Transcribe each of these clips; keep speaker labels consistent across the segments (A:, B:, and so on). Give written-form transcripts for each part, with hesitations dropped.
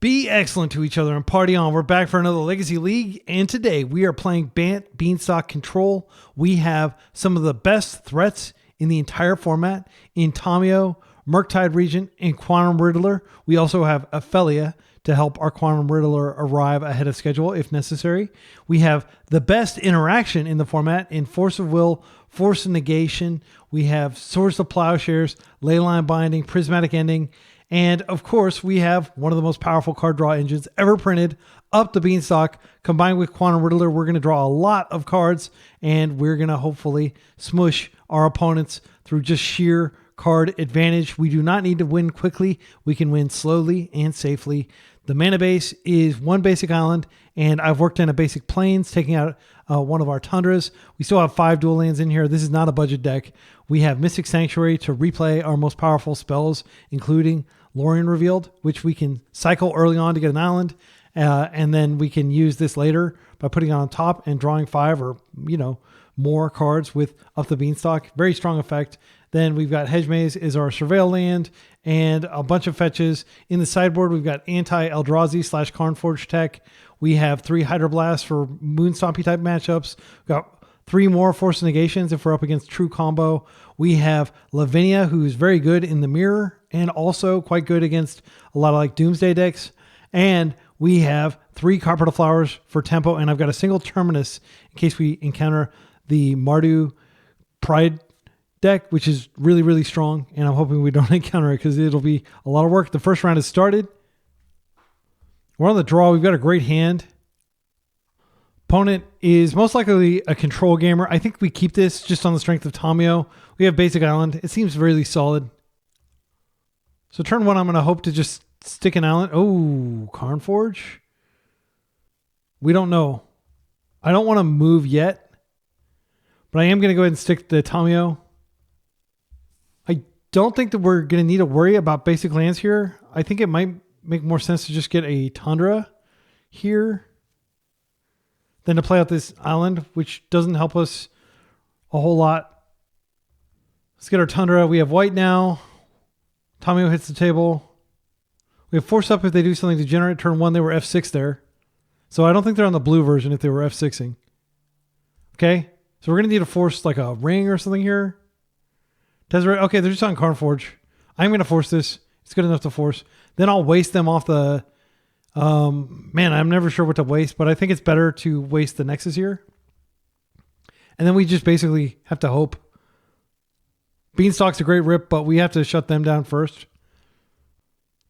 A: Be excellent to each other and party on. We're back for another Legacy League, and today we are playing Bant Beanstalk Control. We have some of the best threats in the entire format in Tamiyo, Murktide region, and Quantum Riddler. We also have Ophelia to help our Quantum Riddler arrive ahead of schedule if necessary. We have the best interaction in the format in Force of Will, Force of Negation. We have Swords to Plowshares, Leyline Binding, Prismatic Ending, and of course, we have one of the most powerful card draw engines ever printed, Up the Beanstalk. Combined with Quantum Riddler, we're going to draw a lot of cards, and we're going to hopefully smush our opponents through just sheer card advantage. We do not need to win quickly. We can win slowly and safely. The mana base is one basic island, and I've worked in a basic plains, taking out one of our tundras. We still have 5 dual lands in here. This is not a budget deck. We have Mystic Sanctuary to replay our most powerful spells, including Lorien Revealed, which we can cycle early on to get an island, and then we can use this later by putting it on top and drawing 5 or more cards with Up the Beanstalk. Very strong effect. Then we've got Hedge Maze is our Surveil land and a bunch of fetches. In the sideboard, we've got anti-Eldrazi / Karnforge tech. We have 3 Hydroblast for Moonstompy type matchups. We've got 3 more Force Negations if we're up against True Combo. We have Lavinia, who's very good in the mirror and also quite good against a lot of like Doomsday decks. And we have 3 Carpet of Flowers for tempo, and I've got a single Terminus in case we encounter the Mardu Pride deck, which is really, really strong, and I'm hoping we don't encounter it because it'll be a lot of work. The first round has started. We're on the draw. We've got a great hand. Opponent is most likely a control gamer. I think we keep this just on the strength of Tamiyo. We have Basic Island. It seems really solid. So turn 1, I'm going to hope to just stick an island. Oh, Karnforge. We don't know. I don't want to move yet, but I am going to go ahead and stick the Tamiyo. I don't think that we're going to need to worry about basic lands here. I think it might make more sense to just get a Tundra here than to play out this island, which doesn't help us a whole lot. Let's get our Tundra. We have white now. Tamiyo hits the table. We have Force Up if they do something to generate. Turn 1, they were F6 there. So I don't think they're on the blue version if they were F6ing. Okay, so we're going to need to force like a ring or something here. Desiree, okay, they're just on Karnforge. I'm going to force this. It's good enough to force. Then I'll waste them off the... man, I'm never sure what to waste, but I think it's better to waste the Nexus here. And then we just basically have to hope. Beanstalk's a great rip, but we have to shut them down first.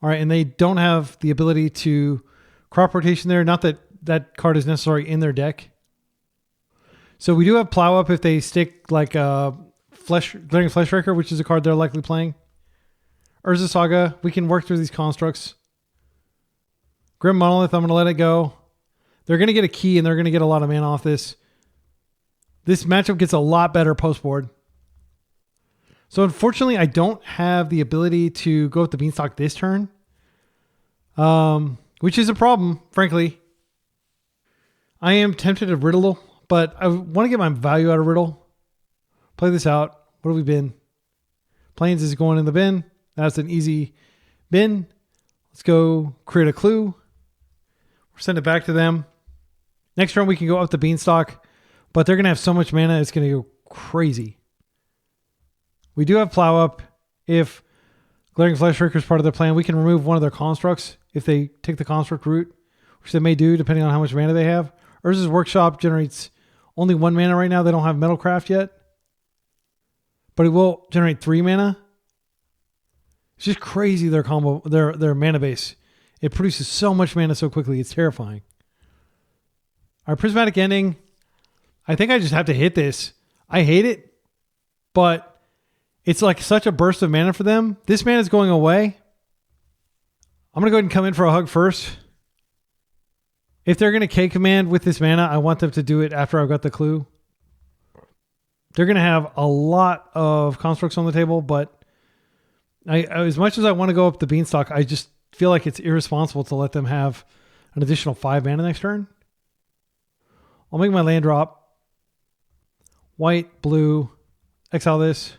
A: All right, and they don't have the ability to crop rotation there. Not that that card is necessarily in their deck. So we do have Plow Up if they stick like Glaring Fleshraker, which is a card they're likely playing. Urza Saga, we can work through these constructs. Grim Monolith, I'm going to let it go. They're going to get a key and they're going to get a lot of mana off this. This matchup gets a lot better post-board. So unfortunately, I don't have the ability to go with the Beanstalk this turn. Which is a problem, frankly. I am tempted to Riddle, but I want to get my value out of Riddle. Play this out. What have we been? Plains is going in the bin. That's an easy bin. Let's go create a clue. Send it back to them. Next turn we can go up the Beanstalk, but they're going to have so much mana it's going to go crazy. We do have Plow Up. If Glaring Fleshraker is part of their plan, we can remove one of their constructs if they take the construct route, which they may do depending on how much mana they have. Urza's Workshop generates only 1 mana right now. They don't have Metalcraft yet, but it will generate 3 mana. It's just crazy their combo, their mana base. It produces so much mana so quickly. It's terrifying. Our Prismatic Ending. I think I just have to hit this. I hate it, but it's like such a burst of mana for them. This mana is going away. I'm going to go ahead and come in for a hug first. If they're going to K-command with this mana, I want them to do it after I've got the clue. They're going to have a lot of constructs on the table, but as much as I want to go up the Beanstalk, I just feel like it's irresponsible to let them have an additional 5 mana next turn. I'll make my land drop. White, blue, exile this.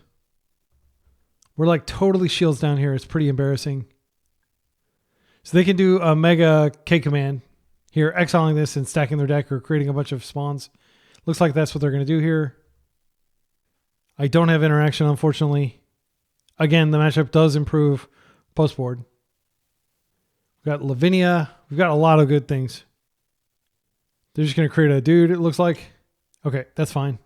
A: We're like totally shields down here. It's pretty embarrassing. So they can do a mega K command here, exiling this and stacking their deck or creating a bunch of spawns. Looks like that's what they're going to do here. I don't have interaction, unfortunately. Again, the matchup does improve post-board. We've got Lavinia. We've got a lot of good things. They're just going to create a dude, it looks like. Okay, that's fine.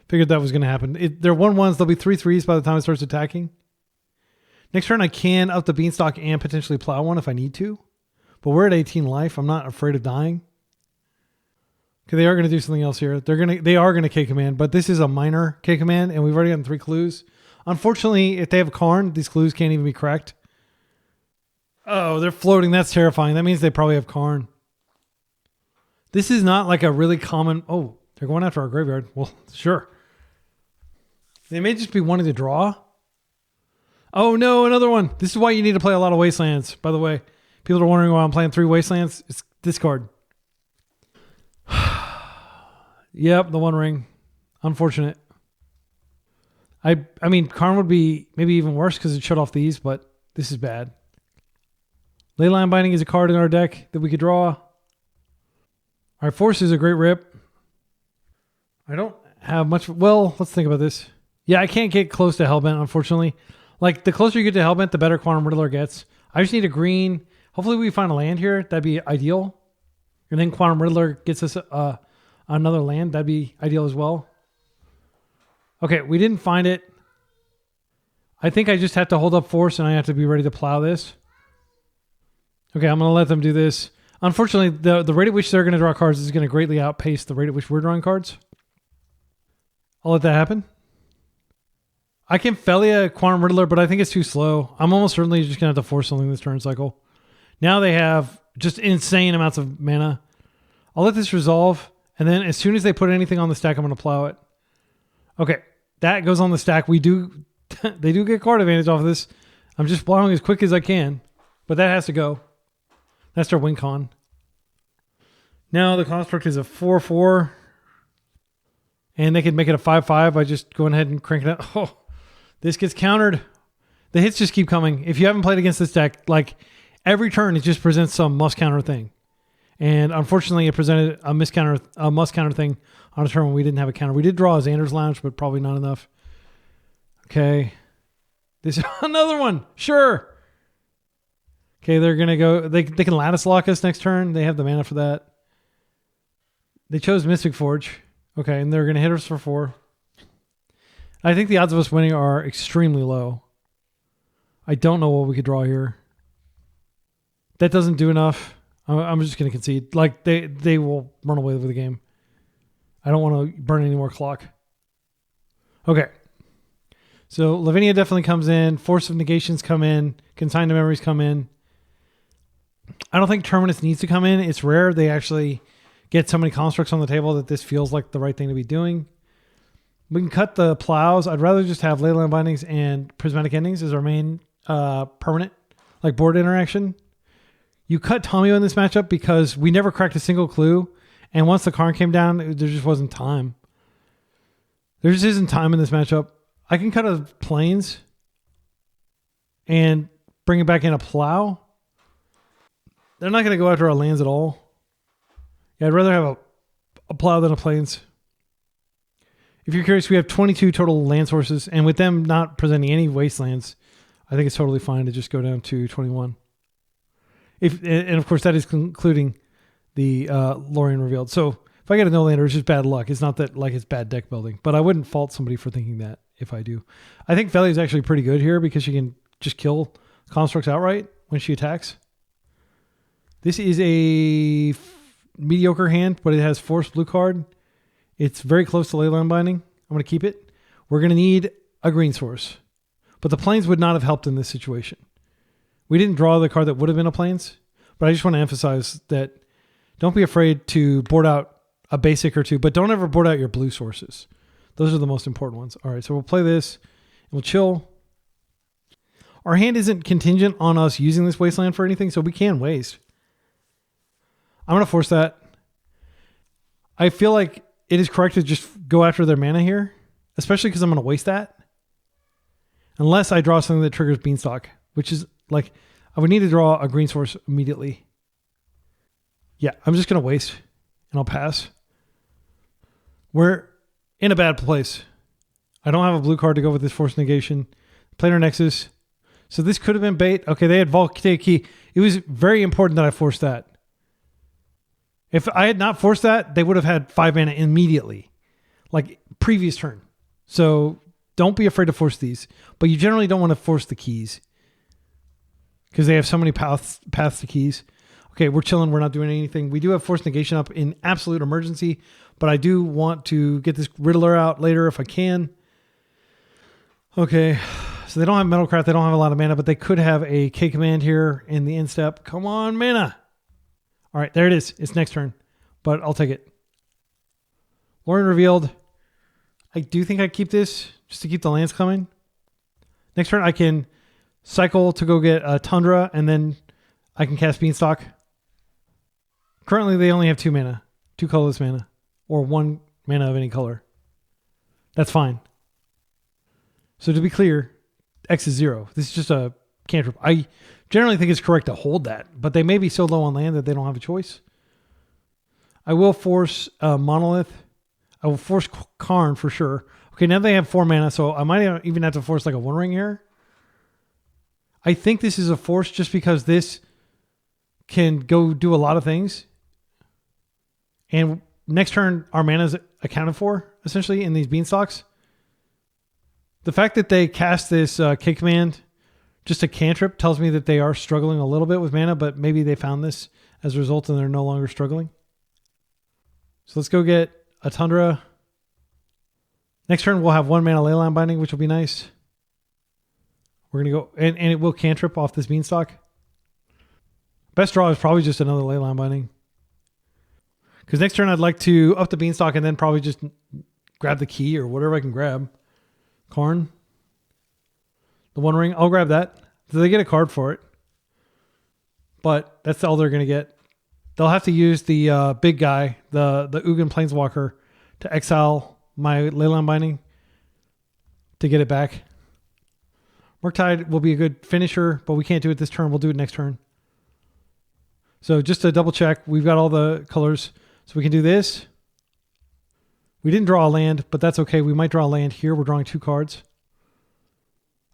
A: Figured that was going to happen. They're 1/1s. There'll be 3/3s by the time it starts attacking. Next turn, I can up the Beanstalk and potentially plow one if I need to. But we're at 18 life. I'm not afraid of dying. Okay, they are going to do something else here. They are going to K command, but this is a minor K command, and we've already gotten 3 clues. Unfortunately, if they have Karn, these clues can't even be cracked. Oh, they're floating. That's terrifying. That means they probably have Karn. This is not like a really common... Oh, they're going after our graveyard. Well, sure. They may just be wanting to draw. Oh no, another one. This is why you need to play a lot of Wastelands, by the way. People are wondering why I'm playing 3 Wastelands. It's this card. Yep, the 1 ring. Unfortunate. I mean, Karn would be maybe even worse because it shut off these, but this is bad. Leyline Binding is a card in our deck that we could draw. Our Force is a great rip. I don't have much... Well, let's think about this. Yeah, I can't get close to Hellbent, unfortunately. Like, the closer you get to Hellbent, the better Quantum Riddler gets. I just need a green. Hopefully we find a land here. That'd be ideal. And then Quantum Riddler gets us another land. That'd be ideal as well. Okay, we didn't find it. I think I just have to hold up Force and I have to be ready to plow this. Okay, I'm going to let them do this. Unfortunately, the rate at which they're going to draw cards is going to greatly outpace the rate at which we're drawing cards. I'll let that happen. I can Felia Quantum Riddler, but I think it's too slow. I'm almost certainly just going to have to force something this turn cycle. Now they have just insane amounts of mana. I'll let this resolve, and then as soon as they put anything on the stack, I'm going to plow it. Okay, that goes on the stack. They do get card advantage off of this. I'm just plowing as quick as I can, but that has to go. That's their win con. Now the construct is a 4/4, and they could make it a 5/5 by just going ahead and cranking it. Oh, this gets countered. The hits just keep coming. If you haven't played against this deck, like every turn, it just presents some must counter thing. And unfortunately, it presented a must counter thing on a turn when we didn't have a counter. We did draw a Xander's Lounge, but probably not enough. Okay. This is another one. Sure. Okay, they're going to go... They can Lattice Lock us next turn. They have the mana for that. They chose Mystic Forge. Okay, and they're going to hit us for 4. I think the odds of us winning are extremely low. I don't know what we could draw here. That doesn't do enough. I'm just going to concede. Like, they will run away with the game. I don't want to burn any more clock. Okay. So Lavinia definitely comes in. Force of Negations come in. Consigned to Memories come in. I don't think Terminus needs to come in. It's rare they actually get so many constructs on the table that this feels like the right thing to be doing. We can cut the plows. I'd rather just have Leyline Bindings and Prismatic Endings as our main permanent like board interaction. You cut Tamiyo in this matchup because we never cracked a single clue. And once the Karn came down, there just wasn't time. There just isn't time in this matchup. I can cut a Plains and bring it back in a plow. They're not going to go after our lands at all. Yeah, I'd rather have a plow than a Plains. If you're curious, we have 22 total land sources, and with them not presenting any wastelands, I think it's totally fine to just go down to 21. And of course, that is including the Lorien Revealed. So if I get a no-lander, it's just bad luck. It's not that like it's bad deck building, but I wouldn't fault somebody for thinking that if I do. I think Felia is actually pretty good here because she can just kill constructs outright when she attacks. This is a mediocre hand, but it has Force blue card. It's very close to Leyline Binding. I'm going to keep it. We're going to need a green source. But the Plains would not have helped in this situation. We didn't draw the card that would have been a Plains, but I just want to emphasize that don't be afraid to board out a basic or two, but don't ever board out your blue sources. Those are the most important ones. All right, so we'll play this and we'll chill. Our hand isn't contingent on us using this wasteland for anything, so we can waste. I'm going to force that. I feel like it is correct to just go after their mana here, especially because I'm going to waste that. Unless I draw something that triggers Beanstalk, which is like, I would need to draw a green source immediately. Yeah, I'm just going to waste and I'll pass. We're in a bad place. I don't have a blue card to go with this force negation. Planar Nexus. So this could have been bait. Okay, they had Volcanic Key. It was very important that I forced that. If I had not forced that, they would have had 5 mana immediately. Like previous turn. So don't be afraid to force these. But you generally don't want to force the keys. Because they have so many paths to keys. Okay, we're chilling. We're not doing anything. We do have force negation up in absolute emergency. But I do want to get this Riddler out later if I can. Okay, so they don't have Metalcraft. They don't have a lot of mana, but they could have a K command here in the end step. Come on, mana. All right, there it is. It's next turn, but I'll take it. Lorien Revealed. I do think I keep this just to keep the lands coming. Next turn, I can cycle to go get a Tundra, and then I can cast Beanstalk. Currently, they only have 2 mana, 2 colorless mana, or 1 mana of any color. That's fine. So to be clear, X is 0. This is just a cantrip. I generally think it's correct to hold that, but they may be so low on land that they don't have a choice. I will force Monolith. I will force Karn for sure. Okay, now they have 4 mana, so I might even have to force like a One Ring here. I think this is a force just because this can go do a lot of things. And next turn, our mana is accounted for, essentially, in these Beanstalks. The fact that they cast this K command, just a cantrip, tells me that they are struggling a little bit with mana, but maybe they found this as a result and they're no longer struggling. So let's go get a Tundra. Next turn, we'll have 1 mana Leyline Binding, which will be nice. We're going to go, and it will cantrip off this Beanstalk. Best draw is probably just another Leyline Binding. Because next turn, I'd like to up the Beanstalk and then probably just grab the key or whatever I can grab. Karn. The One Ring. I'll grab that. So they get a card for it. But that's all they're going to get. They'll have to use the big guy, the Ugin Planeswalker, to exile my Leyline Binding to get it back. Murktide will be a good finisher, but we can't do it this turn. We'll do it next turn. So just to double check, we've got all the colors. So we can do this. We didn't draw a land, but that's okay. We might draw a land here. We're drawing 2 cards.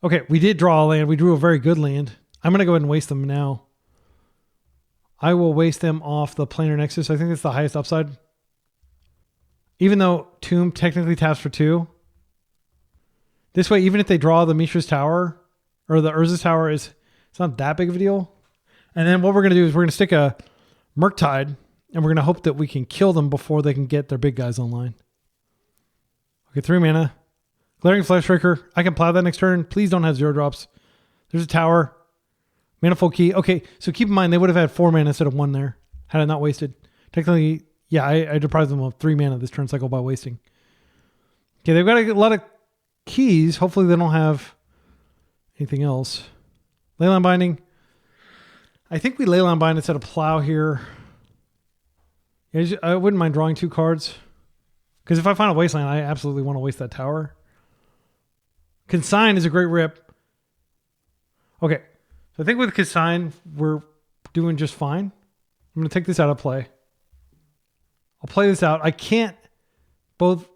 A: Okay, we did draw a land. We drew a very good land. I'm going to go ahead and waste them now. I will waste them off the Planar Nexus. I think that's the highest upside. Even though Tomb technically taps for 2. This way, even if they draw the Mishra's Tower or the Urza's Tower, it's not that big of a deal. And then what we're going to do is we're going to stick a Murktide, and we're going to hope that we can kill them before they can get their big guys online. Okay, 3 mana. Glaring Fleshraker. I can plow that next turn. Please don't have 0 drops. There's a tower. Manifold Key. Okay, so keep in mind they would have had 4 mana instead of 1 there had I not wasted. Technically, yeah, I deprived them of 3 mana this turn cycle by wasting. Okay, they've got a lot of keys. Hopefully they don't have anything else. Leyline Binding. I think we Leyline Bind instead of plow here. Yeah, I wouldn't mind drawing 2 cards. Because if I find a Wasteland, I absolutely want to waste that tower. Consign is a great rip. Okay. So I think with Consign, we're doing just fine. I'm going to take this out of play. I'll play this out. I can't both...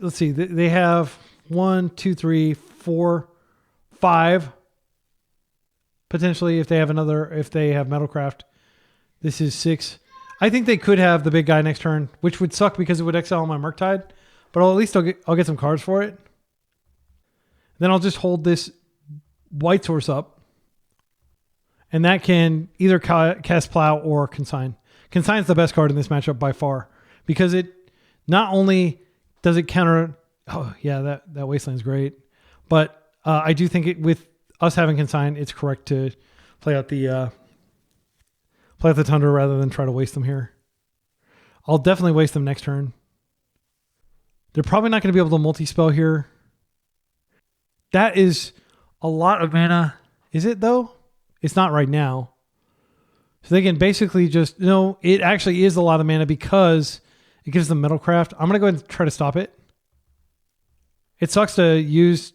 A: Let's see. They have 1, 2, 3, 4, 5. Potentially, if they have Metalcraft. This is 6. I think they could have the big guy next turn, which would suck because it would exile my Murktide, but at least I'll get some cards for it. Then I'll just hold this white source up, and that can either cast Plow or Consign. Consign's the best card in this matchup by far because it not only does it counter. Oh yeah, that Wasteland's great, but I do think with us having Consign, it's correct to play out the Tundra rather than try to waste them here. I'll definitely waste them next turn. They're probably not going to be able to multi-spell here. That is a lot of mana. Is it though? It's not right now. So they can basically just... No, it actually is a lot of mana because it gives them Metalcraft. I'm going to go ahead and try to stop it. It sucks to use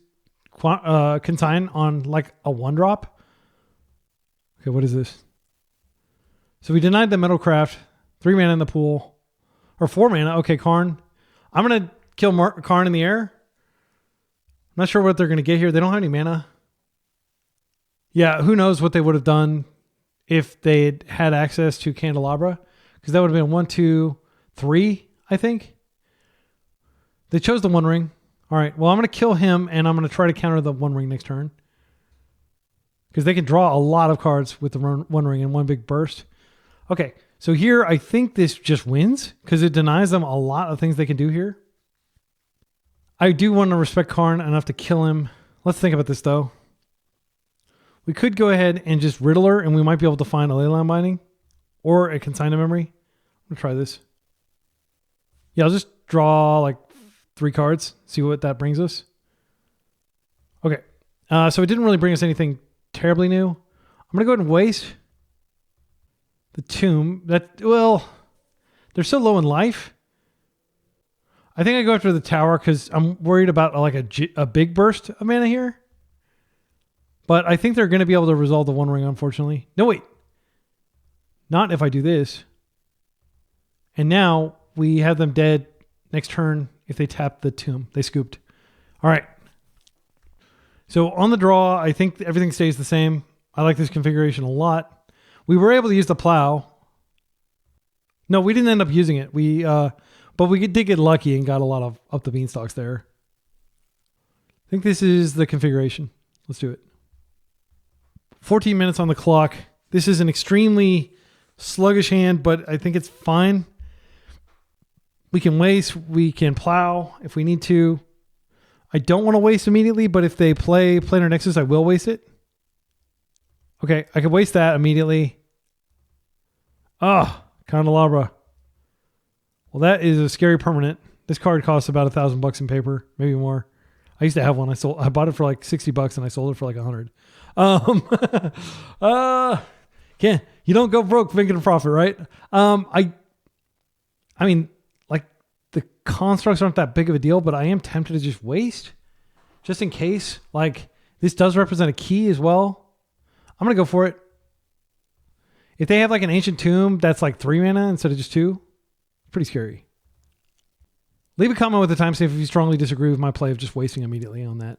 A: Consign on like a 1-drop. Okay, what is this? So we denied the Metalcraft. 3 mana in the pool. Or 4 mana. Okay, Karn. I'm going to kill Karn in the air. I'm not sure what they're going to get here. They don't have any mana. Yeah, who knows what they would have done if they had access to Candelabra. Because that would have been 1, 2, 3, I think. They chose the One Ring. All right, well, I'm going to kill him, and I'm going to try to counter the One Ring next turn. Because they can draw a lot of cards with the One Ring in one big burst. Okay, so here I think this just wins because it denies them a lot of things they can do here. I do want to respect Karn enough to kill him. Let's think about this, though. We could go ahead and just Riddler, and we might be able to find a Leyline Binding or a Consigned Memory. I'm going to try this. Yeah, I'll just draw like 3 cards, see what that brings us. Okay, so it didn't really bring us anything terribly new. I'm going to go ahead and waste the Tomb. Well, they're so low in life. I think I go after the Tower because I'm worried about like a big burst of mana here. But I think they're going to be able to resolve the One Ring, unfortunately. No, wait. Not if I do this. And now we have them dead next turn if they tap the Tomb. They scooped. All right. So on the draw, I think everything stays the same. I like this configuration a lot. We were able to use the Plow. No, we didn't end up using it. But we did get lucky and got a lot of up the beanstalks there. I think this is the configuration. Let's do it. 14 minutes on the clock. This is an extremely sluggish hand, but I think it's fine. We can waste. We can Plow if we need to. I don't want to waste immediately, but if they play Planar Nexus, I will waste it. Okay, I can waste that immediately. Candelabra. Well, that is a scary permanent. This card costs about $1,000 in paper, maybe more. I used to have one. I bought it for like $60 and I sold it for like $100. You don't go broke making a profit, right? I mean, like the constructs aren't that big of a deal, but I am tempted to just waste, just in case. Like this does represent a key as well. I'm gonna go for it. If they have like an Ancient Tomb that's like 3 mana instead of just 2, pretty scary. Leave a comment with the timestamp if you strongly disagree with my play of just wasting immediately on that.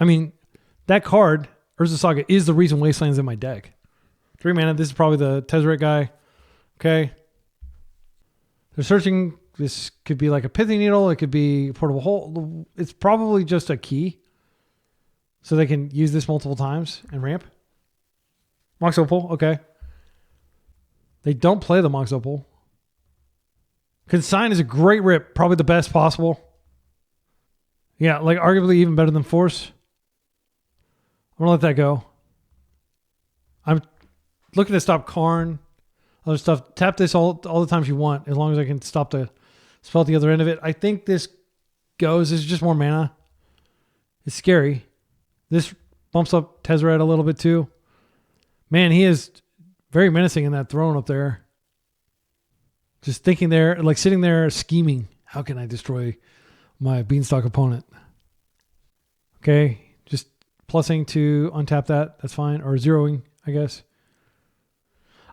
A: I mean, that card, Urza Saga, is the reason Wasteland's in my deck. 3 mana. This is probably the Tezzeret guy. Okay. They're searching. This could be like a Pithing Needle. It could be a Portable Hole. It's probably just a key. So they can use this multiple times and ramp. Mox Opal. Okay. They don't play the Mox Opal. Consign is a great rip. Probably the best possible. Yeah, like arguably even better than Force. I'm going to let that go. I'm looking to stop Karn. Other stuff. Tap this all the times you want, as long as I can stop the spell at the other end of it. I think this goes. This is just more mana. It's scary. This bumps up Tezzeret a little bit too. Man, he is very menacing in that throne up there. Just thinking there, like sitting there scheming. How can I destroy my Beanstalk opponent? Okay, just plussing to untap that. That's fine. Or zeroing, I guess.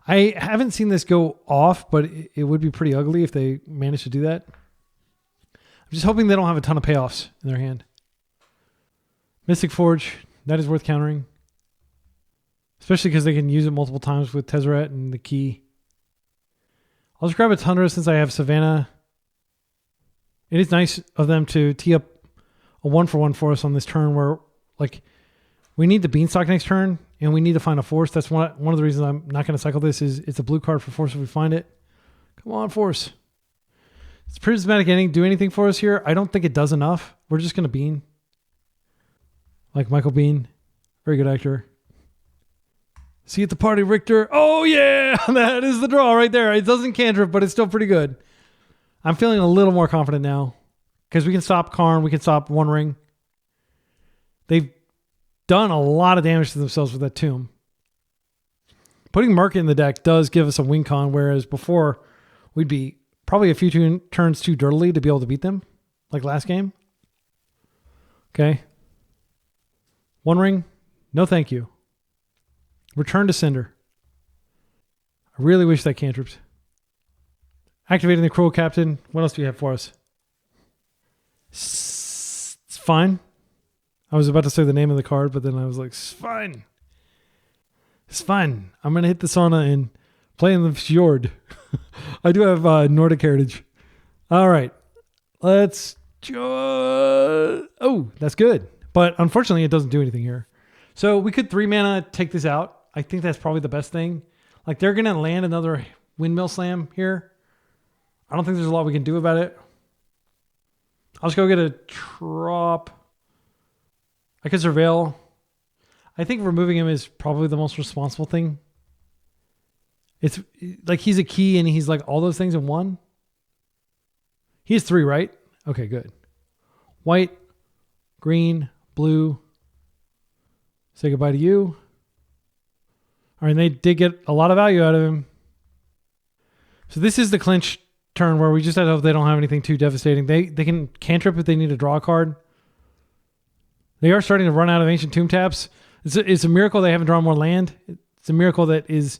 A: I haven't seen this go off, but it would be pretty ugly if they managed to do that. I'm just hoping they don't have a ton of payoffs in their hand. Mystic Forge, that is worth countering. Especially because they can use it multiple times with Tezzeret and the key. I'll just grab a Tundra since I have Savannah. It is nice of them to tee up a 1-for-1 for us on this turn where, like, we need the Beanstalk next turn and we need to find a Force. That's one of the reasons I'm not going to cycle this is it's a blue card for Force if we find it. Come on, Force. Does Prismatic Ending do anything for us here? I don't think it does enough. We're just going to Bean. Like Michael Bean. Very good actor. See you at the party, Richter. Oh, yeah. That is the draw right there. It doesn't cantrip, but it's still pretty good. I'm feeling a little more confident now because we can stop Karn. We can stop One Ring. They've done a lot of damage to themselves with that Tomb. Putting Murk in the deck does give us a win con, whereas before we'd be probably a few turns too dirtily to be able to beat them, like last game. Okay. One Ring. No, thank you. Return to sender. I really wish that cantripped. Activating the Cruel Captain. What else do you have for us? It's fine. I was about to say the name of the card, but then I was like, it's fine. It's fine. I'm going to hit the sauna and play in the fjord. I do have Nordic heritage. All right. Let's... Oh, that's good. But unfortunately, it doesn't do anything here. So we could 3 mana take this out. I think that's probably the best thing. Like, they're going to land another Windmill Slam here. I don't think there's a lot we can do about it. I'll just go get a Trop. I could Surveil. I think removing him is probably the most responsible thing. It's like he's a key and he's like all those things in one. He has 3, right? Okay, good. White, green, blue. Say goodbye to you. All right, they did get a lot of value out of him. So this is the clinch turn where we just have to hope they don't have anything too devastating. They can cantrip if they need to draw a card. They are starting to run out of Ancient Tomb taps. It's a miracle they haven't drawn more land. It's a miracle that is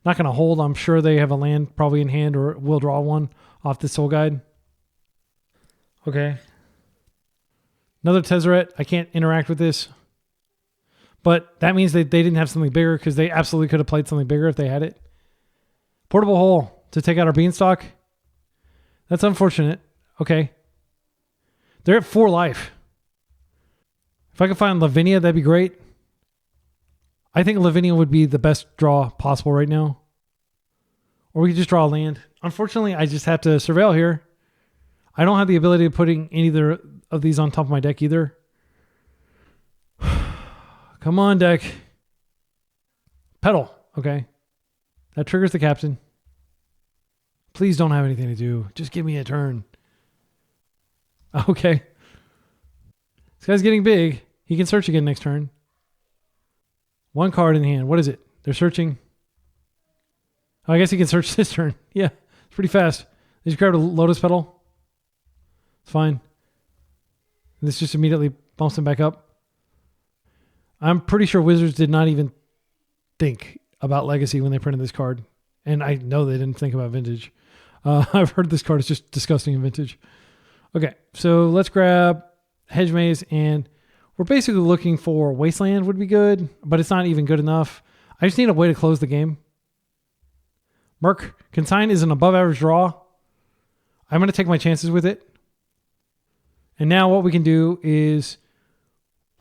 A: not going to hold. I'm sure they have a land probably in hand or will draw one off the Soul Guide. Okay. Another Tezzeret. I can't interact with this. But that means that they didn't have something bigger because they absolutely could have played something bigger if they had it. Portable Hole to take out our Beanstalk. That's unfortunate. Okay. They're at 4 life. If I could find Lavinia, that'd be great. I think Lavinia would be the best draw possible right now. Or we could just draw a land. Unfortunately, I just have to surveil here. I don't have the ability of putting either of these on top of my deck either. Come on, deck. Pedal. Okay. That triggers the captain. Please don't have anything to do. Just give me a turn. Okay. This guy's getting big. He can search again next turn. 1 card in hand. What is it? They're searching. Oh, I guess he can search this turn. Yeah. It's pretty fast. They just grabbed a Lotus Petal. It's fine. And this just immediately bumps him back up. I'm pretty sure Wizards did not even think about Legacy when they printed this card. And I know they didn't think about Vintage. I've heard this card is just disgusting in Vintage. Okay, so let's grab Hedge Maze, and we're basically looking for Wasteland would be good, but it's not even good enough. I just need a way to close the game. Murk Consign is an above average draw. I'm going to take my chances with it. And now what we can do is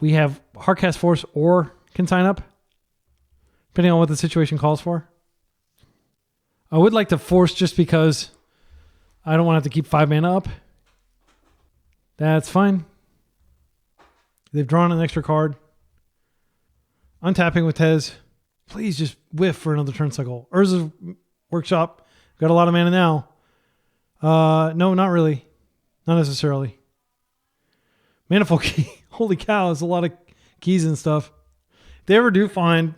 A: we have Hardcast Force or Consign up, depending on what the situation calls for. I would like to force just because I don't want to have to keep 5 mana up. That's fine. They've drawn an extra card. Untapping with Tez. Please just whiff for another turn cycle. Urza's Workshop. Got a lot of mana now. No, not really. Not necessarily. Manifold Key. Holy cow, there's a lot of keys and stuff. If they ever do find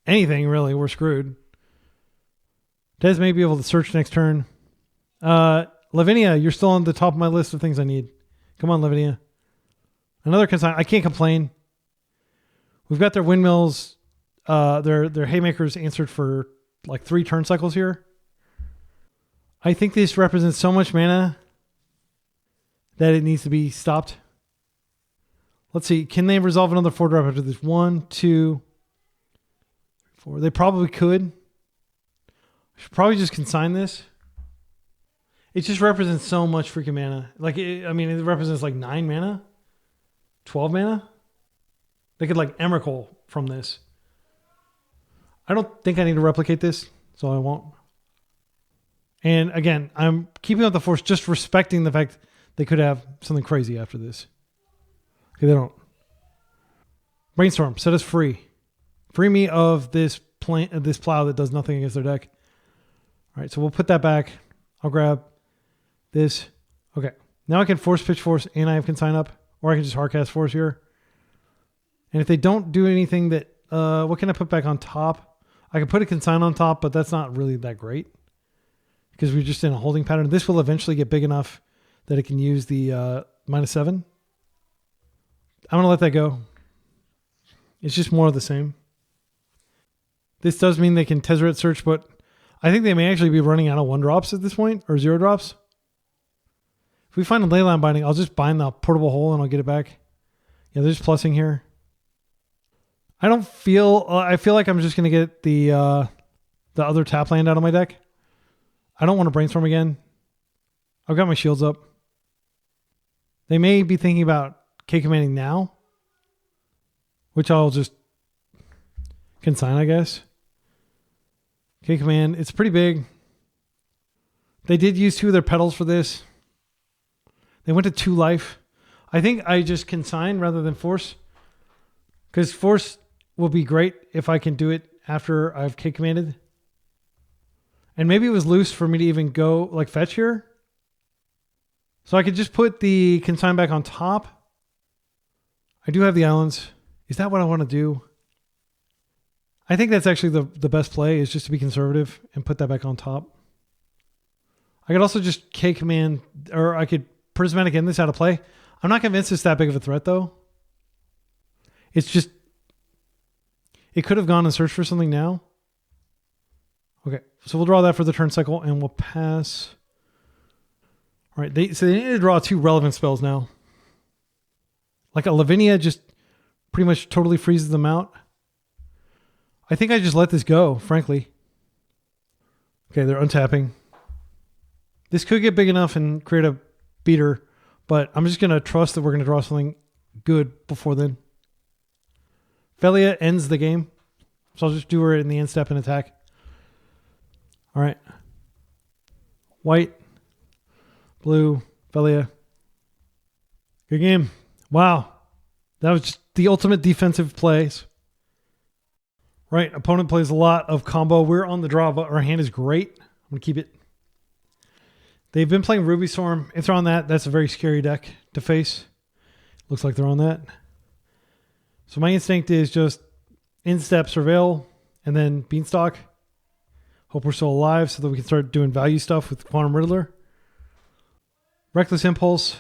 A: anything, really, we're screwed. Tez may be able to search next turn. Lavinia, you're still on the top of my list of things I need. Come on, Lavinia. Another consign. I can't complain. We've got their windmills, their haymakers answered for like 3 turn cycles here. I think this represents so much mana that it needs to be stopped. Let's see. Can they resolve another 4 drop after this? 1, 2, 4. They probably could. I should probably just consign this. It just represents so much freaking mana. Like, it represents like 9 mana, 12 mana. They could like Emrakul from this. I don't think I need to replicate this, so I won't. And again, I'm keeping up the force, just respecting the fact they could have something crazy after this. Okay, they don't. Brainstorm, set us free. Free me of this plow that does nothing against their deck. All right, so we'll put that back. I'll grab this. Okay, now I can force Pitch Force and I have Consign up, or I can just Hardcast Force here. And if they don't do anything that, what can I put back on top? I can put a Consign on top, but that's not really that great because we're just in a holding pattern. This will eventually get big enough that it can use the -7. I'm going to let that go. It's just more of the same. This does mean they can Tezzeret search, but I think they may actually be running out of 1-drops at this point, or 0-drops. If we find a Leyline Binding, I'll just bind the Portable Hole and I'll get it back. Yeah, there's plussing here. I feel like I'm just going to get the other tap land out of my deck. I don't want to Brainstorm again. I've got my shields up. They may be thinking about K-commanding now, which I'll just consign, I guess. K-command, it's pretty big. They did use 2 of their petals for this. They went to 2 life. I think I just consign rather than force, because force will be great if I can do it after I've K-commanded. And maybe it was loose for me to even go like fetch here. So I could just put the consign back on top. I do have the islands. Is that what I want to do? I think that's actually the best play, is just to be conservative and put that back on top. I could also just K-command, or I could Prismatic End this out of play. I'm not convinced it's that big of a threat though. It's just, it could have gone and searched for something now. Okay, so we'll draw that for the turn cycle and we'll pass. All right, so they need to draw 2 relevant spells now. Like a Lavinia just pretty much totally freezes them out. I think I just let this go, frankly. Okay, they're untapping. This could get big enough and create a beater, but I'm just going to trust that we're going to draw something good before then. Felia ends the game, so I'll just do her in the end step and attack. All right. White, blue, Felia. Good game. Wow. That was just the ultimate defensive plays. Right. Opponent plays a lot of combo. We're on the draw, but our hand is great. I'm going to keep it. They've been playing Ruby Storm. If they're on that, that's a very scary deck to face. Looks like they're on that. So my instinct is just in-step Surveil and then Beanstalk. Hope we're still alive so that we can start doing value stuff with Quantum Riddler. Reckless Impulse.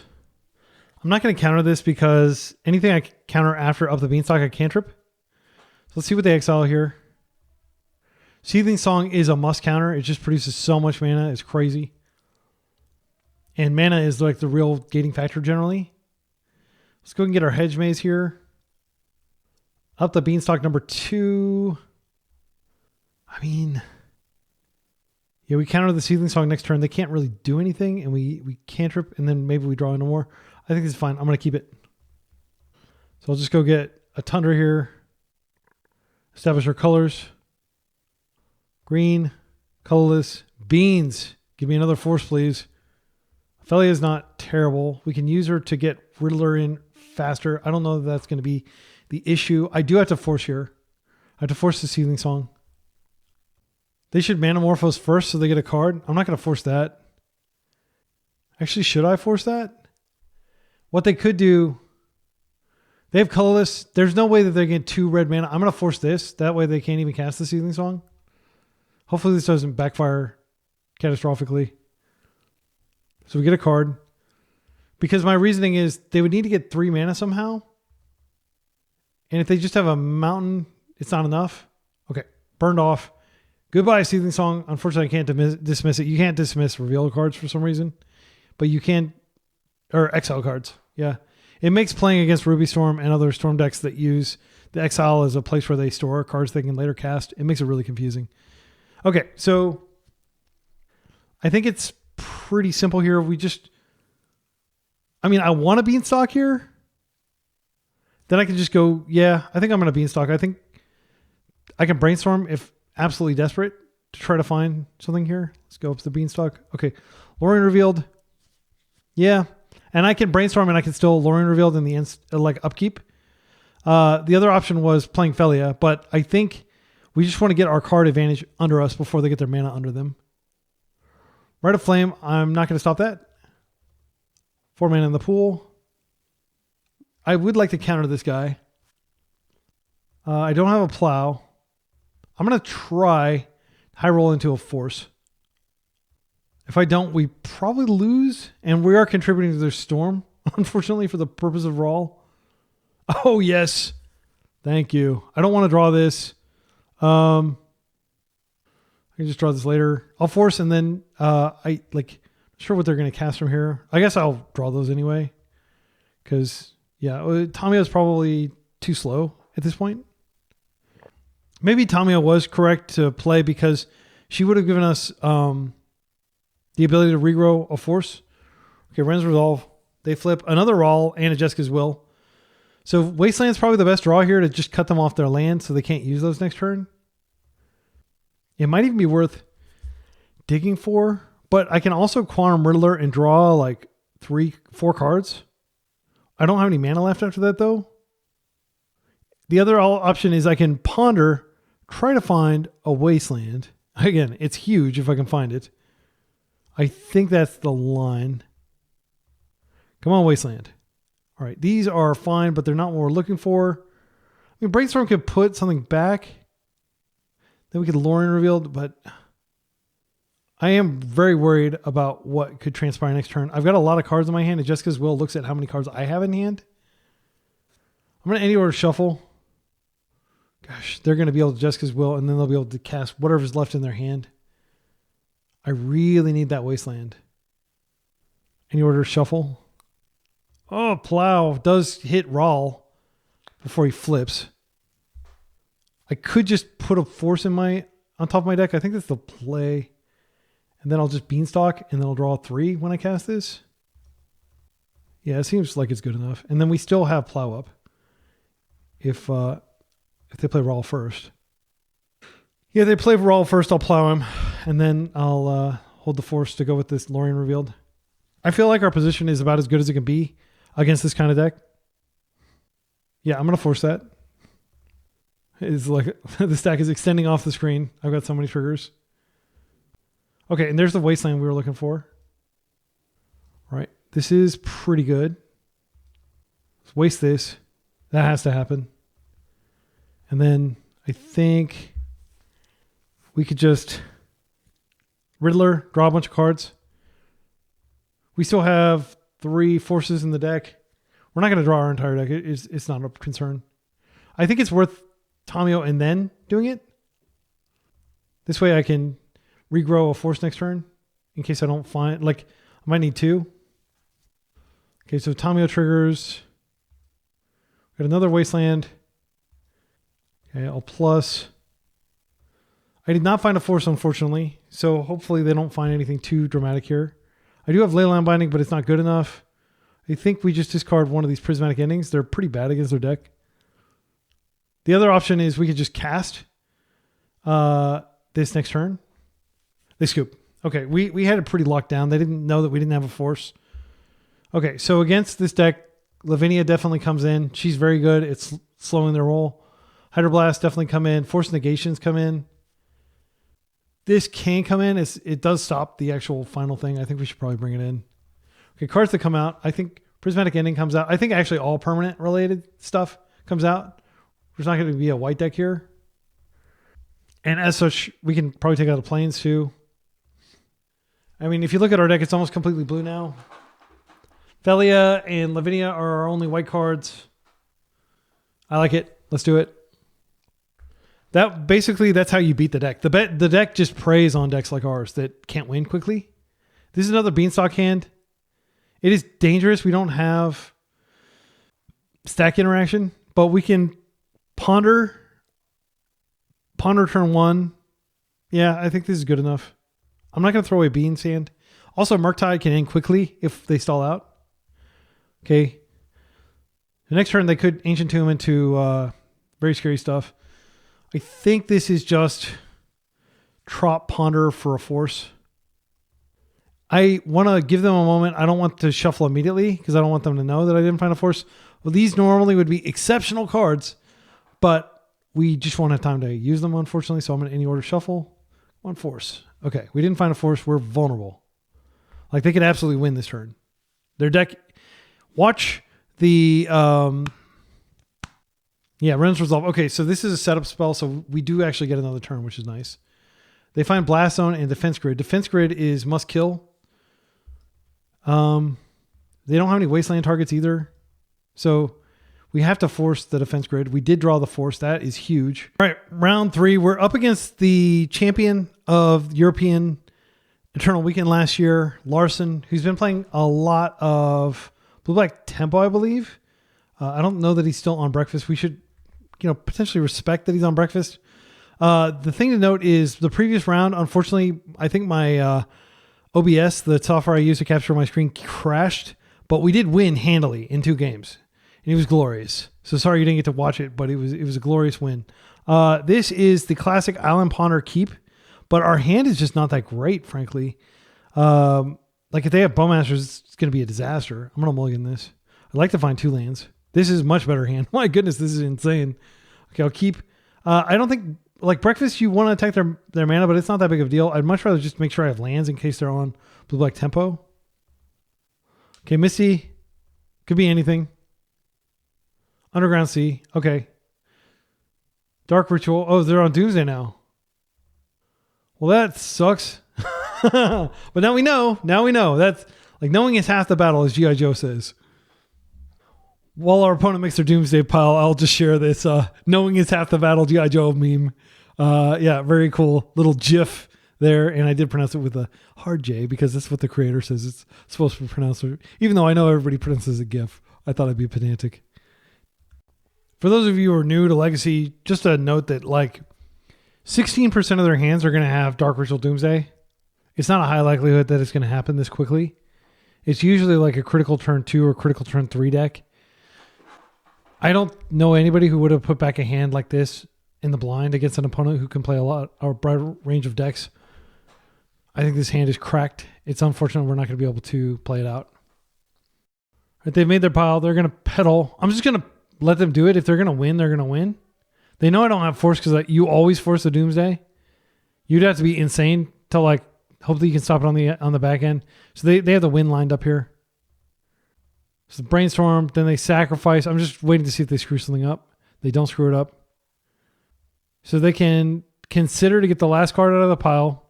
A: I'm not going to counter this because anything I counter after Up the Beanstalk, I cantrip. So let's see what they exile here. Seething Song is a must counter. It just produces so much mana. It's crazy. And mana is like the real gating factor generally. Let's go and get our Hedge Maze here. Up the Beanstalk number 2. I mean, yeah, we counter the Seething Song next turn. They can't really do anything, and we cantrip, and then maybe we draw into more. I think this is fine. I'm going to keep it. So I'll just go get a Tundra here. Establish our colors. Green, colorless, beans. Give me another force, please. Felia is not terrible. We can use her to get Riddler in faster. I don't know that that's going to be the issue. I do have to force here. I have to force the Seething Song. They should Manamorphose first so they get a card. I'm not going to force that. Actually, should I force that? What they could do, they have colorless. There's no way that they get 2 red mana. I'm going to force this. That way they can't even cast the Seething Song. Hopefully this doesn't backfire catastrophically. So we get a card. Because my reasoning is they would need to get 3 mana somehow. And if they just have a mountain, it's not enough. Okay, burned off. Goodbye, Seething Song. Unfortunately, I can't dismiss it. You can't dismiss reveal cards for some reason. But you can, or exile cards. Yeah. It makes playing against Ruby Storm and other Storm decks that use the exile as a place where they store cards they can later cast. It makes it really confusing. Okay, so I think it's pretty simple here. I want to Beanstalk here. Then I can just go, yeah, I think I'm going to Beanstalk. I think I can Brainstorm if absolutely desperate to try to find something here. Let's go up to the Beanstalk. Okay, Lorien Revealed. Yeah, and I can Brainstorm and I can still Lorien Revealed in the upkeep. The other option was playing Felia, but I think we just want to get our card advantage under us before they get their mana under them. Rite of Flame, I'm not going to stop that. 4 mana in the pool. I would like to counter this guy. I don't have a plow. I'm going to try high roll into a force. If I don't, we probably lose. And we are contributing to their storm, unfortunately, for the purpose of Raw. Oh, yes. Thank you. I don't want to draw this. can just draw this later. I'll force and then I like not sure what they're going to cast from here. I guess I'll draw those anyway. Because, yeah, Tamiyo's probably too slow at this point. Maybe Tamiyo was correct to play because she would have given us the ability to regrow a force. Okay, Ren's Resolve. They flip another Rawl and a Jessica's Will. So Wasteland's probably the best draw here to just cut them off their land so they can't use those next turn. It might even be worth digging for, but I can also Quantum Riddler and draw like 4 cards. I don't have any mana left after that though. The other option is I can ponder, try to find a Wasteland. Again, it's huge if I can find it. I think that's the line. Come on, Wasteland. All right, these are fine, but they're not what we're looking for. I mean, Brainstorm could put something back. Then we could Lorien Revealed, but I am very worried about what could transpire next turn. I've got a lot of cards in my hand, and Jessica's Will looks at how many cards I have in hand. I'm going to any order shuffle. Gosh, they're going to be able to Jessica's Will, and then they'll be able to cast whatever's left in their hand. I really need that Wasteland. Any order shuffle. Oh, Plow does hit Rawl before he flips. I could just put a force on top of my deck. I think that's the play. And then I'll just Beanstalk, and then I'll draw 3 when I cast this. Yeah, it seems like it's good enough. And then we still have Plow up. If they play Rawl first. Yeah, they play Rawl first, I'll Plow him. And then I'll hold the force to go with this Lorien Revealed. I feel like our position is about as good as it can be against this kind of deck. Yeah, I'm going to force that. It's like the stack is extending off the screen. I've got so many triggers. Okay, and there's the Wasteland we were looking for. All right, this is pretty good. Let's waste this. That has to happen. And then I think we could just Riddler, draw a bunch of cards. We still have 3 forces in the deck. We're not going to draw our entire deck. It's not a concern. I think it's worth Tamiyo and then doing it. This way I can regrow a force next turn in case I don't find, like, I might need 2. Okay, so Tamiyo triggers. Got another Wasteland. Okay, I'll plus. I did not find a force, unfortunately, so hopefully they don't find anything too dramatic here. I do have Leyline Binding, but it's not good enough. I think we just discard one of these Prismatic Endings. They're pretty bad against their deck. The other option is we could just cast this next turn. They scoop. Okay, we had it pretty locked down. They didn't know that we didn't have a force. Okay, so against this deck, Lavinia definitely comes in. She's very good. It's slowing their roll. Hydroblast definitely come in. Force Negations come in. This can come in. It does stop the actual final thing. I think we should probably bring it in. Okay, cards that come out. I think Prismatic Ending comes out. I think actually all permanent related stuff comes out. There's not going to be a white deck here. And as such, we can probably take out the planes too. I mean, if you look at our deck, it's almost completely blue now. Felia and Lavinia are our only white cards. I like it. Let's do it. That's how you beat the deck. The deck just preys on decks like ours that can't win quickly. This is another Beanstalk hand. It is dangerous. We don't have stack interaction, but we can ponder turn 1. Yeah, I think this is good enough. I'm not going to throw away Beans hand. Also, Murktide can end quickly if they stall out. Okay. The next turn, they could Ancient Tomb into very scary stuff. I think this is just Trop Ponder for a force. I want to give them a moment. I don't want to shuffle immediately because I don't want them to know that I didn't find a force. Well, these normally would be exceptional cards, but we just won't have time to use them, unfortunately. So I'm going to any order shuffle. 1 force. Okay, we didn't find a force. We're vulnerable. Like, they could absolutely win this turn. Their deck... Watch the... Ren's Resolve. Okay, so this is a setup spell, so we do actually get another turn, which is nice. They find Blast Zone and Defense Grid. Defense Grid is must kill. They don't have any Wasteland targets either. So we have to force the Defense Grid. We did draw the force. That is huge. All right, round 3. We're up against the champion of European Eternal Weekend last year, Larson, who's been playing a lot of Blue-Black Tempo, I believe. I don't know that he's still on breakfast. We should, potentially respect that he's on breakfast. The thing to note is the previous round, unfortunately, I think my OBS, the software I use to capture my screen, crashed, but we did win handily in 2 games, and it was glorious. So sorry you didn't get to watch it, but it was a glorious win. This is the classic Island Ponder Keep, but our hand is just not that great, frankly. Like if they have Bowmasters, it's going to be a disaster. I'm going to mulligan this. I'd like to find 2 lands. This is a much better hand. My goodness, this is insane. Okay, I'll keep. I don't think, like breakfast, you want to attack their mana, but it's not that big of a deal. I'd much rather just make sure I have lands in case they're on Blue-Black Tempo. Okay, Misty. Could be anything. Underground Sea. Okay. Dark Ritual. Oh, they're on Doomsday now. Well, that sucks. But now we know. Now we know. That's like knowing is half the battle, as G.I. Joe says. While our opponent makes their Doomsday pile, I'll just share this knowing is half the battle G.I. Joe meme. Yeah, very cool little GIF there. And I did pronounce it with a hard J because that's what the creator says it's supposed to be pronounced. Even though I know everybody pronounces it GIF, I thought I'd be pedantic. For those of you who are new to Legacy, just a note that like 16% of their hands are going to have Dark Ritual Doomsday. It's not a high likelihood that it's going to happen this quickly. It's usually like a critical turn 2 or critical turn 3 deck. I don't know anybody who would have put back a hand like this in the blind against an opponent who can play a broad range of decks. I think this hand is cracked. It's unfortunate we're not going to be able to play it out. Right, they've made their pile. They're going to pedal. I'm just going to let them do it. If they're going to win, they're going to win. They know I don't have force because you always force the Doomsday. You'd have to be insane to like hopefully you can stop it on the back end. So they have the win lined up here. So brainstorm, then they sacrifice. I'm just waiting to see if they screw something up. They don't screw it up. So they can consider to get the last card out of the pile.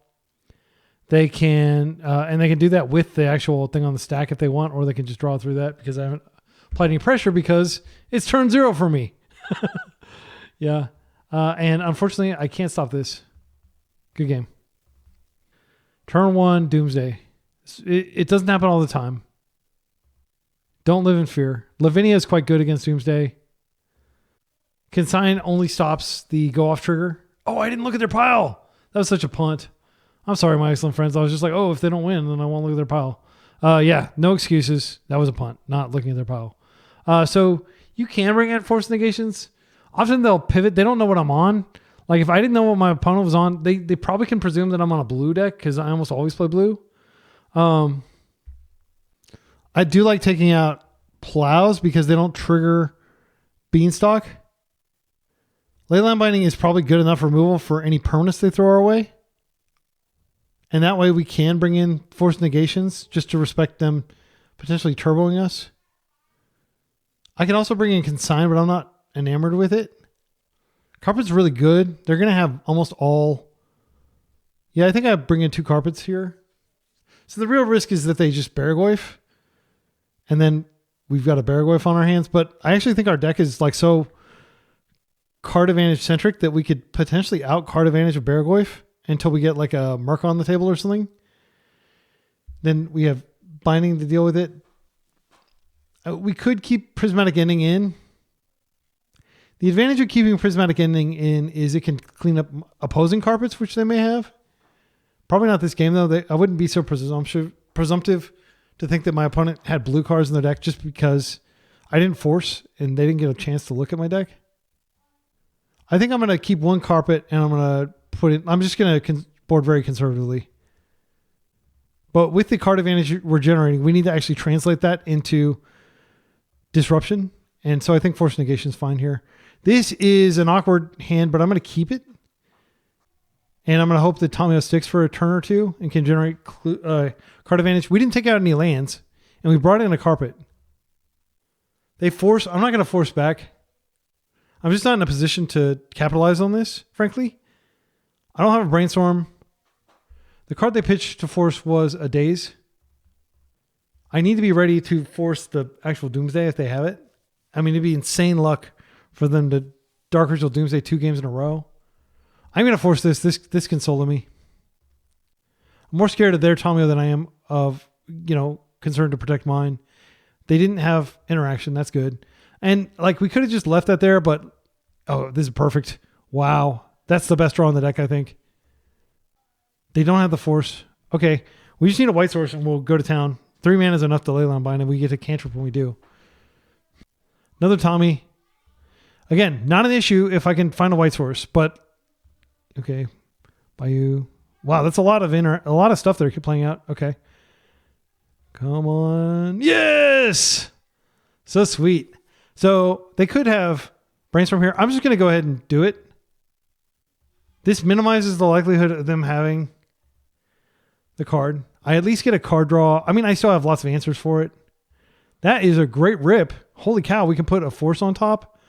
A: They can, and they can do that with the actual thing on the stack if they want, or they can just draw through that because I haven't applied any pressure because it's turn 0 for me. Yeah. And unfortunately, I can't stop this. Good game. Turn 1, Doomsday. It doesn't happen all the time. Don't live in fear. Lavinia is quite good against Doomsday. Consign only stops the go-off trigger. Oh, I didn't look at their pile. That was such a punt. I'm sorry, my excellent friends. I was just like, oh, if they don't win, then I won't look at their pile. Yeah, no excuses. That was a punt, not looking at their pile. So you can bring in force negations. Often they'll pivot. They don't know what I'm on. Like if I didn't know what my opponent was on, they probably can presume that I'm on a blue deck because I almost always play blue. I do like taking out plows because they don't trigger Beanstalk. Leyline Binding is probably good enough removal for any permanents they throw our way. And that way we can bring in force negations just to respect them potentially turboing us. I can also bring in Consign, but I'm not enamored with it. Carpet's really good. They're going to have almost all... Yeah, I think I bring in 2 carpets here. So the real risk is that they just Barragoyf. And then we've got a Barragoyf on our hands. But I actually think our deck is like so card advantage centric that we could potentially out card advantage of Barragoyf until we get like a Murk on the table or something. Then we have Binding to deal with it. We could keep Prismatic Ending in. The advantage of keeping Prismatic Ending in is it can clean up opposing carpets, which they may have. Probably not this game, though. I wouldn't be so presumptive to think that my opponent had blue cards in their deck just because I didn't force and they didn't get a chance to look at my deck. I think I'm going to keep 1 carpet and I'm going to put it... I'm just going to board very conservatively. But with the card advantage we're generating, we need to actually translate that into disruption. And so I think force negation is fine here. This is an awkward hand, but I'm going to keep it. And I'm going to hope that Tamiyo sticks for a turn or 2 and can generate card advantage. We didn't take out any lands, and we brought in a carpet. They force... I'm not going to force back. I'm just not in a position to capitalize on this, frankly. I don't have a Brainstorm. The card they pitched to force was a Daze. I need to be ready to force the actual Doomsday if they have it. I mean, it'd be insane luck for them to Dark Ritual Doomsday 2 games in a row. I'm going to force this. This can solo me. I'm more scared of their Tamiyo than I am of, concerned to protect mine. They didn't have interaction. That's good. And like we could have just left that there, but this is perfect. Wow. That's the best draw in the deck, I think. They don't have the force. Okay. We just need a white source and we'll go to town. 3 mana is enough to Leyline Bind and we get to cantrip when we do. Another Tommy. Again, not an issue if I can find a white source, but okay. Bayou. Wow, that's a lot of stuff there keep playing out. Okay. Come on. Yes! So sweet. So they could have Brainstorm here. I'm just going to go ahead and do it. This minimizes the likelihood of them having the card. I at least get a card draw. I mean, I still have lots of answers for it. That is a great rip. Holy cow, we can put a force on top.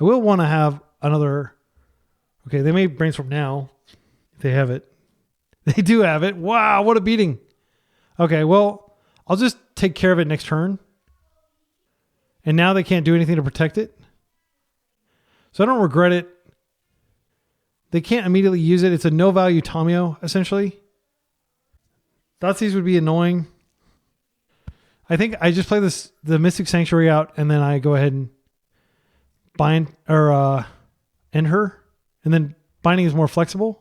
A: I will want to have another. Okay, they may Brainstorm now if they have it. They do have it. Wow, what a beating. Okay, well, I'll just take care of it next turn. And now they can't do anything to protect it. So I don't regret it. They can't immediately use it. It's a no-value Tamiyo, essentially. Thoughtseize would be annoying. I think I just play the Mystic Sanctuary out, and then I go ahead and bind or end her. And then binding is more flexible.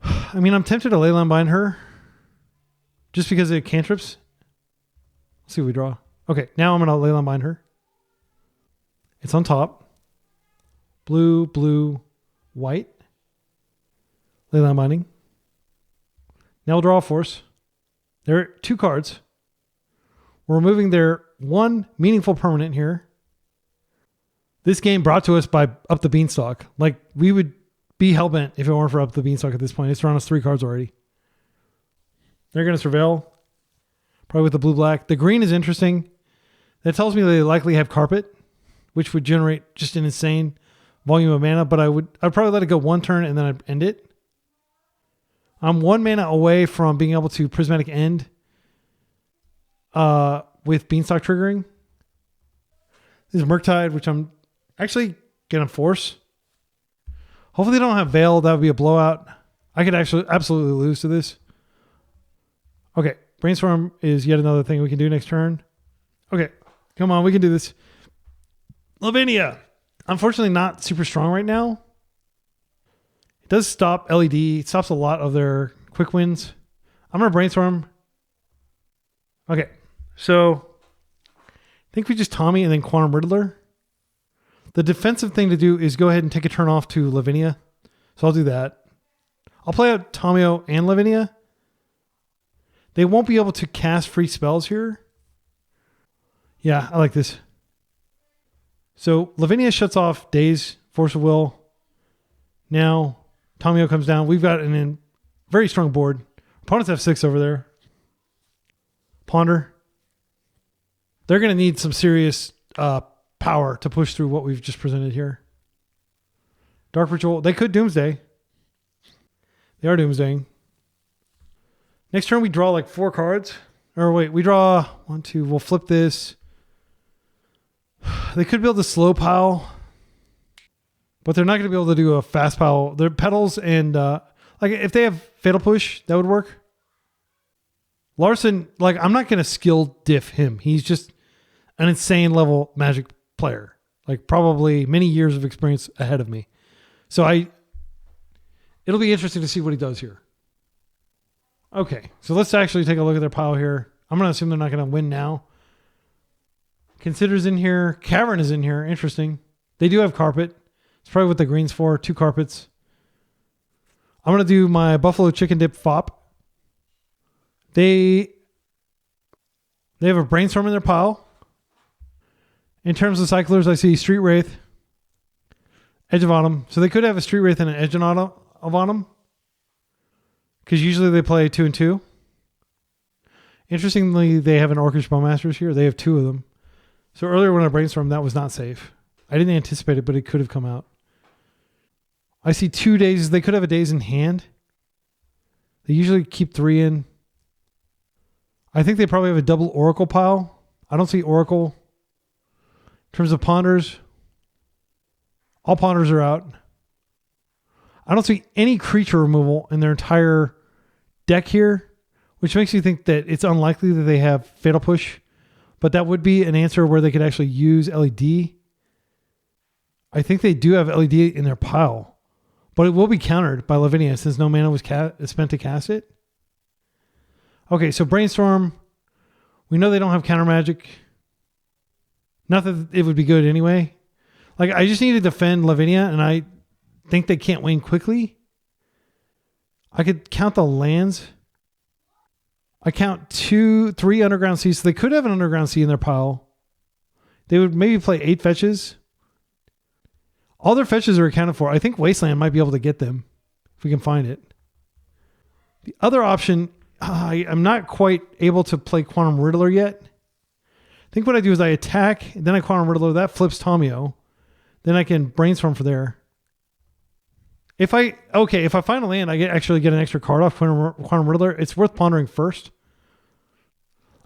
A: I mean, I'm tempted to Leyline Bind her just because it cantrips. Let's see what we draw. Okay, now I'm going to Leyline Bind her. It's on top. Blue, blue, white. Leyline Binding. Now we'll draw a force. There are 2 cards. We're removing their 1 meaningful permanent here. This game brought to us by Up the Beanstalk. Like, we would be hellbent if it weren't for Up the Beanstalk at this point. It's drawn us 3 cards already. They're going to surveil. Probably with the blue-black. The green is interesting. That tells me they likely have carpet, which would generate just an insane volume of mana, but I'd probably let it go 1 turn and then I'd end it. I'm 1 mana away from being able to Prismatic End with Beanstalk triggering. This is Murktide, which I'm actually going to force. Hopefully they don't have Veil. That would be a blowout. I could actually absolutely lose to this. Okay. Brainstorm is yet another thing we can do next turn. Okay. Come on. We can do this. Lavinia. Unfortunately not super strong right now. It does stop LED. It stops a lot of their quick wins. I'm going to Brainstorm. Okay. So I think we just Tommy and then Quantum Riddler. The defensive thing to do is go ahead and take a turn off to Lavinia. So I'll do that. I'll play out Tamiyo and Lavinia. They won't be able to cast free spells here. Yeah, I like this. So Lavinia shuts off Daze, Force of Will. Now Tamiyo comes down. We've got a very strong board. Opponents have 6 over there. Ponder. They're going to need some serious power to push through what we've just presented here. Dark Ritual. They could Doomsday. They are Doomsdaying. Next turn we draw like 4 cards. Or wait, we draw 1, 2. We'll flip this. They could build a slow pile. But they're not going to be able to do a fast pile. Their petals and like if they have Fatal Push, that would work. Larson, like I'm not going to skill diff him. He's just an insane level Magic player. Like probably many years of experience ahead of me. So it'll be interesting to see what he does here. Okay, so let's actually take a look at their pile here. I'm going to assume they're not going to win now. Consider's in here. Cavern is in here. Interesting. They do have carpet. It's probably what the green's for. 2 carpets. I'm going to do my Buffalo Chicken Dip Fop. They have a Brainstorm in their pile. In terms of cyclers, I see Street Wraith, Edge of Autumn. So they could have a Street Wraith and an Edge of Autumn. Because usually they play 2 and 2. Interestingly, they have an Orcish Bowmasters here. They have 2 of them. So earlier when I brainstormed, that was not safe. I didn't anticipate it, but it could have come out. I see 2 days. They could have a days in hand. They usually keep 3 in. I think they probably have a double Oracle pile. I don't see Oracle. In terms of Ponders, all Ponders are out. I don't see any creature removal in their entire deck here, which makes me think that it's unlikely that they have Fatal Push, but that would be an answer where they could actually use LED. I think they do have LED in their pile, but it will be countered by Lavinia since no mana was spent to cast it. Okay, so Brainstorm. We know they don't have counter magic. Not that it would be good anyway. Like, I just need to defend Lavinia, and I think they can't win quickly. I could count the lands. I count 3 Underground Seas, so they could have an Underground Sea in their pile. They would maybe play 8 fetches. All their fetches are accounted for. I think Wasteland might be able to get them if we can find it. The other option, I'm not quite able to play Quantum Riddler yet. I think what I do is I attack, then I Quantum Riddler. That flips Tamiyo. Then I can Brainstorm for there. If I find a land, I actually get an extra card off Quantum Riddler. It's worth pondering first.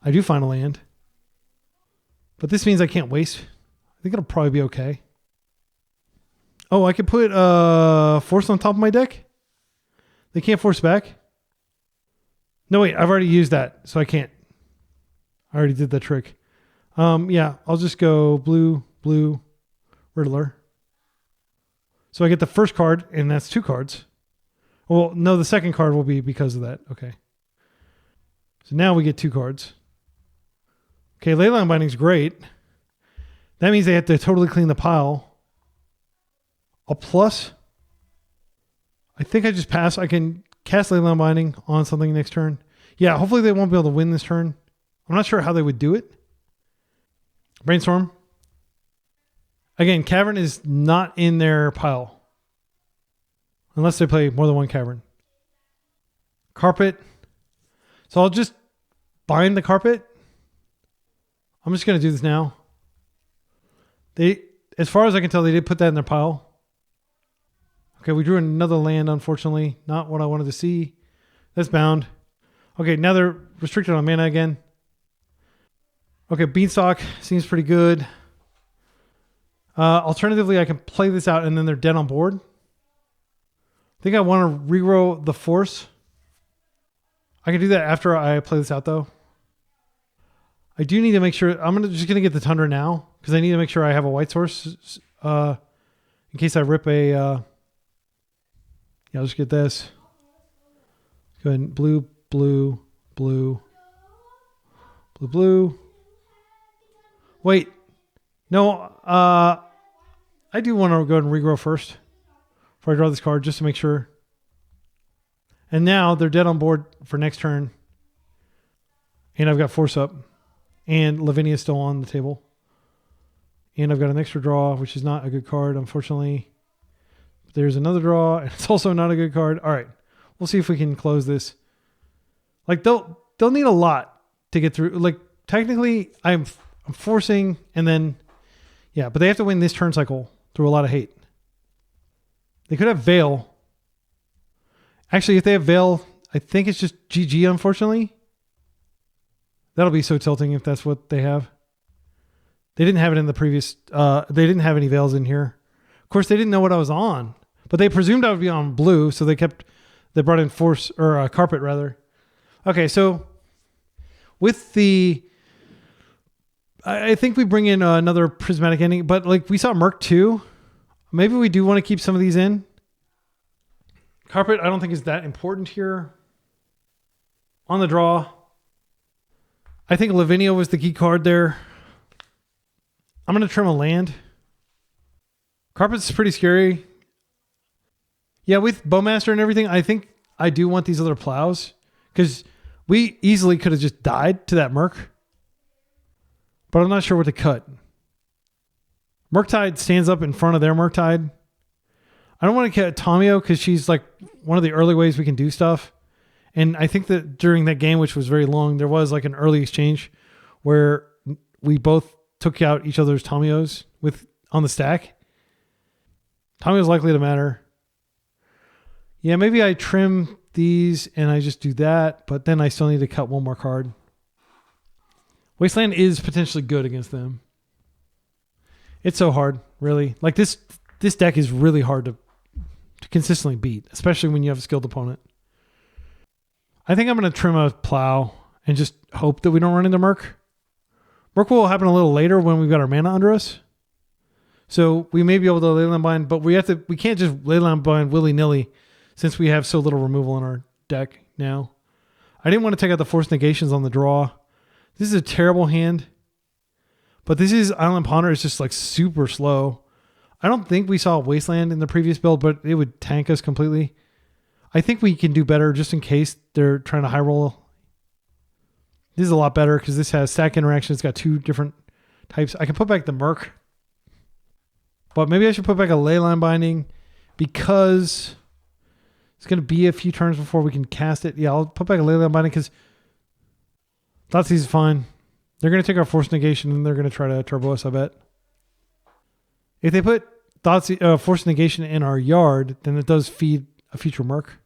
A: I do find a land. But this means I can't waste. I think it'll probably be okay. Oh, I could put Force on top of my deck? They can't force back? No, wait, I've already used that, so I can't. I already did that trick. Yeah, I'll just go blue, Riddler. So I get the first card, and that's 2 cards. Well, no, the second card will be because of that. Okay. So now we get 2 cards. Okay, Leyline Binding's great. That means they have to totally clean the pile. A plus. I think I just pass. I can cast Leyline Binding on something next turn. Yeah, hopefully they won't be able to win this turn. I'm not sure how they would do it. Brainstorm. Again, Cavern is not in their pile. Unless they play more than 1 Cavern. Carpet. So I'll just bind the carpet. I'm just going to do this now. As far as I can tell, they did put that in their pile. Okay, we drew another land, unfortunately. Not what I wanted to see. That's bound. Okay, now they're restricted on mana again. Okay, Beanstalk seems pretty good. Alternatively, I can play this out and then they're dead on board. I think I want to reroll the Force. I can do that after I play this out, though. I do need to make sure... I'm just going to get the Tundra now because I need to make sure I have a white source in case I rip a... yeah, I'll just get this. Go ahead and blue. Wait. No, I do want to go ahead and regrow first before I draw this card just to make sure. And now they're dead on board for next turn. And I've got Force up. And Lavinia is still on the table. And I've got an extra draw, which is not a good card, unfortunately. There's another draw, and it's also not a good card. All right. We'll see if we can close this. Like, they'll need a lot to get through. Like, technically, I'm forcing, and then... Yeah, but they have to win this turn cycle through a lot of hate. They could have Veil. Actually, if they have Veil, I think it's just GG, unfortunately. That'll be so tilting if that's what they have. They didn't have it in the previous... they didn't have any Veils in here. Of course, they didn't know what I was on. But they presumed I would be on blue, so they brought in Force, or Carpet, rather. Okay, so with the... I think we bring in another Prismatic Ending, but like we saw Murk 2. Maybe we do want to keep some of these in. Carpet, I don't think is that important here. On the draw, I think Lavinia was the key card there. I'm going to trim a land. Carpet's pretty scary. Yeah, with Bowmaster and everything, I think I do want these other plows because we easily could have just died to that Murk. But I'm not sure what to cut. Murktide stands up in front of their Murktide. I don't want to cut Tamiyo because she's like one of the early ways we can do stuff. And I think that during that game, which was very long, there was like an early exchange where we both took out each other's Tamiyos on the stack. Tamiyo's likely to matter. Yeah, maybe I trim these and I just do that, but then I still need to cut one more card. Wasteland is potentially good against them. It's so hard, really. Like this deck is really hard to consistently beat, especially when you have a skilled opponent. I think I'm going to trim a plow and just hope that we don't run into Murk. Murk will happen a little later when we've got our mana under us. So we may be able to Leyline Bind, but we can't just Leyline Bind willy-nilly since we have so little removal in our deck now. I didn't want to take out the Force Negations on the draw. This is a terrible hand. But this is Island Ponder is just like super slow. I don't think we saw Wasteland in the previous build, but it would tank us completely. I think we can do better just in case they're trying to high roll. This is a lot better because this has stack interaction. It's got 2 different types. I can put back the Murk. But maybe I should put back a Leyline Binding because it's going to be a few turns before we can cast it. Yeah, I'll put back a Leyline Binding because Thoughtseize is fine. They're going to take our Force Negation and they're going to try to turbo us, I bet. If they put Force Negation in our yard, then it does feed a future Murk.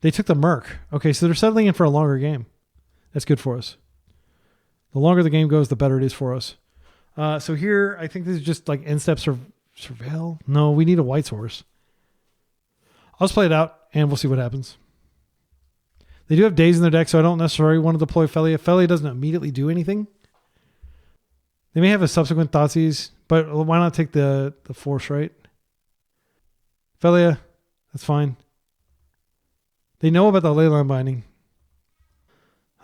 A: They took the Murk. Okay, so they're settling in for a longer game. That's good for us. The longer the game goes, the better it is for us. So here, I think this is just like end step surveil. No, we need a White Source. I'll just play it out and we'll see what happens. They do have days in their deck, so I don't necessarily want to deploy Felia. Felia doesn't immediately do anything. They may have a subsequent Thoughtseize, but why not take the Force, right? Felia, that's fine. They know about the Leyline Binding.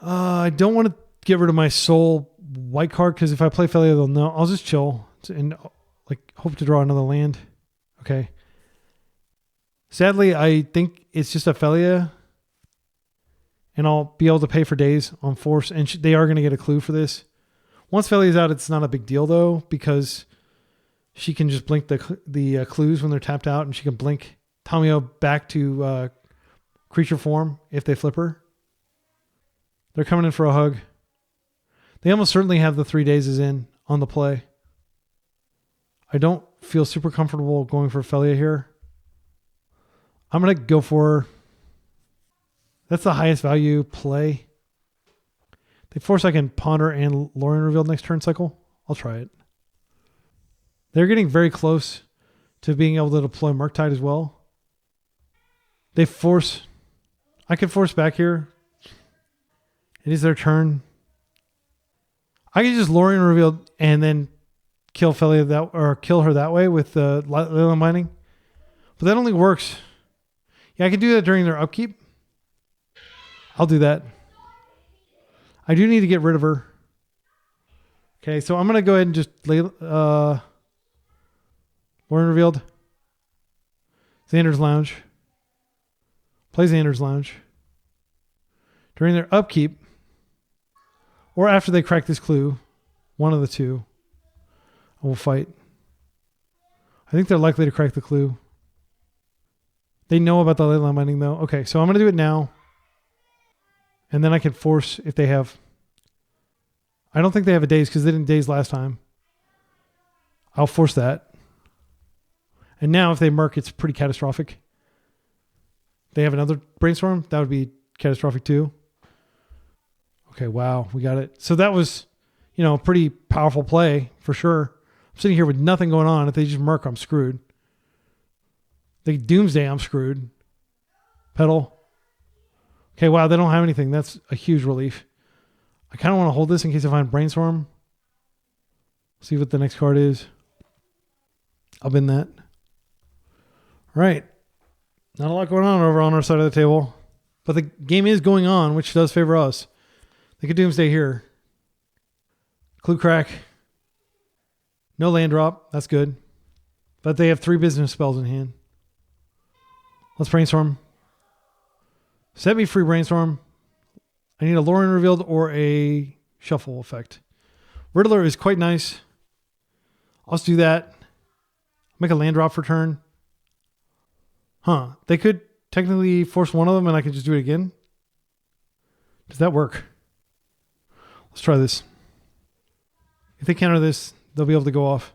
A: I don't want to get rid of my Soul White card because if I play Felia, they'll know. I'll just chill and like hope to draw another land. Okay. Sadly, I think it's just a Felia. And I'll be able to pay for days on Force. And they are going to get a clue for this. Once Felia's out, it's not a big deal, though, because she can just blink the clues when they're tapped out. And she can blink Tamiyo back to creature form if they flip her. They're coming in for a hug. They almost certainly have the 3 days is in on the play. I don't feel super comfortable going for Felia here. I'm going to go for... That's the highest value play. They force I can Ponder and Lorien Revealed next turn cycle. I'll try it. They're getting very close to being able to deploy Murktide as well. They force... I can force back here. It is their turn. I can just Lorien Revealed and then kill Felia or kill her that way with the Leyline Binding. But that only works. Yeah, I can do that during their upkeep. I'll do that. I do need to get rid of her. Okay, so I'm going to go ahead and just lay Lorien Revealed. Xander's Lounge. Play Xander's Lounge. During their upkeep, or after they crack this clue, one of the two, I will fight. I think they're likely to crack the clue. They know about the Leyline Binding though. Okay, so I'm going to do it now. And then I can force if they have... I don't think they have a daze because they didn't daze last time. I'll force that. And now if they Murk, it's pretty catastrophic. They have another Brainstorm. That would be catastrophic too. Okay, wow, we got it. So that was, a pretty powerful play for sure. I'm sitting here with nothing going on. If they just Murk, I'm screwed. They Doomsday, I'm screwed. Pedal. Okay, wow, they don't have anything. That's a huge relief. I kind of want to hold this in case I find Brainstorm. See what the next card is. I'll bin that. All right. Not a lot going on over on our side of the table. But the game is going on, which does favor us. They could Doomsday here. Clue crack. No land drop. That's good. But they have 3 business spells in hand. Let's Brainstorm. Set me free, Brainstorm. I need a Lorien Revealed or a Shuffle effect. Riddler is quite nice. I'll just do that. Make a land drop for turn. Huh. They could technically force one of them and I could just do it again. Does that work? Let's try this. If they counter this, they'll be able to go off.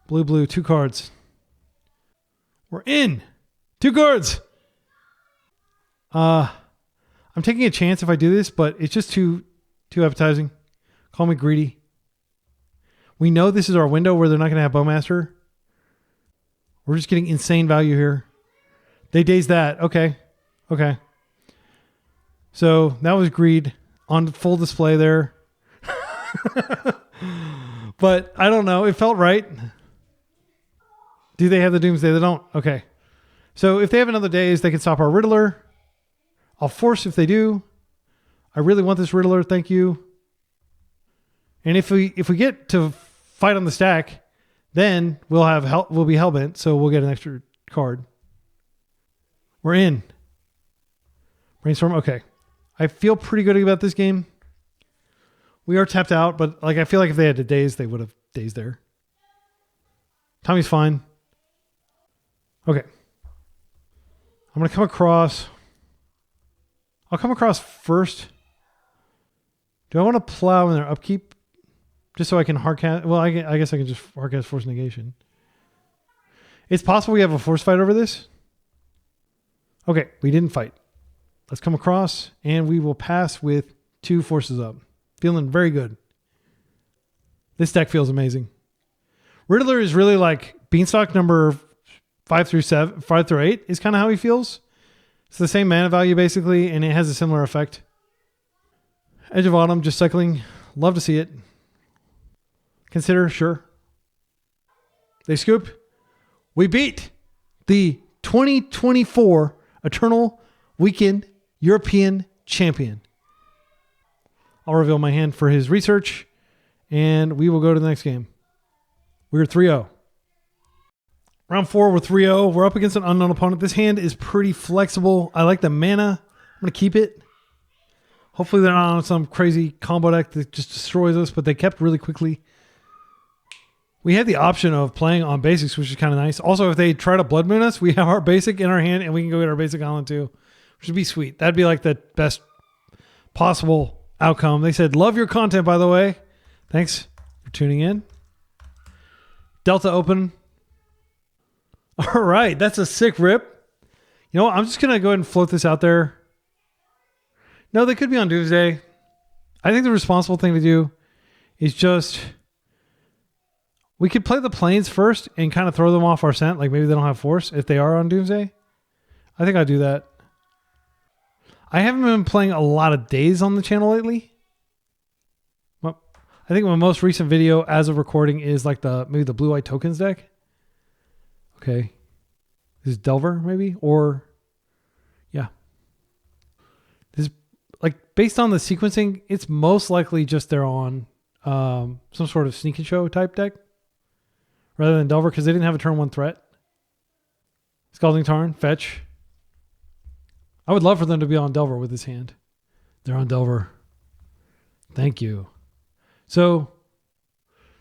A: Blue, blue, 2 cards. We're in. 2 cards. I'm taking a chance if I do this, but it's just too appetizing. Call me greedy. We know this is our window where they're not going to have Bowmaster. We're just getting insane value here. They daze that. Okay. So that was greed on full display there. But I don't know. It felt right. Do they have the Doomsday? They don't. Okay. So if they have another days, they can stop our Riddler. I'll force if they do. I really want this Riddler. Thank you. And if we get to fight on the stack, then we'll be hellbent, so we'll get an extra card. We're in. Brainstorm. Okay. I feel pretty good about this game. We are tapped out, but like I feel like if they had a daze, they would have dazed there. Tommy's fine. Okay. I'm gonna come across. I'll come across first. Do I want to plow in their upkeep? Just so I can hardcast. Well, I guess I can just hardcast Force Negation. It's possible we have a force fight over this. Okay, we didn't fight. Let's come across, and we will pass with 2 forces up. Feeling very good. This deck feels amazing. Riddler is really like Beanstalk number 5 through 8 is kind of how he feels. It's the same mana value basically, and it has a similar effect. Edge of Autumn, just cycling. Love to see it. Consider, sure. They scoop. We beat the 2024 Eternal Weekend European Champion. I'll reveal my hand for his research, and we will go to the next game. We're 3-0. Round 4, we're 3-0. We're up against an unknown opponent. This hand is pretty flexible. I like the mana. I'm going to keep it. Hopefully they're not on some crazy combo deck that just destroys us, but they kept really quickly. We had the option of playing on basics, which is kind of nice. Also, if they try to Blood Moon us, we have our basic in our hand, and we can go get our basic island too, which would be sweet. That'd be like the best possible outcome. They said, love your content, by the way. Thanks for tuning in. Delta open. All right, that's a sick rip. You know what? I'm just going to go ahead and float this out there. No, they could be on Doomsday. I think the responsible thing to do is just... We could play the planes first and kind of throw them off our scent. Like maybe they don't have force if they are on Doomsday. I think I'd do that. I haven't been playing a lot of days on the channel lately. Well, I think my most recent video as of recording is like maybe the blue-white tokens deck. Okay. This is Delver maybe? Or yeah. This is like based on the sequencing, it's most likely just they're on some sort of sneak and show type deck. Rather than Delver, because they didn't have a turn 1 threat. Scalding Tarn, fetch. I would love for them to be on Delver with this hand. They're on Delver. Thank you. So,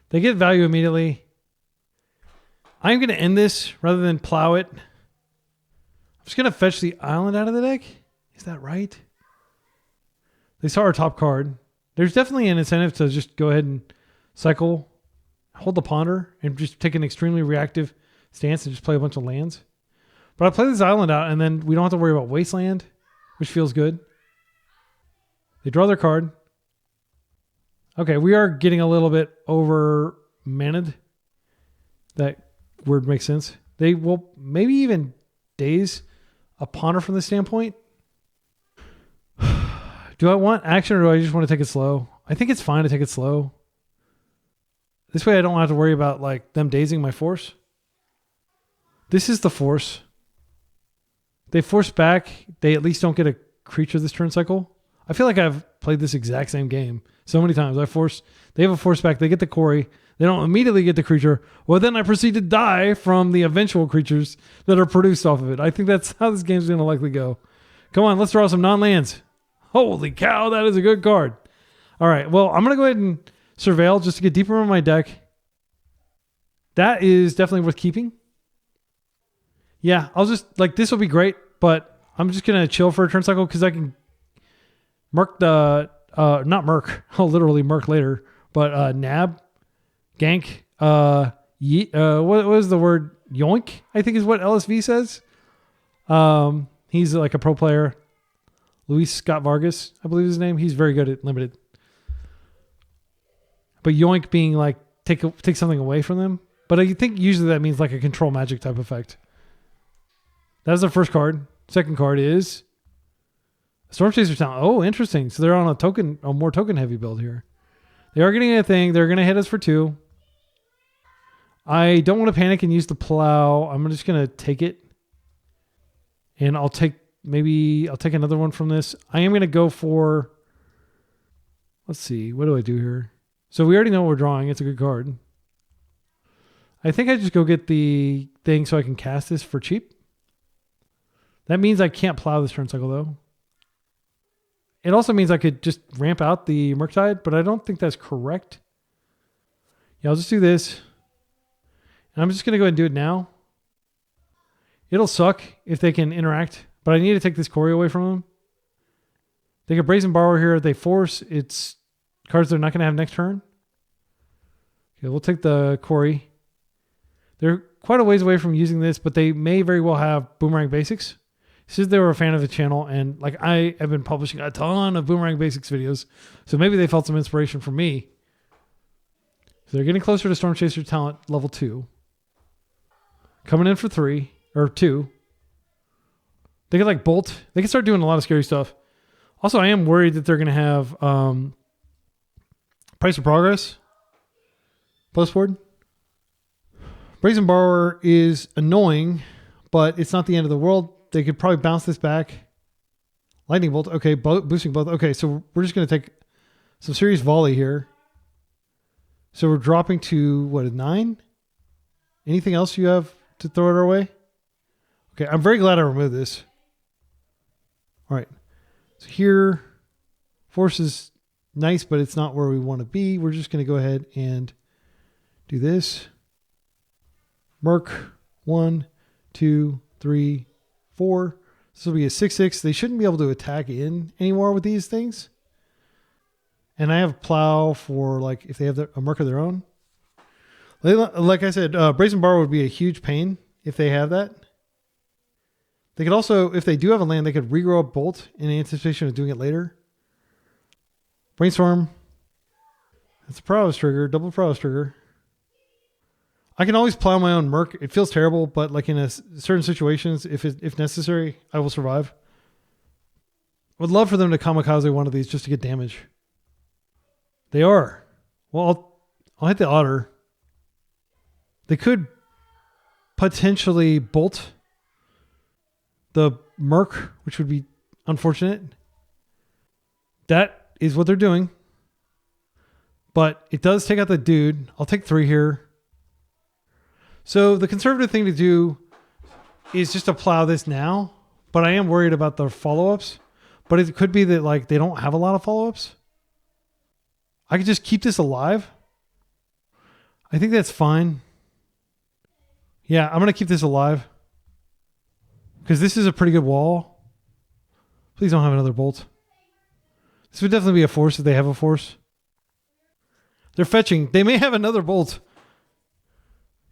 A: they get value immediately. I'm going to end this rather than plow it. I'm just going to fetch the island out of the deck. Is that right? They saw our top card. There's definitely an incentive to just go ahead and cycle, hold the ponder, and just take an extremely reactive stance and just play a bunch of lands. But I play this island out, and then we don't have to worry about Wasteland, which feels good. They draw their card. Okay, we are getting a little bit over maned. That word makes sense. They will maybe even daze a ponder from this standpoint. Do I want action or do I just want to take it slow? I think it's fine to take it slow. This way I don't have to worry about like them dazing my force. This is the force. They force back. They at least don't get a creature this turn cycle. I feel like I've played this exact same game so many times. They have a force back. They get the quarry. They don't immediately get the creature. Well, then I proceed to die from the eventual creatures that are produced off of it. I think that's how this game's going to likely go. Come on, let's draw some non-lands. Holy cow, that is a good card. All right, well, I'm going to go ahead and surveil just to get deeper in my deck. That is definitely worth keeping. Yeah, I'll just, like, this will be great, but I'm just going to chill for a turn cycle because I can Murk not Murk, I'll literally Murk later, but nab, gank, what was the word? Yoink, I think is what LSV says. He's like a pro player. Luis Scott Vargas, I believe his name. He's very good at limited. But yoink being like take something away from them. But I think usually that means like a control magic type effect. That's the first card. Second card is a Storm Chaser Talent. Oh, interesting. So they're on a more token heavy build here. They are getting a thing. They're going to hit us for 2. I don't want to panic and use the plow. I'm just going to take it. And I'll take another one from this. I am going to go for, let's see, what do I do here? So we already know what we're drawing. It's a good card. I think I just go get the thing so I can cast this for cheap. That means I can't plow this turn cycle though. It also means I could just ramp out the Murktide, but I don't think that's correct. Yeah, I'll just do this. And I'm just going to go ahead and do it now. It'll suck if they can interact, but I need to take this Cory away from them. They get Brazen Borrower here. They force its cards they're not going to have next turn. Okay, we'll take the Cory. They're quite a ways away from using this, but they may very well have Boomerang Basics. Since they were a fan of the channel, and like I have been publishing a ton of Boomerang Basics videos, so maybe they felt some inspiration from me. So they're getting closer to Storm Chaser Talent level 2. Coming in for 3 or 2. They could like bolt. They can start doing a lot of scary stuff. Also, I am worried that they're going to have Price of Progress postboard. Brazen Borrower is annoying, but it's not the end of the world. They could probably bounce this back. Lightning Bolt. Okay, boosting both. Okay, so we're just going to take some serious volley here. So we're dropping to, what, a 9? Anything else you have to throw it our way? Okay, I'm very glad I removed this. All right. So here, force is nice, but it's not where we want to be. We're just going to go ahead and do this. Murk, 1, 2, 3, 4. This will be a 6/6. They shouldn't be able to attack in anymore with these things. And I have plow for like if they have a Murk of their own. Like I said, Brazen Borrower would be a huge pain if they have that. They could also, if they do have a land, they could regrow a bolt in anticipation of doing it later. Brainstorm. That's a prowess trigger, double prowess trigger. I can always plow my own Murk. It feels terrible, but like in certain situations, if necessary, I will survive. Would love for them to kamikaze one of these just to get damage. They are. Well, I'll hit the Otter. They could potentially bolt the Murk, which would be unfortunate. That is what they're doing. But it does take out the dude. I'll take 3 here. So the conservative thing to do is just to plow this now, but I am worried about the follow-ups. But it could be that like they don't have a lot of follow-ups. I could just keep this alive. I think that's fine. Yeah, I'm going to keep this alive. Because this is a pretty good wall. Please don't have another bolt. This would definitely be a force if they have a force. They're fetching. They may have another bolt.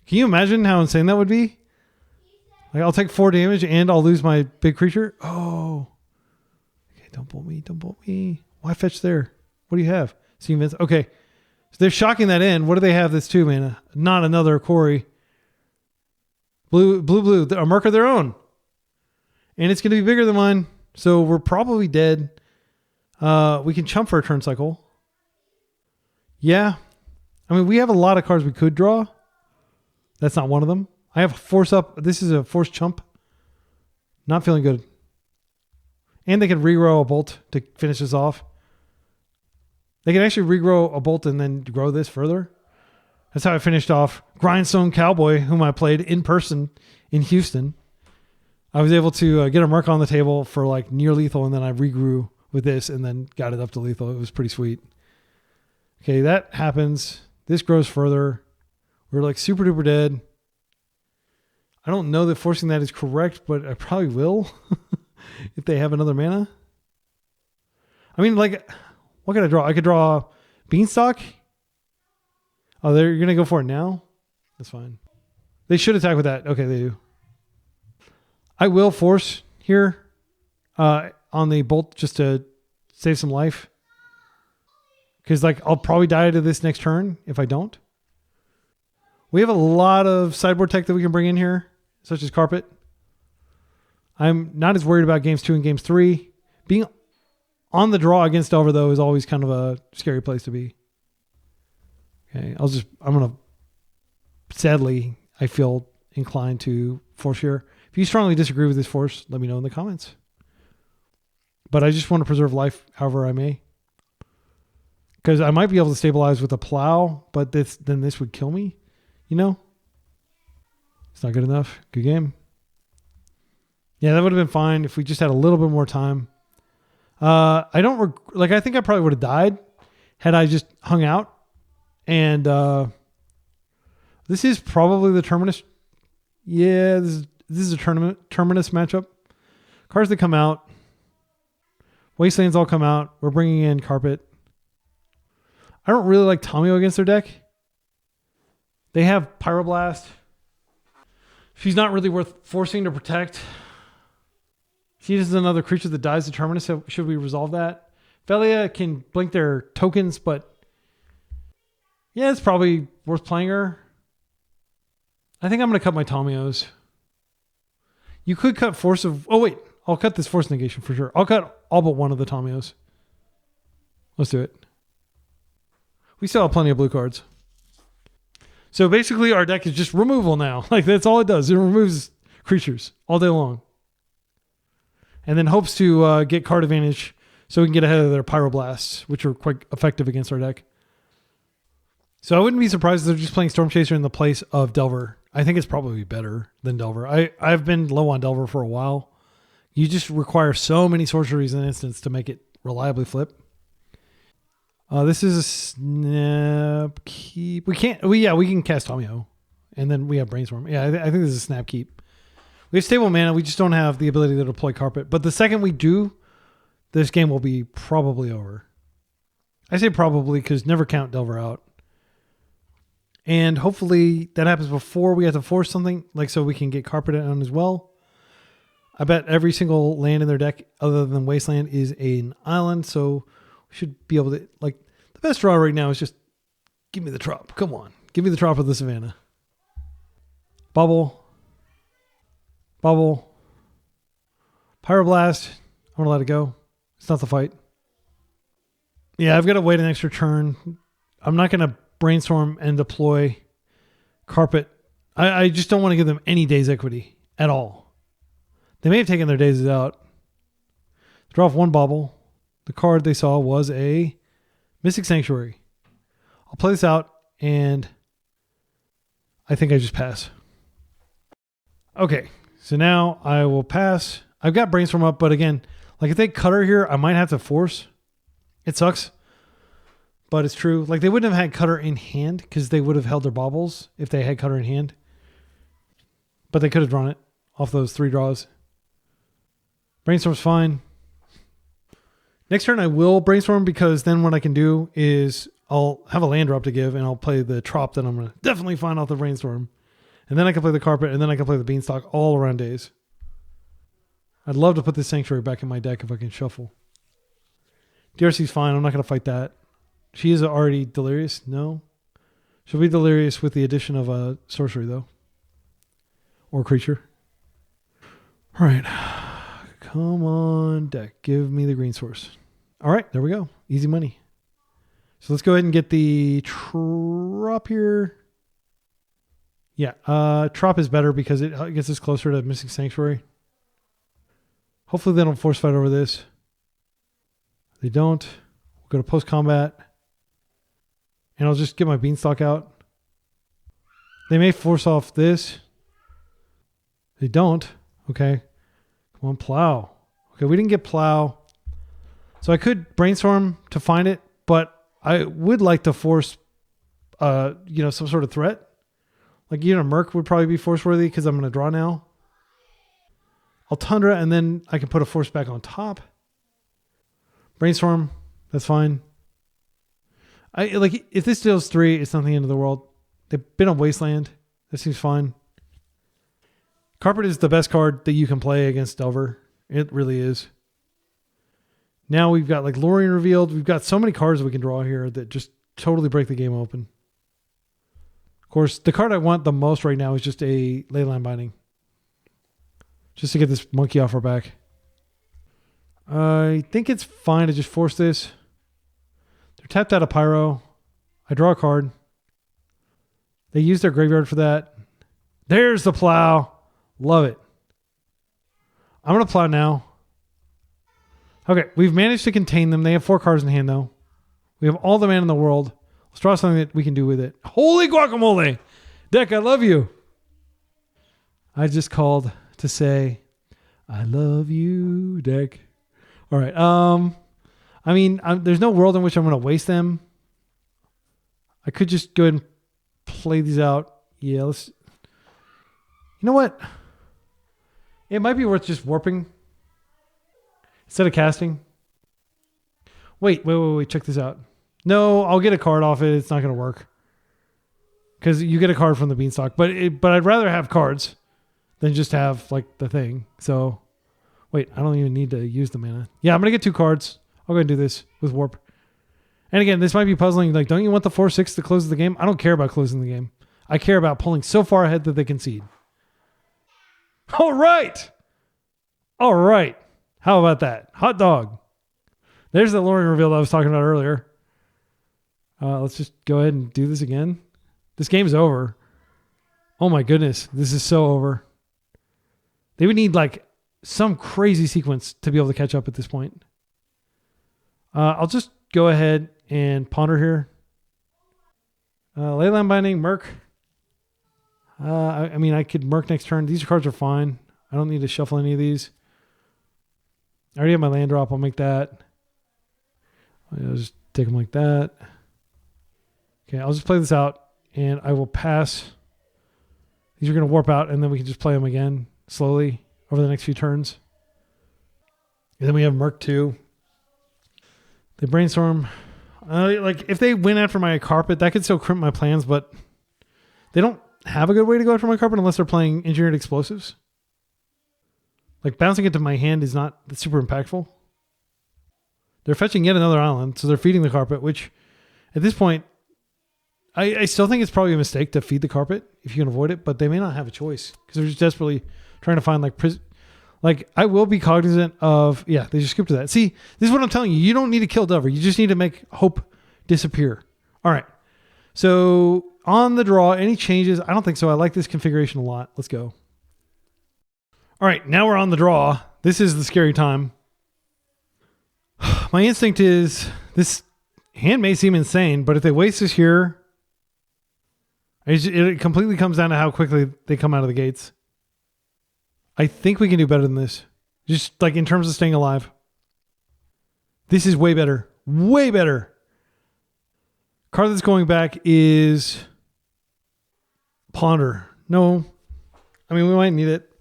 A: Can you imagine how insane that would be? Like I'll take 4 damage and I'll lose my big creature. Oh. Okay, don't bolt me. Don't bolt me. Why fetch there? What do you have? Okay. So they're shocking that in. What do they have that's 2 mana? Not another Cory. Blue. A Murk of their own. And it's going to be bigger than mine. So we're probably dead. We can chump for a turn cycle. Yeah. I mean, we have a lot of cards we could draw. That's not one of them. I have force up. This is a force chump. Not feeling good. And they can regrow a bolt to finish this off. They can actually regrow a bolt and then grow this further. That's how I finished off Grindstone Cowboy, whom I played in person in Houston. I was able to get a Murk on the table for like near lethal, and then I regrew with this and then got it up to lethal. It was pretty sweet. Okay, that happens. This grows further. We're like super duper dead. I don't know that forcing that is correct, but I probably will if they have another mana. I mean, like, what could I draw? I could draw Beanstalk. Oh, they're going to go for it now? That's fine. They should attack with that. Okay, they do. I will force here on the bolt just to save some life. Because like I'll probably die to this next turn if I don't. We have a lot of sideboard tech that we can bring in here, such as Carpet. I'm not as worried about games 2 and games 3. Being On the draw against Delver, though, is always kind of a scary place to be. Okay, sadly, I feel inclined to force here. If you strongly disagree with this force, let me know in the comments. But I just want to preserve life however I may. Because I might be able to stabilize with a plow, but then this would kill me. You know? It's not good enough. Good game. Yeah, that would have been fine if we just had a little bit more time. I think I probably would have died had I just hung out. And this is probably the Terminus. Yeah, this is a Terminus matchup. Cards that come out. Wastelands all come out. We're bringing in Carpet. I don't really like Tamiyo against their deck. They have Pyroblast. She's not really worth forcing to protect. She is another creature that dies to Terminus. So should we resolve that? Velia can blink their tokens, but yeah, it's probably worth playing her. I think I'm going to cut my Tamiyos. You could cut Force of... Oh, wait. I'll cut this Force Negation for sure. I'll cut all but one of the Tamiyos. Let's do it. We still have plenty of blue cards. So basically our deck is just removal now. Like that's all it does. It removes creatures all day long. And then hopes to get card advantage so we can get ahead of their Pyroblasts, which are quite effective against our deck. So I wouldn't be surprised if they're just playing Storm Chaser in the place of Delver. I think it's probably better than Delver. I've been low on Delver for a while. You just require so many sorceries in instance to make it reliably flip. This is a snap keep. We can cast Tamiyo. And then we have Brainstorm. Yeah, I think this is a snap keep. We have stable mana. We just don't have the ability to deploy Carpet. But the second we do, this game will be probably over. I say probably because never count Delver out. And hopefully that happens before we have to force something, like so we can get Carpet on as well. I bet every single land in their deck other than Wasteland is an island, so we should be able to, like, the best draw right now is just give me the Trop. Come on. Give me the Trop of the Savannah. Bubble. Bubble. Pyroblast. I'm going to let it go. It's not the fight. Yeah, I've got to wait an extra turn. I'm not going to Brainstorm and deploy Carpet. I just don't want to give them any days equity at all. They may have taken their days out. Draw off one bubble. The card they saw was a Mystic Sanctuary. I'll play this out, and I think I just pass. Okay, so now I will pass. I've got Brainstorm up, but again, like if they Cutter here, I might have to force. It sucks, but it's true. Like they wouldn't have had Cutter in hand because they would have held their baubles if they had Cutter in hand. But they could have drawn it off those 3 draws. Brainstorm's fine. Next turn I will Brainstorm because then what I can do is I'll have a land drop to give and I'll play the Trop that I'm going to definitely find off the Brainstorm. And then I can play the Carpet and then I can play the Beanstalk all around days. I'd love to put this Sanctuary back in my deck if I can shuffle. DRC's fine. I'm not going to fight that. She is already Delirious. No. She'll be Delirious with the addition of a sorcery though. Or creature. All right. Come on, deck. Give me the green source. All right, there we go. Easy money. So let's go ahead and get the Trop here. Yeah, Trop is better because it gets us closer to Mystic Sanctuary. Hopefully they don't force fight over this. If they don't, we'll go to post-combat. And I'll just get my Beanstalk out. They may force off this. They don't. Okay. Come on, Plow. Okay, we didn't get Plow. So I could Brainstorm to find it, but I would like to force, some sort of threat. Like, Murk would probably be force worthy because I'm going to draw now. I'll Tundra, and then I can put a force back on top. Brainstorm, that's fine. If this deals 3, it's not the end of the world. They've been on Wasteland. That seems fine. Carpet is the best card that you can play against Delver. It really is. Now we've got like Lorien revealed. We've got so many cards we can draw here that just totally break the game open. Of course, the card I want the most right now is just a Leyline Binding. Just to get this monkey off our back. I think it's fine to just force this. They're tapped out of Pyro. I draw a card. They use their graveyard for that. There's the plow. Love it. I'm going to plow now. Okay, we've managed to contain them. They have 4 cards in hand, though. We have all the mana in the world. Let's draw something that we can do with it. Holy guacamole! Deck, I love you. I just called to say, I love you, deck. All right. I mean, there's no world in which I'm going to waste them. I could just go ahead and play these out. Yeah, let's... You know what? It might be worth just warping instead of casting. Wait. Check this out. No, I'll get a card off it. It's not going to work. Because you get a card from the Beanstalk. But I'd rather have cards than just have like the thing. So, wait, I don't even need to use the mana. Yeah, I'm going to get 2 cards. I'll go ahead and do this with warp. And again, this might be puzzling. Like, don't you want the 4/6 to close the game? I don't care about closing the game. I care about pulling so far ahead that they concede. All right. How about that? Hot dog. There's the Lorien reveal that I was talking about earlier. Let's just go ahead and do this again. This game is over. Oh my goodness. This is so over. They would need like some crazy sequence to be able to catch up at this point. I'll just go ahead and ponder here. Leyline Binding, Murk. I mean, I could Murk next turn. These cards are fine. I don't need to shuffle any of these. I already have my land drop. I'll make that. I'll just take them like that. Okay, I'll just play this out, and I will pass. These are going to warp out, and then we can just play them again slowly over the next few turns. And then we have Murk 2. They brainstorm. Like, if they win after my carpet, that could still crimp my plans, but they don't have a good way to go after my carpet unless they're playing engineered explosives. Like, bouncing it to my hand is not super impactful. They're fetching yet another island, so they're feeding the carpet, which at this point, I still think it's probably a mistake to feed the carpet if you can avoid it, but they may not have a choice because they're just desperately trying to find like I will be cognizant of, yeah, they just skipped to that. See, this is what I'm telling you. You don't need to kill Delver. You just need to make hope disappear. All right. So on the draw, any changes? I don't think so. I like this configuration a lot. Let's go. All right. Now we're on the draw. This is the scary time. My instinct is this hand may seem insane, but if they waste this here, it completely comes down to how quickly they come out of the gates. I think we can do better than this. Just like in terms of staying alive. This is way better. Way better. Card that's going back is Ponder. No. I mean, we might need it.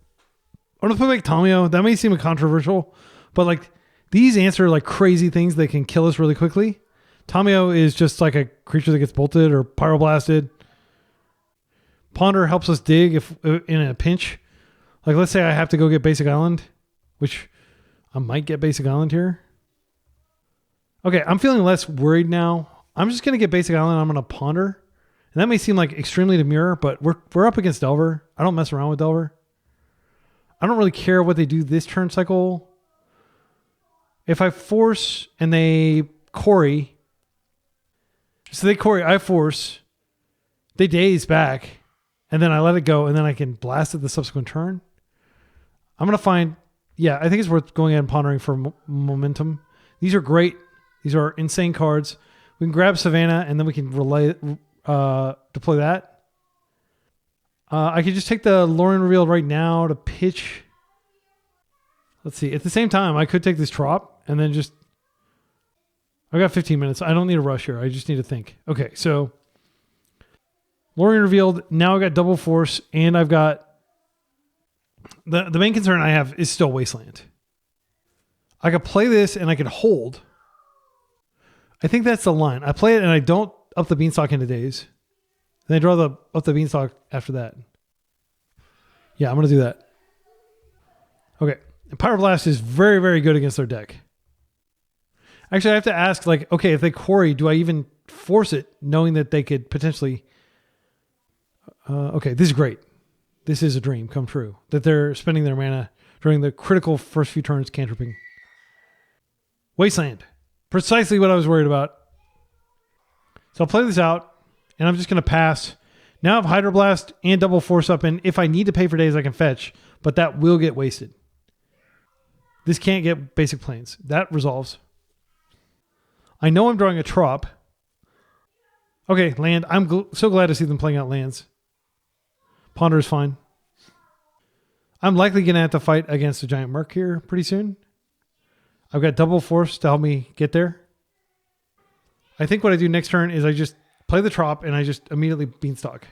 A: I'm going to put back Tamiyo. That may seem controversial, but like these answer like crazy things that can kill us really quickly. Tamiyo is just like a creature that gets bolted or pyroblasted. Ponder helps us dig if in a pinch. Like, let's say I have to go get Basic Island, which I might get Basic Island here. Okay, I'm feeling less worried now. I'm just going to get Basic Island. I'm going to Ponder. And that may seem like extremely demure, but we're up against Delver. I don't mess around with Delver. I don't really care what they do this turn cycle. If I force and they Quarry. So they Quarry, I force. They daze back. And then I let it go, and then I can blast it the subsequent turn. I'm going to find... Yeah, I think it's worth going ahead and pondering for momentum. These are great. These are insane cards. We can grab Savannah, and then we can deploy that. I could just take the Lorien Reveal right now to pitch. Let's see. At the same time, I could take this Trop, and then just... I've got 15 minutes. I don't need a rush here. I just need to think. Okay, so... Lorien Revealed. Now I've got double force, and I've got... The main concern I have is still Wasteland. I could play this, and I could hold. I think that's the line. I play it, and I don't up the Beanstalk into days. Then I draw up the Beanstalk after that. Yeah, I'm going to do that. Okay. And Pyroblast is very, very good against their deck. Actually, I have to ask, like, okay, if they Quarry, do I even force it, knowing that they could potentially... okay, this is great. This is a dream come true. That they're spending their mana during the critical first few turns cantripping. Wasteland. Precisely what I was worried about. So I'll play this out, and I'm just going to pass. Now I have Hydroblast and Double Force up, and if I need to pay for days, I can fetch, but that will get wasted. This can't get basic planes. That resolves. I know I'm drawing a trop. Okay, land. I'm so glad to see them playing out lands. Ponder is fine. I'm likely going to have to fight against a giant Murk here pretty soon. I've got Double Force to help me get there. I think what I do next turn is I just play the trop and I just immediately Beanstalk.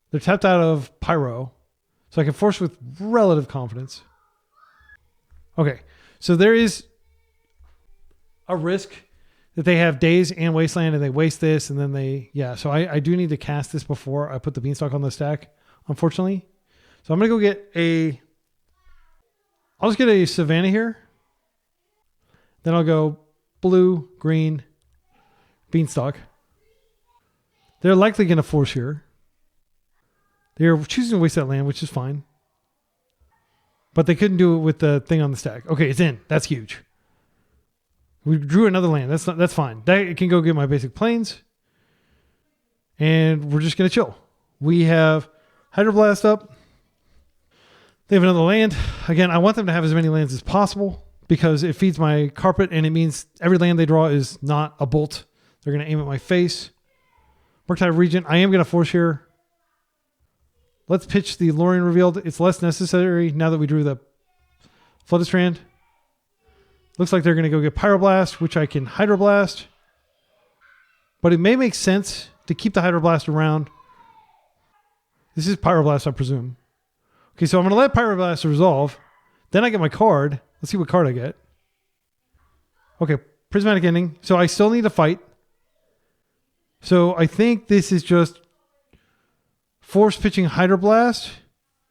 A: They're tapped out of Pyro, so I can force with relative confidence. Okay, so there is a risk that they have Daze and Wasteland and they waste this and then they... Yeah, so I do need to cast this before I put the Beanstalk on the stack, unfortunately. So I'm going to go get a... I'll just get a Savannah here. Then I'll go blue, green, Beanstalk. They're likely going to force here. They're choosing to waste that land, which is fine. But they couldn't do it with the thing on the stack. Okay, it's in. That's huge. We drew another land. That's fine. That can go get my basic planes. And we're just going to chill. We have Hydroblast up. They have another land. Again, I want them to have as many lands as possible because it feeds my carpet and it means every land they draw is not a bolt. They're going to aim at my face. Murktide Regent. I am going to force here. Let's pitch the Lorien Revealed. It's less necessary now that we drew the Flooded Strand. Looks like they're going to go get Pyroblast, which I can Hydroblast. But it may make sense to keep the Hydroblast around. This is Pyroblast, I presume. Okay, so I'm going to let Pyroblast resolve. Then I get my card. Let's see what card I get. Okay, Prismatic Ending. So I still need to fight. So I think this is just force pitching Hydroblast.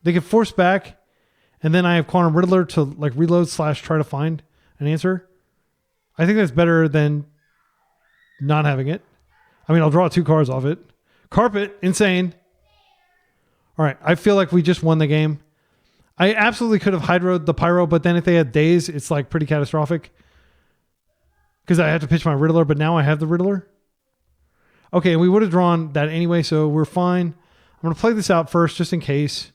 A: They can force back. And then I have Quantum Riddler to like reload / try to find an answer. I think that's better than not having it. I mean, I'll draw 2 cards off it. Carpet, insane. All right, I feel like we just won the game. I absolutely could have hydroed the Pyro, but then if they had Daze, it's like pretty catastrophic. Because I have to pitch my Riddler, but now I have the Riddler. Okay, we would have drawn that anyway, so we're fine. I'm going to play this out first, just in case.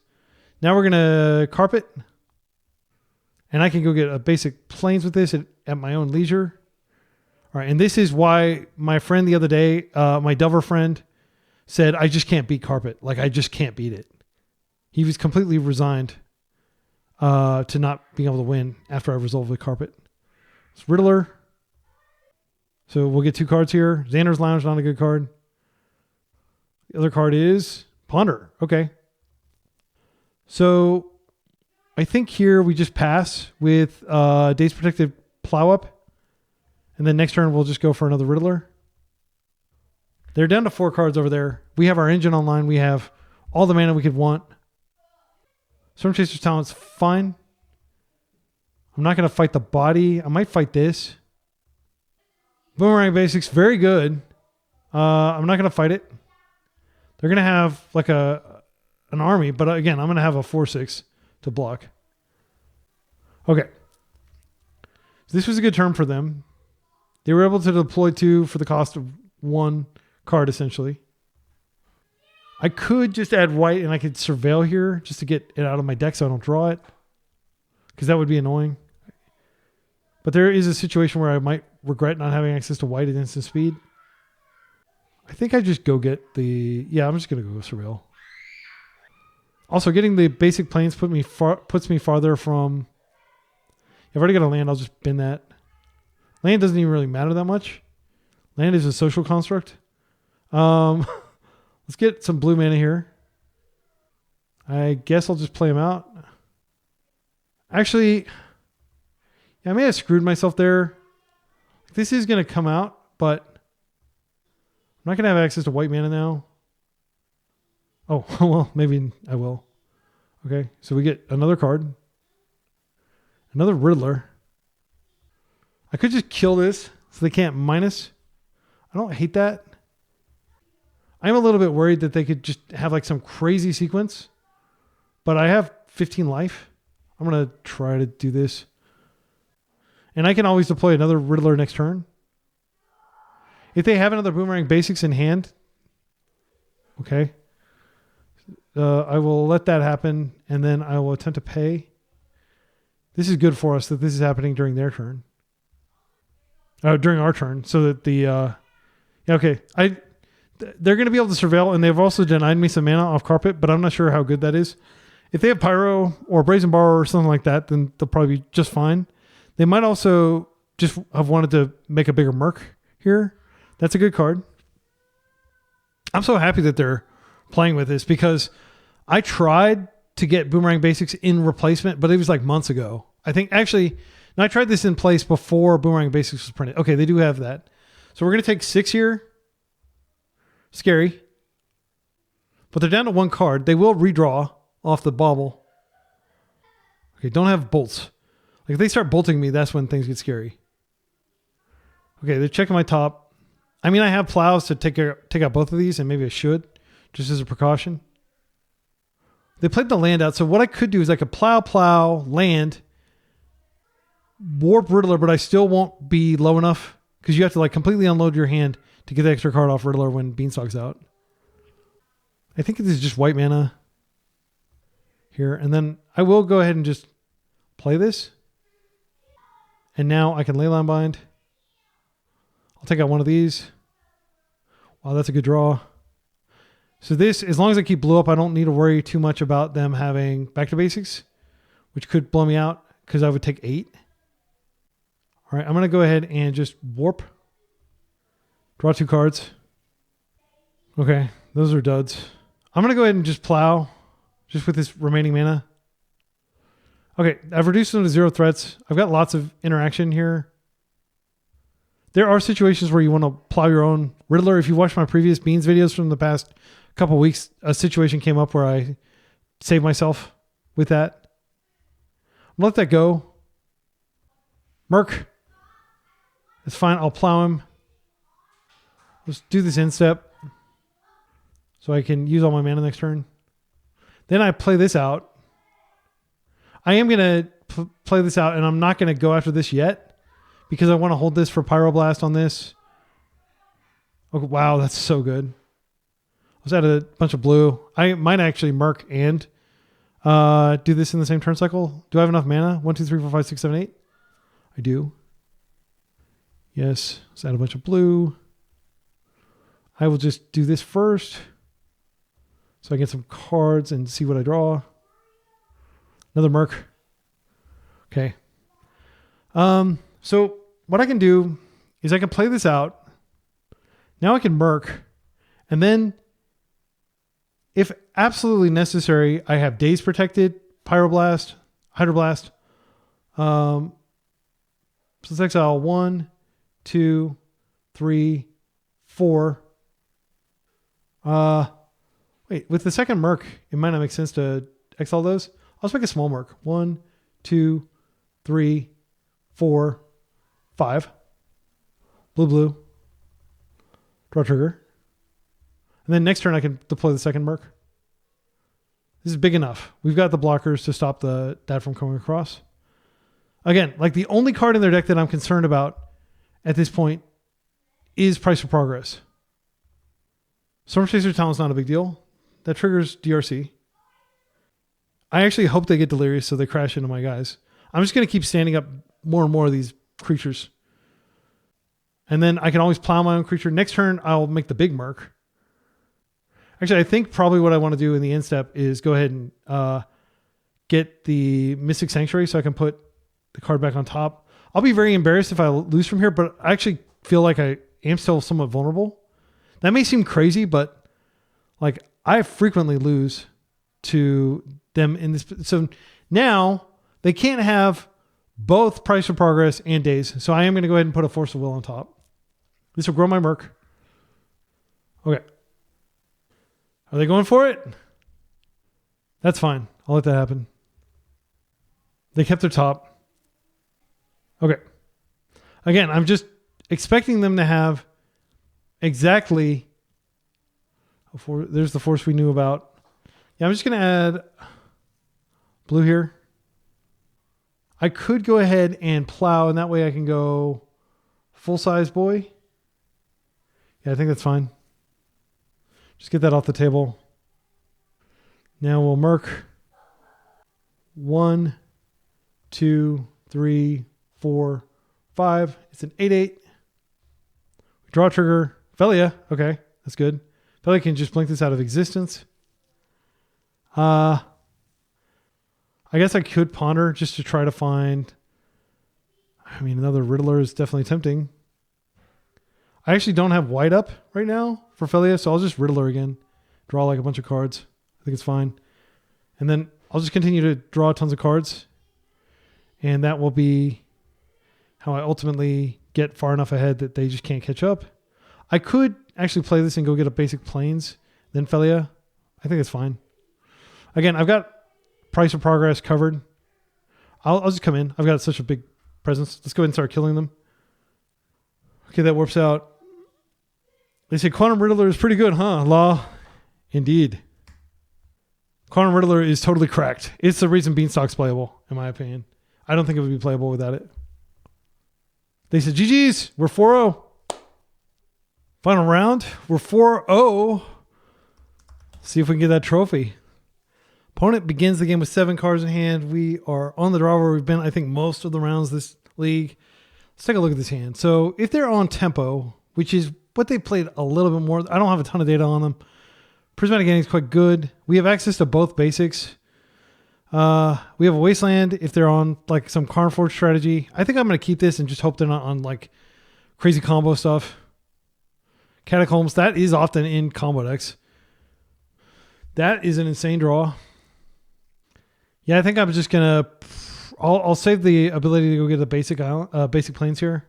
A: Now we're going to Carpet. And I can go get a basic planes with this at my own leisure. All right, and this is why my friend the other day, my Dover friend, said, I just can't beat Carpet. Like, I just can't beat it. He was completely resigned to not being able to win after I resolved the Carpet. It's Riddler. So we'll get 2 cards here. Xander's Lounge, not a good card. The other card is Ponder. Okay. So I think here we just pass with Daze Protected Plow Up. And then next turn we'll just go for another Riddler. They're down to 4 cards over there. We have our engine online. We have all the mana we could want. Storm Chaser's Talent's fine. I'm not going to fight the body. I might fight this. Boomerang Basics, very good. I'm not going to fight it. They're going to have like an army, but again, I'm going to have a 4/6 to block. Okay. So this was a good turn for them. They were able to deploy 2 for the cost of 1 card, essentially. I could just add white and I could surveil here just to get it out of my deck so I don't draw it. Because that would be annoying. But there is a situation where I might regret not having access to white at instant speed. I think I just go get the... Yeah, I'm just going to go surveil. Also, getting the basic planes puts me farther from... I've already got a land. I'll just bin that. Land doesn't even really matter that much. Land is a social construct. Let's get some blue mana here. I guess I'll just play them out. Actually, yeah, I may have screwed myself there. This is going to come out, but I'm not going to have access to white mana now. Oh, well, maybe I will. Okay, so we get another card. Another Riddler. I could just kill this so they can't minus. I don't hate that. I'm a little bit worried that they could just have like some crazy sequence. But I have 15 life. I'm going to try to do this. And I can always deploy another Riddler next turn. If they have another Boomerang Basics in hand, okay, I will let that happen, and then I will attempt to pay. This is good for us that this is happening during their turn. During our turn, so that the... yeah, okay. They're going to be able to surveil, and they've also denied me some mana off carpet, but I'm not sure how good that is. If they have Pyro or Brazen Bar or something like that, then they'll probably be just fine. They might also just have wanted to make a bigger Murk here. That's a good card. I'm so happy that they're playing with this because I tried to get Boomerang Basics in replacement, but it was like months ago. I think actually, no, I tried this in place before Boomerang Basics was printed. Okay, they do have that. So we're going to take 6 here. Scary. But they're down to 1 card. They will redraw off the bauble. Okay, don't have bolts. Like if they start bolting me, that's when things get scary. Okay, they're checking my top. I mean, I have plows to take out both of these, and maybe I should, just as a precaution. They played the land out, so what I could do is I could plow, land, warp Riddler, but I still won't be low enough because you have to like completely unload your hand to get the extra card off Riddler when Beanstalk's out. I think this is just white mana here, and then I will go ahead and just play this. And now I can Leyline Bind. I'll take out one of these. Wow, that's a good draw. So this, as long as I keep blue up, I don't need to worry too much about them having back to basics, which could blow me out because I would take 8. All right, I'm going to go ahead and just warp. Draw 2 cards. Okay, those are duds. I'm going to go ahead and just plow just with this remaining mana. Okay, I've reduced them to 0 threats. I've got lots of interaction here. There are situations where you want to plow your own Riddler. If you watch my previous Beans videos from the past couple weeks, a situation came up where I saved myself with that. I'm going to let that go. Murk. It's fine. I'll plow him. Let's do this instep so I can use all my mana next turn. Then I play this out. I am going to play this out, and I'm not going to go after this yet because I want to hold this for Pyroblast on this. Oh, wow, that's so good. Let's add a bunch of blue. I might actually Murk and do this in the same turn cycle. Do I have enough mana? 1, 2, 3, 4, 5, 6, 7, 8. I do. Yes. Let's add a bunch of blue. I will just do this first so I get some cards and see what I draw. Another Murk. Okay. So what I can do is I can play this out. Now I can Murk. And then if absolutely necessary, I have Daze Protected, Pyroblast, Hydroblast. So let's exile 1, 2, 3, 4. Wait, with the second Murk, it might not make sense to exile those. I'll just make a small Murk. 1, 2, 3, 4, 5. Blue, blue. Draw trigger. And then next turn I can deploy the second Murk. This is big enough. We've got the blockers to stop that from coming across. Again, like the only card in their deck that I'm concerned about at this point is Price for Progress. Storm Chaser Talon's not a big deal. That triggers DRC. I actually hope they get Delirious so they crash into my guys. I'm just going to keep standing up more and more of these creatures. And then I can always plow my own creature. Next turn, I'll make the big Murk. Actually, I think probably what I want to do in the instep is go ahead and get the Mystic Sanctuary so I can put the card back on top. I'll be very embarrassed if I lose from here, but I actually feel like I am still somewhat vulnerable. That may seem crazy, but like I frequently lose to them in this. So now they can't have both Price for Progress and Daze. So I am going to go ahead and put a Force of Will on top. This will grow my Murk. Okay. Are they going for it? That's fine. I'll let that happen. They kept their top. Okay. Again, I'm just expecting them to have exactly... There's the force we knew about. Yeah, I'm just going to add blue here. I could go ahead and plow, and that way I can go full-size boy. Yeah, I think that's fine. Just get that off the table. Now we'll Murk. 1, 2, 3, 4, 5. It's an 8/8. Draw trigger. Felia. Okay, that's good. Felia can just blink this out of existence. I guess I could ponder just to try to find... I mean, another Riddler is definitely tempting. I actually don't have white up right now for Felia, so I'll just Riddler again. Draw like a bunch of cards. I think it's fine. And then I'll just continue to draw tons of cards. And that will be how I ultimately get far enough ahead that they just can't catch up. I could actually play this and go get a basic plains, then Felia. I think it's fine. Again, I've got price of progress covered. I'll just come in. I've got such a big presence. Let's go ahead and start killing them. Okay, that warps out. They say Quantum Riddler is pretty good, huh, Law? Indeed. Quantum Riddler is totally cracked. It's the reason Beanstalk's playable, in my opinion. I don't think it would be playable without it. They said, GG's, we're 4-0. Final round, we're 4-0. See if we can get that trophy. Opponent begins the game with 7 cards in hand. We are on the draw where we've been, I think, most of the rounds this league. Let's take a look at this hand. So if they're on tempo, which is what they played a little bit more, I don't have a ton of data on them. Prismatic Ending is quite good. We have access to both basics. We have a Wasteland if they're on like some Karnforge strategy. I think I'm going to keep this and just hope they're not on like crazy combo stuff. Catacombs, that is often in combo decks. That is an insane draw. Yeah, I think I'm just going to... I'll save the ability to go get the basic planes here.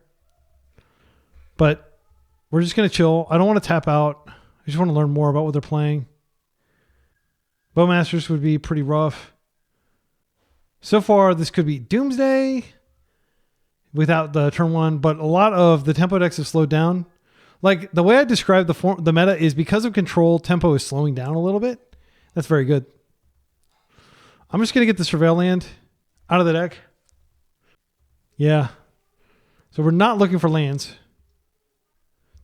A: But we're just going to chill. I don't want to tap out. I just want to learn more about what they're playing. Bowmasters would be pretty rough. So far, this could be Doomsday without the turn 1, but a lot of the tempo decks have slowed down. Like the way I describe the meta is because of control, tempo is slowing down a little bit. That's very good. I'm just going to get the Surveil land out of the deck. Yeah. So we're not looking for lands.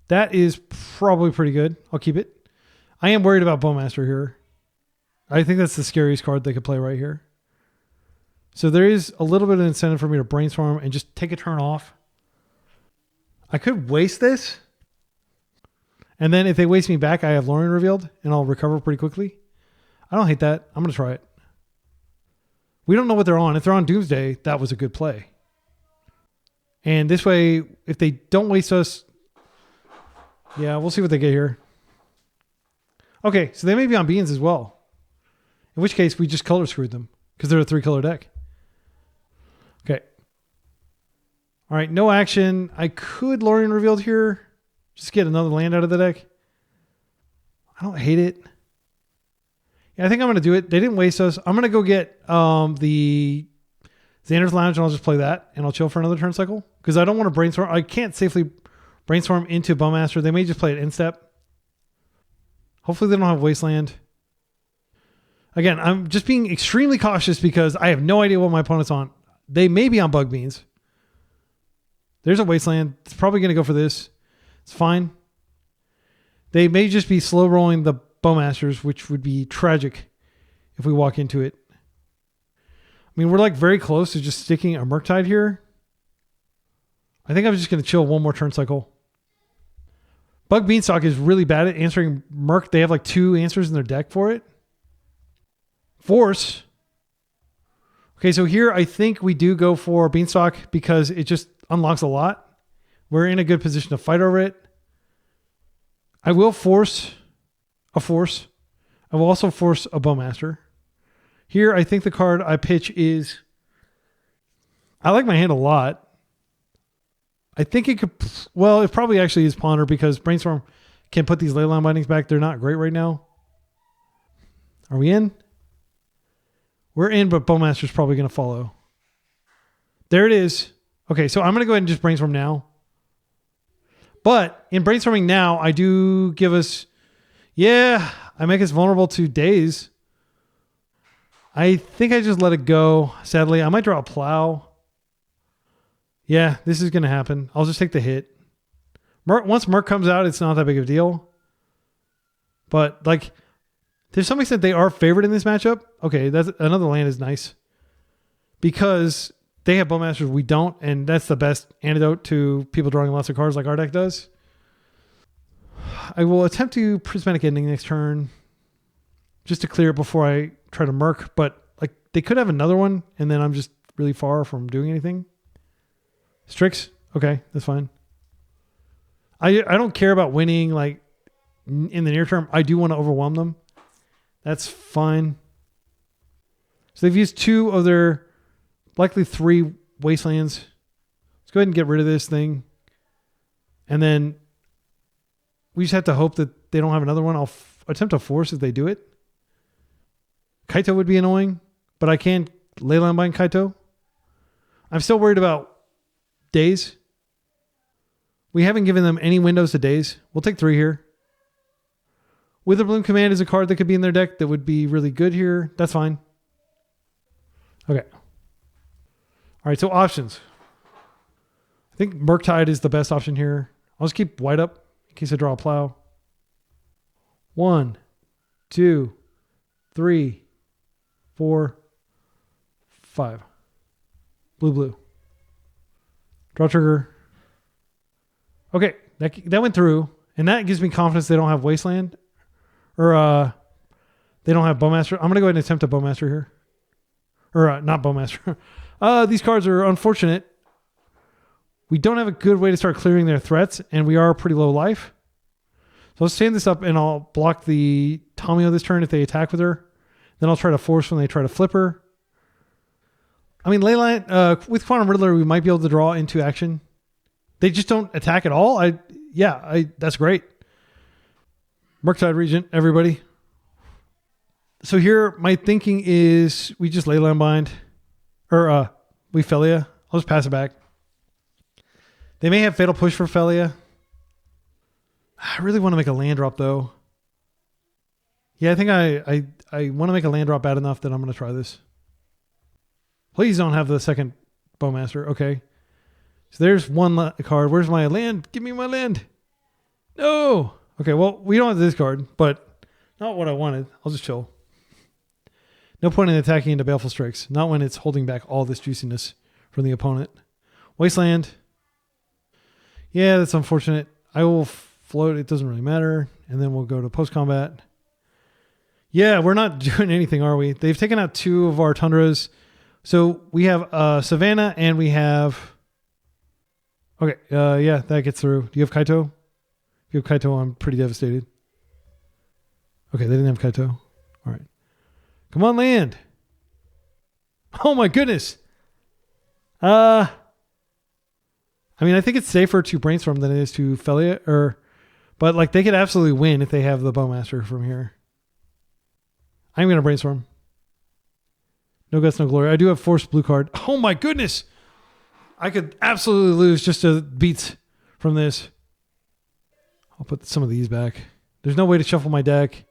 A: That is probably pretty good. I'll keep it. I am worried about Bowmaster here. I think that's the scariest card they could play right here. So there is a little bit of incentive for me to brainstorm and just take a turn off. I could waste this. And then if they waste me back, I have Lorien revealed and I'll recover pretty quickly. I don't hate that. I'm going to try it. We don't know what they're on. If they're on Doomsday, that was a good play. And this way, if they don't waste us, yeah, we'll see what they get here. Okay, so they may be on Beans as well. In which case, we just color screwed them because they're a 3-color deck. Okay. All right, no action. I could Lorien revealed here. Just get another land out of the deck. I don't hate it. Yeah, I think I'm going to do it. They didn't waste us. I'm going to go get the Xander's Lounge and I'll just play that and I'll chill for another turn cycle because I don't want to brainstorm. I can't safely brainstorm into Bowmaster. They may just play it in step. Hopefully they don't have Wasteland. Again, I'm just being extremely cautious because I have no idea what my opponent's on. They may be on Bug Beans. There's a Wasteland. It's probably going to go for this. It's fine. They may just be slow rolling the Bowmasters, which would be tragic if we walk into it. I mean, we're like very close to just sticking a Murktide here. I think I'm just going to chill one more turn cycle. Bug Beanstalk is really bad at answering Murk. They have like 2 answers in their deck for it. Force. Okay, so here I think we do go for Beanstalk because it just unlocks a lot. We're in a good position to fight over it. I will force a force. I will also force a Bowmaster. Here, I think the card I pitch is... I like my hand a lot. I think it could... Well, it probably actually is Ponder because Brainstorm can put these Leyline Bindings back. They're not great right now. Are we in? We're in, but Bowmaster's probably going to follow. There it is. Okay, so I'm going to go ahead and just Brainstorm now. But in Brainstorming now, I do give us... Yeah, I make us vulnerable to Daze. I think I just let it go. Sadly, I might draw a Plow. Yeah, this is going to happen. I'll just take the hit. Once Murk comes out, it's not that big of a deal. But like, to some extent, they are favored in this matchup. Okay, that's another land is nice. Because they have Bowmasters, we don't, and that's the best antidote to people drawing lots of cards like our deck does. I will attempt to Prismatic Ending next turn, just to clear it before I try to Murk, but like they could have another one, and then I'm just really far from doing anything. Strix, okay, that's fine. I don't care about winning like in the near term. I do want to overwhelm them. That's fine. So they've used 2 of their likely 3 Wastelands. Let's go ahead and get rid of this thing. And then we just have to hope that they don't have another one. I'll attempt to force if they do it. Kaito would be annoying, but I can't Leyline Bind Kaito. I'm still worried about days. We haven't given them any windows to days. We'll take 3 here. Witherbloom Command is a card that could be in their deck that would be really good here. That's fine. Okay. All right, so options. I think Murktide is the best option here. I'll just keep white up in case I draw a plow. 1, 2, 3, 4, 5. Blue. Draw trigger. Okay, that went through, and that gives me confidence they don't have Wasteland, or they don't have Bowmaster. I'm gonna go ahead and attempt a Bowmaster here, or not Bowmaster. These cards are unfortunate. We don't have a good way to start clearing their threats, and we are pretty low life. So let's stand this up, and I'll block the Tamiyo this turn if they attack with her. Then I'll try to force when they try to flip her. I mean, Leyline with Quantum Riddler, we might be able to draw into action. They just don't attack at all. That's great. Murktide Regent, everybody. So here, my thinking is we just Leyline Bind, or we Felia. I'll just pass it back. They may have Fatal Push for Felia. I really want to make a land drop though. Yeah, I think I want to make a land drop bad enough that I'm going to try this. Please don't have the second Bowmaster. Okay. So there's one card. Where's my land? Give me my land. No. Okay, well, we don't have this card, but not what I wanted. I'll just chill. No point in attacking into Baleful Strikes. Not when it's holding back all this juiciness from the opponent. Wasteland. Yeah, that's unfortunate. I will float. It doesn't really matter. And then we'll go to post-combat. Yeah, we're not doing anything, are we? They've taken out 2 of our Tundras. So we have Savannah and we have... Okay, yeah, that gets through. Do you have Kaito? If you have Kaito, I'm pretty devastated. Okay, they didn't have Kaito. All right. Come on, land. Oh my goodness. I mean, I think it's safer to brainstorm than it is to Felia, but like they could absolutely win if they have the Bowmaster from here. I'm going to brainstorm. No guts, no glory. I do have forced blue card. Oh my goodness. I could absolutely lose just to beats from this. I'll put some of these back. There's no way to shuffle my deck.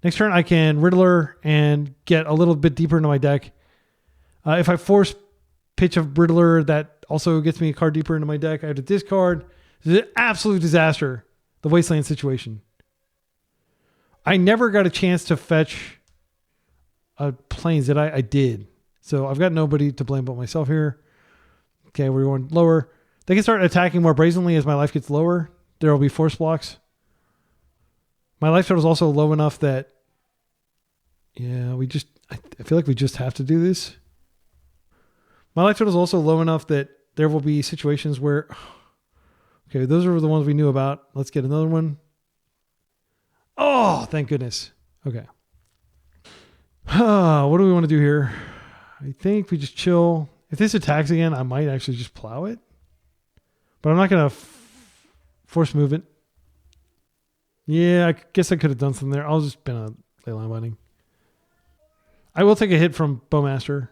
A: Next turn, I can Riddler and get a little bit deeper into my deck. If I force pitch of Riddler, that also gets me a card deeper into my deck. I have to discard. This is an absolute disaster, the Wasteland situation. I never got a chance to fetch Plains that I did. So I've got nobody to blame but myself here. Okay, we're going lower. They can start attacking more brazenly as my life gets lower. There will be force blocks. My life total is also low enough that, yeah, I feel like we just have to do this. My life total is also low enough that there will be situations where, okay, those are the ones we knew about. Let's get another one. Oh, thank goodness. Okay. What do we want to do here? I think we just chill. If this attacks again, I might actually just plow it. But I'm not going to force movement. Yeah, I guess I could have done something there. I'll just been a Leyline Binding. I will take a hit from Bowmaster.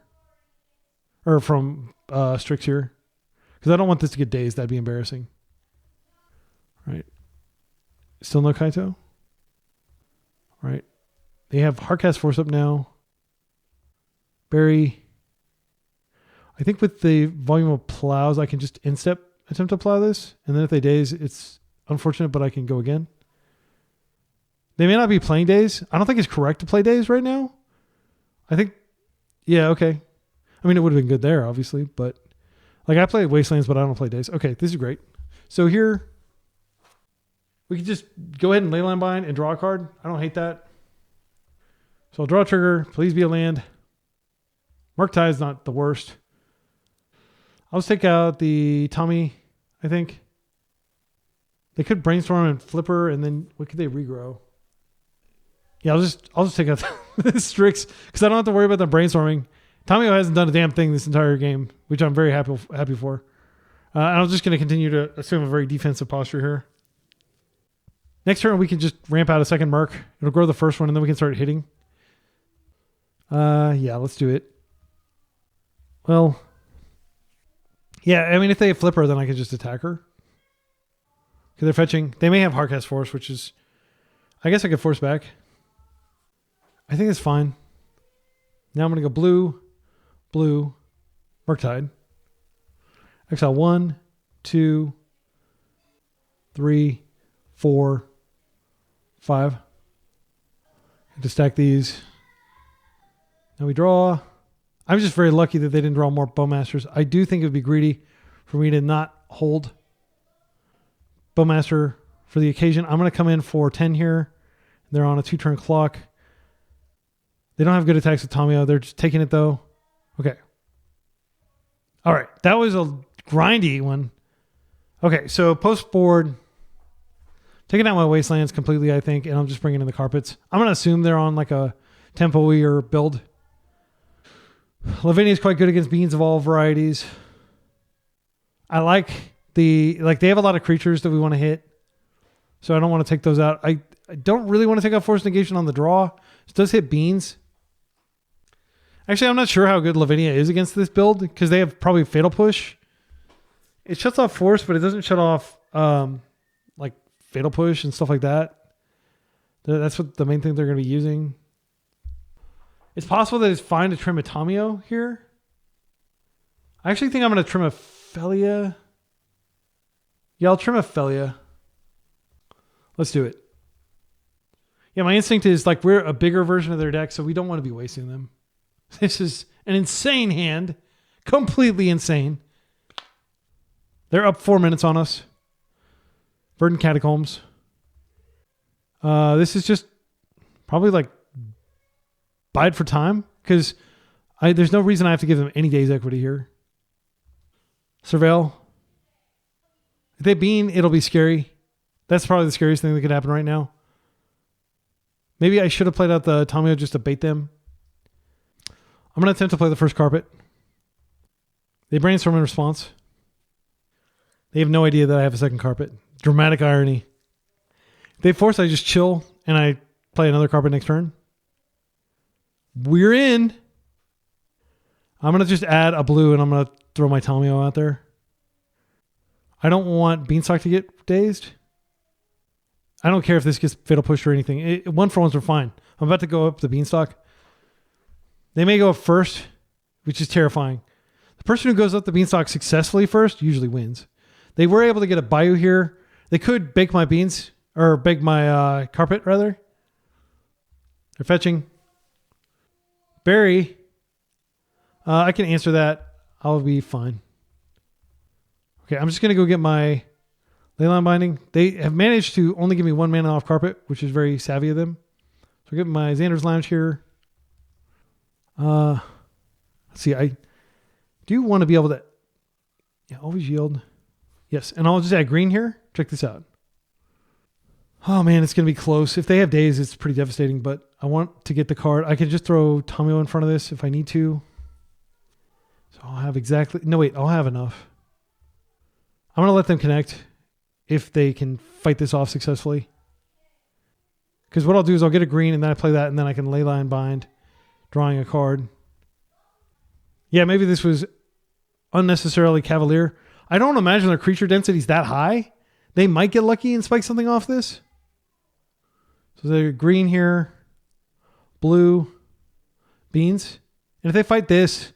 A: Or from Strix here. Because I don't want this to get dazed. That'd be embarrassing. Right. Still no Kaito? Right. They have Hardcast Force up now. Barry. I think with the volume of plows, I can just instep attempt to plow this. And then if they daze, it's unfortunate, but I can go again. They may not be playing daze. I don't think it's correct to play daze right now. I think, yeah, okay. I mean, it would have been good there, obviously, but like I play Wastelands, but I don't play daze. Okay, this is great. So here, we can just go ahead and leyline bind and draw a card. I don't hate that. So I'll draw a trigger. Please be a land. Murktide is not the worst. I'll just take out the Tommy, I think. They could brainstorm and flipper, and then what could they regrow? Yeah, I'll just take out the Strix because I don't have to worry about them brainstorming. Tamiyo hasn't done a damn thing this entire game, which I'm very happy for. And I'm just going to continue to assume a very defensive posture here. Next turn, we can just ramp out a second Murk. It'll grow the first one, and then we can start hitting. Yeah, let's do it. Well, yeah, I mean, if they have flipper, then I can just attack her. Because they're fetching. They may have Hardcast Force, which is... I guess I could force back. I think it's fine. Now I'm going to go blue, Murktide. Exile 1, 2, 3, 4, 5. To stack these. Now we draw. I'm just very lucky that they didn't draw more Bowmasters. I do think it would be greedy for me to not hold Bowmaster for the occasion. I'm going to come in for 10 here. They're on a 2-turn clock. They don't have good attacks with Tamiyo. They're just taking it though. Okay. All right. That was a grindy one. Okay. So post board, taking out my Wastelands completely, I think, and I'm just bringing in the carpets. I'm going to assume they're on like a tempo-y or build. Lavinia is quite good against beans of all varieties. I like they have a lot of creatures that we want to hit. So I don't want to take those out. I don't really want to take out Force Negation on the draw. It does hit beans. Actually, I'm not sure how good Lavinia is against this build because they have probably Fatal Push. It shuts off Force, but it doesn't shut off like Fatal Push and stuff like that. That's what the main thing they're going to be using. It's possible that it's fine to trim a Tamiyo here. I actually think I'm going to trim a Felia. Yeah, I'll trim a Felia. Let's do it. Yeah, my instinct is like we're a bigger version of their deck, so we don't want to be wasting them. This is an insane hand. Completely insane. They're up 4 minutes on us. Verdant Catacombs. This is just probably like bide for time because there's no reason I have to give them any days equity here. Surveil. If they bean, it'll be scary. That's probably the scariest thing that could happen right now. Maybe I should have played out the Tamiyo just to bait them. I'm going to attempt to play the first carpet. They brainstorm in response. They have no idea that I have a second carpet. Dramatic irony. If they force, I just chill and I play another carpet next turn. We're in. I'm going to just add a blue and I'm going to throw my Tamiyo out there. I don't want Beanstalk to get dazed. I don't care if this gets Fatal Push or anything. 1-for-1s are fine. I'm about to go up the Beanstalk. They may go up first, which is terrifying. The person who goes up the Beanstalk successfully first usually wins. They were able to get a Bayou here. They could bake my beans, or bake my carpet, rather. They're fetching. Barry. I can answer that. I'll be fine. Okay, I'm just going to go get my Leyline Binding. They have managed to only give me 1 mana off carpet, which is very savvy of them. So I get my Xander's Lounge here. Let's see. I do want to be able to always yield. Yes, and I'll just add green here. Check this out. Oh man, it's going to be close. If they have days, it's pretty devastating, but I want to get the card. I can just throw Tamiyo in front of this if I need to. So I'll have I'll have enough. I'm going to let them connect if they can fight this off successfully. Because what I'll do is I'll get a green and then I play that and then I can Leyline Bind, drawing a card. Yeah, maybe this was unnecessarily cavalier. I don't imagine their creature density is that high. They might get lucky and spike something off this. So they're green here, blue, beans. And if they fight this,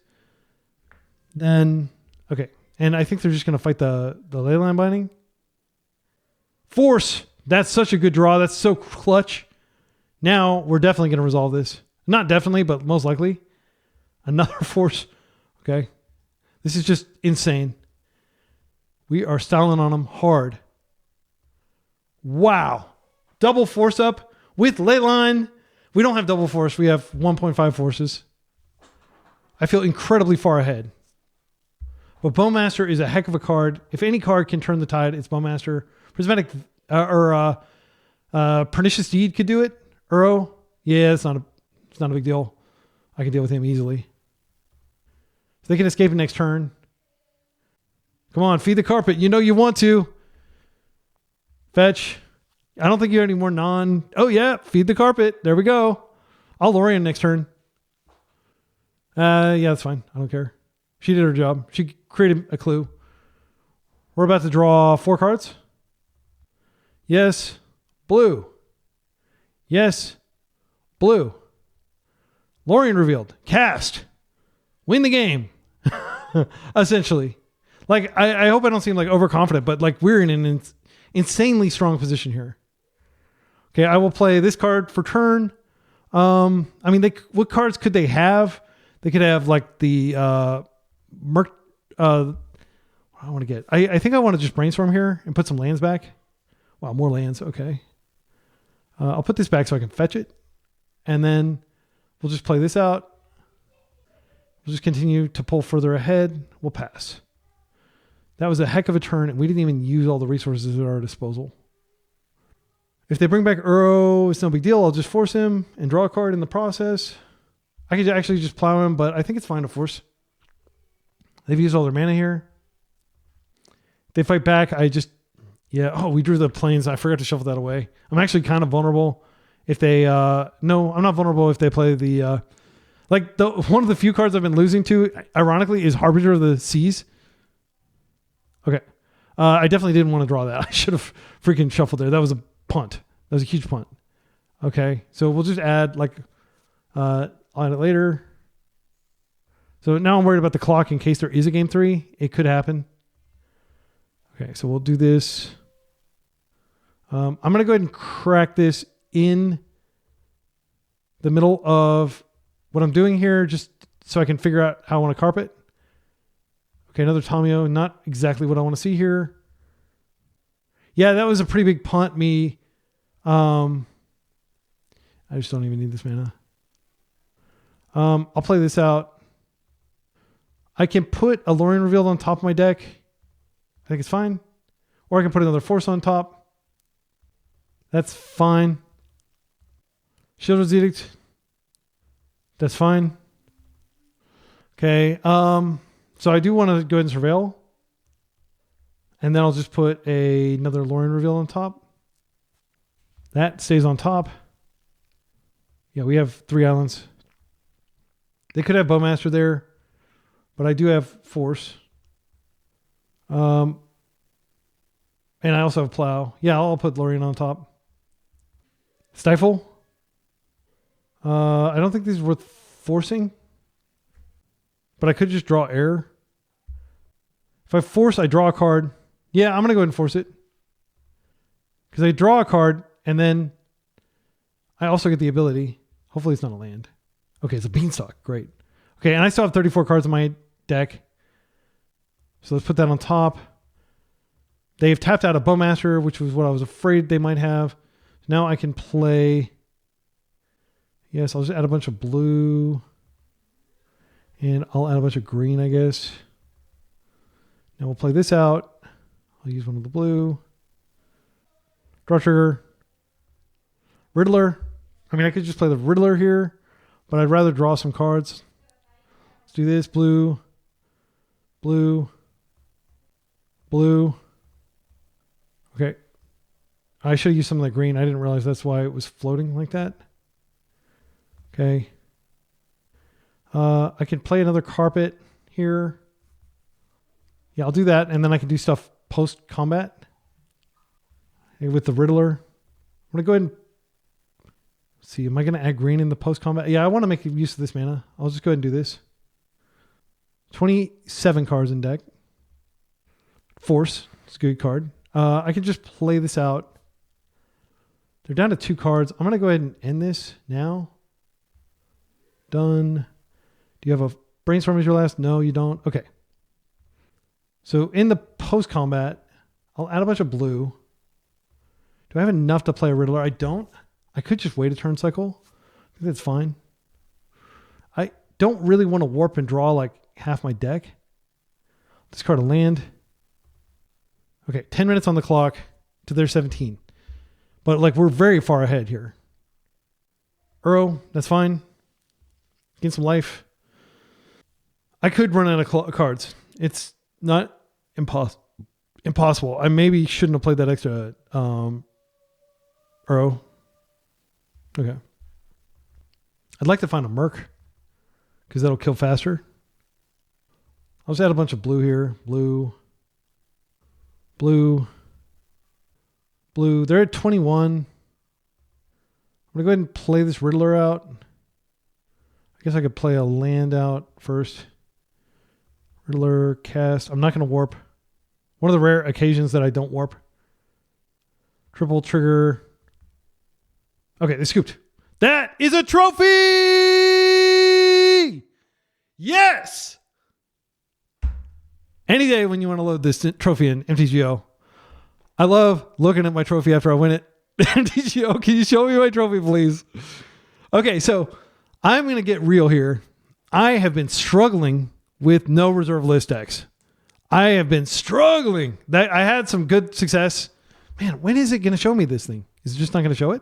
A: Then, okay. And I think they're just going to fight the Leyline Binding. Force! That's such a good draw. That's so clutch. Now, we're definitely going to resolve this. Not definitely, but most likely. Another Force. Okay. This is just insane. We are styling on them hard. Wow. Double Force up with Leyline. We don't have double Force. We have 1.5 Forces. I feel incredibly far ahead. But Bowmaster is a heck of a card. If any card can turn the tide, it's Bowmaster. Prismatic Pernicious Deed could do it. Uro. Yeah, it's not a big deal. I can deal with him easily. If they can escape it next turn. Come on, feed the carpet. You know you want to. Fetch. I don't think you have any more non... Oh, yeah. Feed the carpet. There we go. I'll Lorien next turn. Yeah, that's fine. I don't care. She did her job. She created a clue. We're about to draw 4 cards. Yes. Blue. Yes. Blue. Lorien revealed. Cast. Win the game. Essentially. Like, I hope I don't seem like overconfident, but like we're in an insanely strong position here. Okay, I will play this card for turn. I mean, what cards could they have? They could have like the Murk. I want to get. I think I want to just brainstorm here and put some lands back. Wow, more lands. Okay. I'll put this back so I can fetch it, and then we'll just play this out. We'll just continue to pull further ahead. We'll pass. That was a heck of a turn, and we didn't even use all the resources at our disposal. If they bring back Uro, it's no big deal. I'll just force him and draw a card in the process. I could actually just plow him, but I think it's fine to force. They've used all their mana here. If they fight back, yeah. Oh, we drew the planes. I forgot to shuffle that away. I'm actually kind of vulnerable if they, no, I'm not vulnerable if they play the, one of the few cards I've been losing to, ironically, is Harbinger of the Seas. Okay. I definitely didn't want to draw that. I should have freaking shuffled there. That was a punt. That was a huge punt. Okay. So we'll just add I'll add it later. So now I'm worried about the clock in case there is a game 3. It could happen. Okay. So we'll do this. I'm going to go ahead and crack this in the middle of what I'm doing here, just so I can figure out how I want to carpet. Okay, another Tamiyo. Not exactly what I want to see here. Yeah, that was a pretty big punt. I just don't even need this mana. I'll play this out. I can put a Lorien Revealed on top of my deck. I think it's fine. Or I can put another Force on top. That's fine. Shieldred's Edict. That's fine. Okay. So I do want to go ahead and Surveil. And then I'll just put another Lorien Reveal on top. That stays on top. Yeah, we have 3 islands. They could have Bowmaster there, but I do have Force. And I also have Plow. Yeah, I'll put Lorien on top. Stifle. I don't think these are worth forcing, but I could just draw air. If I force, I draw a card. Yeah, I'm going to go ahead and force it. Because I draw a card, and then I also get the ability. Hopefully it's not a land. Okay, it's a Beanstalk. Great. Okay, and I still have 34 cards in my deck. So let's put that on top. They've tapped out a Bowmaster, which was what I was afraid they might have. Now I can play... Yes, I'll just add a bunch of blue. And I'll add a bunch of green, I guess. Now we'll play this out. I'll use one of the blue. Draw trigger. Riddler. I mean, I could just play the Riddler here, but I'd rather draw some cards. Let's do this. Blue. Blue. Blue. Okay. I should have used some of that green. I didn't realize that's why it was floating like that. Okay. I can play another carpet here. Yeah, I'll do that. And then I can do stuff post-combat with the Riddler. I'm going to go ahead and see. Am I going to add green in the post-combat? Yeah, I want to make use of this mana. I'll just go ahead and do this. 27 cards in deck. Force. It's a good card. I can just play this out. They're down to 2 cards. I'm going to go ahead and end this now. Done. Do you have a brainstorm as your last? No, you don't. Okay. So in the post-combat, I'll add a bunch of blue. Do I have enough to play a Riddler? I don't. I could just wait a turn cycle. I think that's fine. I don't really want to warp and draw like half my deck. Discard a land. Okay, 10 minutes on the clock to their 17. But like we're very far ahead here. Uro, that's fine. Gain some life. I could run out of cards. It's not impossible. I maybe shouldn't have played that extra Uro. Okay. I'd like to find a Murk because that'll kill faster. I'll just add a bunch of blue here. Blue. They're at 21. I'm going to go ahead and play this Riddler out. I guess I could play a land out first. Riddler, cast. I'm not going to warp. One of the rare occasions that I don't warp. Triple trigger. Okay, they scooped. That is a trophy! Yes! Any day when you want to load this trophy in MTGO. I love looking at my trophy after I win it. MTGO, can you show me my trophy, please? Okay, so I'm going to get real here. I have been struggling with no reserve list decks. I have been struggling. I had some good success. Man, when is it going to show me this thing? Is it just not going to show it?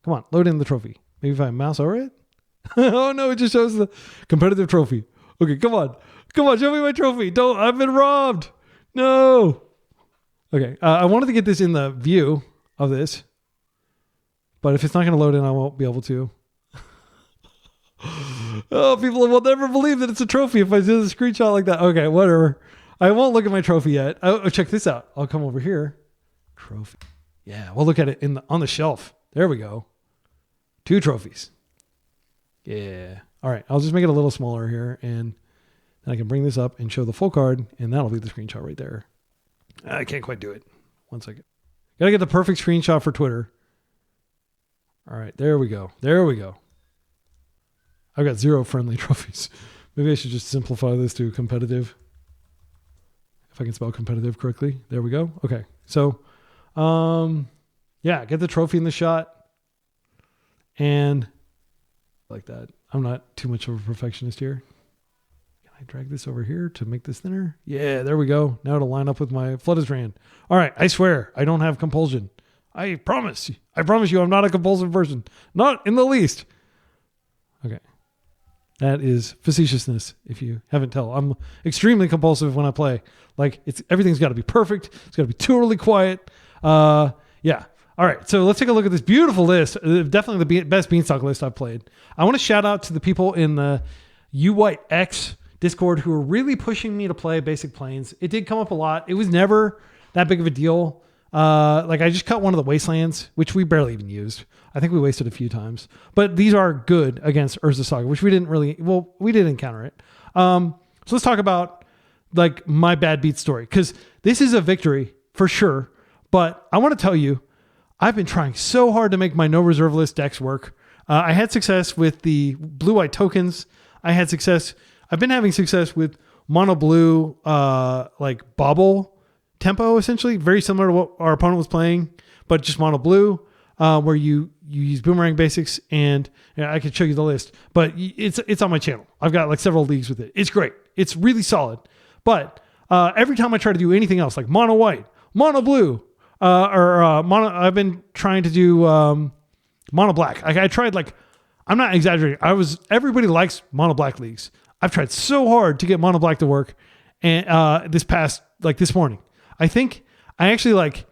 A: Come on, load in the trophy. Maybe if I mouse over it? Oh no, it just shows the competitive trophy. Okay, come on. Come on, show me my trophy. I've been robbed. No. Okay, I wanted to get this in the view of this. But if it's not going to load in, I won't be able to. Oh, people will never believe that it's a trophy if I do the screenshot like that. Okay, whatever. I won't look at my trophy yet. Oh, check this out. I'll come over here. Trophy. Yeah, we'll look at it on the shelf. There we go. 2 trophies. Yeah. All right, I'll just make it a little smaller here, and then I can bring this up and show the full card, and that'll be the screenshot right there. I can't quite do it. 1 second. Gotta get the perfect screenshot for Twitter. All right, there we go. There we go. I've got 0 friendly trophies. Maybe I should just simplify this to competitive. If I can spell competitive correctly. There we go. Okay. So, yeah, get the trophy in the shot. And like that. I'm not too much of a perfectionist here. Can I drag this over here to make this thinner? Yeah, there we go. Now it'll line up with my Flooded Strand. All right, I swear, I don't have compulsion. I promise you I'm not a compulsive person. Not in the least. Okay. That is facetiousness, if you haven't tell. I'm extremely compulsive when I play. Like, everything's got to be perfect. It's got to be totally quiet. Yeah. All right, so let's take a look at this beautiful list. Definitely the best Beanstalk list I've played. I want to shout out to the people in the UWhiteX Discord who are really pushing me to play Basic Planes. It did come up a lot. It was never that big of a deal. Like I just cut one of the Wastelands, which we barely even used. I think we wasted a few times. But these are good against Urza Saga, which we did encounter it. So let's talk about like my bad beat story, because this is a victory for sure. But I want to tell you, I've been trying so hard to make my no reserve list decks work. I had success with the blue-white tokens. I've been having success with mono blue, like bobble tempo, essentially. Very similar to what our opponent was playing, but just mono blue, where you use boomerang basics. And I can show you the list, but it's on my channel. I've got like several leagues with it. It's great. It's really solid. But every time I try to do anything else, like mono white, mono blue, mono, I've been trying to do mono black. I tried, like, I'm not exaggerating. Everybody likes mono black leagues. I've tried so hard to get mono black to work, and this morning, I think I actually like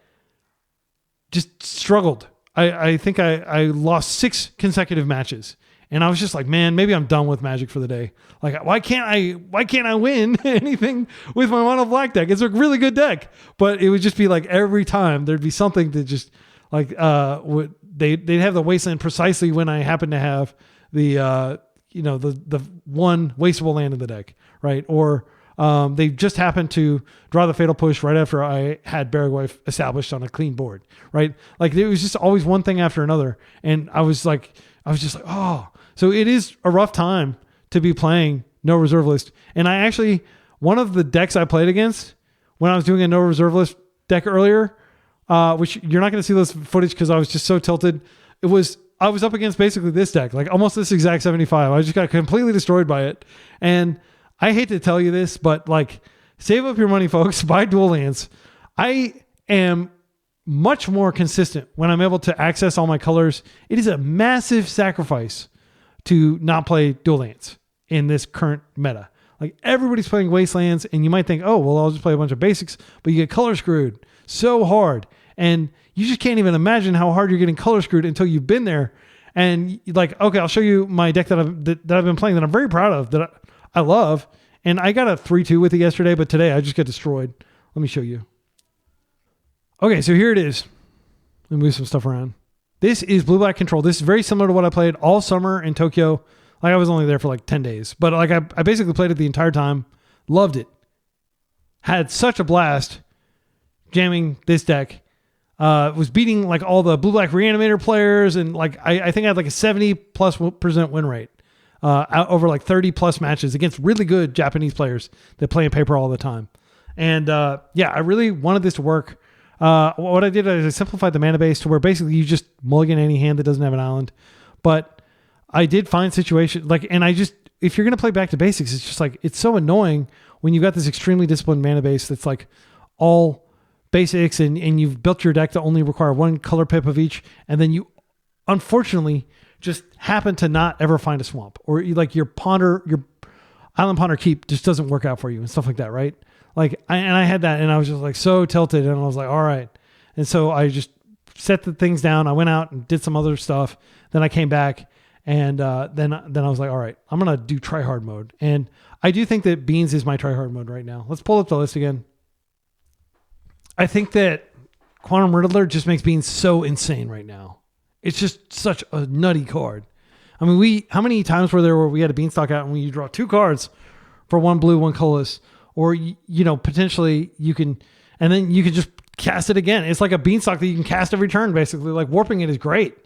A: just struggled. I think I lost 6 consecutive matches, and I was just like, man, maybe I'm done with Magic for the day. Like, why can't I win anything with my mono black deck? It's a really good deck, but it would just be like every time there'd be something that just like they'd have the Wasteland precisely when I happen to have the the one wastable land in the deck, right? Or they just happened to draw the Fatal Push right after I had Barragway established on a clean board, right? Like there was just always one thing after another. And I was just like, oh, so it is a rough time to be playing no reserve list. And I actually, one of the decks I played against when I was doing a no reserve list deck earlier, which you're not going to see this footage because I was just so tilted. I was up against basically this deck, like almost this exact 75. I just got completely destroyed by it. And I hate to tell you this, but like, save up your money, folks. Buy dual lands. I am much more consistent when I'm able to access all my colors. It is a massive sacrifice to not play dual lands in this current meta. Like everybody's playing Wastelands, and you might think, oh, well, I'll just play a bunch of basics, but you get color screwed so hard. And you just can't even imagine how hard you're getting color screwed until you've been there. And like, okay, I'll show you my deck that I've been playing that I'm very proud of, that I love. And I got a 3-2 with it yesterday, but today I just got destroyed. Let me show you. Okay, so here it is. Let me move some stuff around. This is blue-black control. This is very similar to what I played all summer in Tokyo. Like I was only there for like 10 days, but like I basically played it the entire time. Loved it. Had such a blast jamming this deck. Was beating like all the blue-black reanimator players, and like I think I had like a 70+% win rate out over like 30+ matches against really good Japanese players that play in paper all the time. And yeah, I really wanted this to work. What I did is I simplified the mana base to where basically you just mulligan any hand that doesn't have an island. But I did find situations like, and if you're going to play back to basics, it's just like, it's so annoying when you've got this extremely disciplined mana base that's like all basics, and you've built your deck to only require one color pip of each, and then you unfortunately just happen to not ever find a swamp, or your island ponder keep just doesn't work out for you and stuff like that, right? Like I had that, and I was just like so tilted, and I was like, all right. And so I just set the things down. I went out and did some other stuff. Then I came back, and then I was like, all right, I'm gonna do try hard mode. And I do think that Beans is my try hard mode right now. Let's pull up the list again. I think that Quantum Riddler just makes Beans so insane right now. It's just such a nutty card. I mean, how many times were there where we had a Beanstalk out and you draw 2 cards for 1 blue, 1 colorless, or, potentially you can, and then you can just cast it again. It's like a Beanstalk that you can cast every turn, basically. Like warping it is great.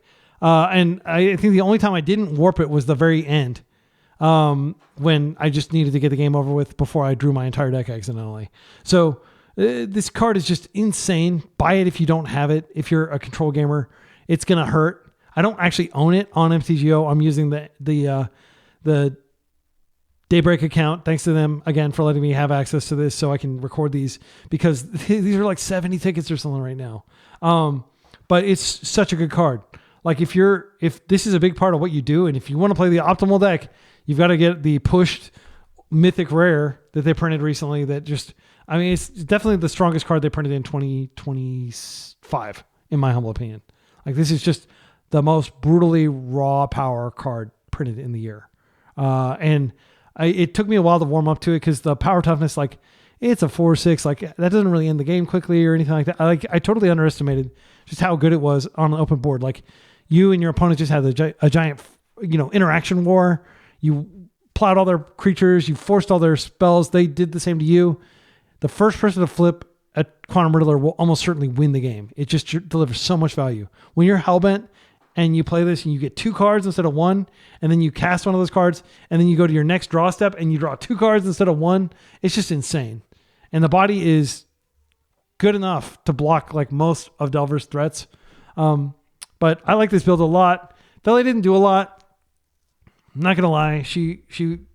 A: And I think the only time I didn't warp it was the very end, when I just needed to get the game over with before I drew my entire deck accidentally. So, this card is just insane. Buy it if you don't have it. If you're a control gamer, it's going to hurt. I don't actually own it on MTGO. I'm using the Daybreak account. Thanks to them again for letting me have access to this so I can record these, because these are like 70 tickets or something right now. But it's such a good card. Like if this is a big part of what you do, and if you want to play the optimal deck, you've got to get the pushed mythic rare that they printed recently that just, I mean, it's definitely the strongest card they printed in 2025, in my humble opinion. Like this is just the most brutally raw power card printed in the year. It took me a while to warm up to it because the power toughness, like it's a 4/6, like that doesn't really end the game quickly or anything like that. I totally underestimated just how good it was on an open board. Like you and your opponent just had a giant, interaction war. You plowed all their creatures, you forced all their spells. They did the same to you. The first person to flip a Quantum Riddler will almost certainly win the game. It just delivers so much value. When you're Hellbent and you play this and you get 2 cards instead of 1, and then you cast one of those cards, and then you go to your next draw step and you draw 2 cards instead of 1, it's just insane. And the body is good enough to block like most of Delver's threats. But I like this build a lot. Felly didn't do a lot. I'm not going to lie. She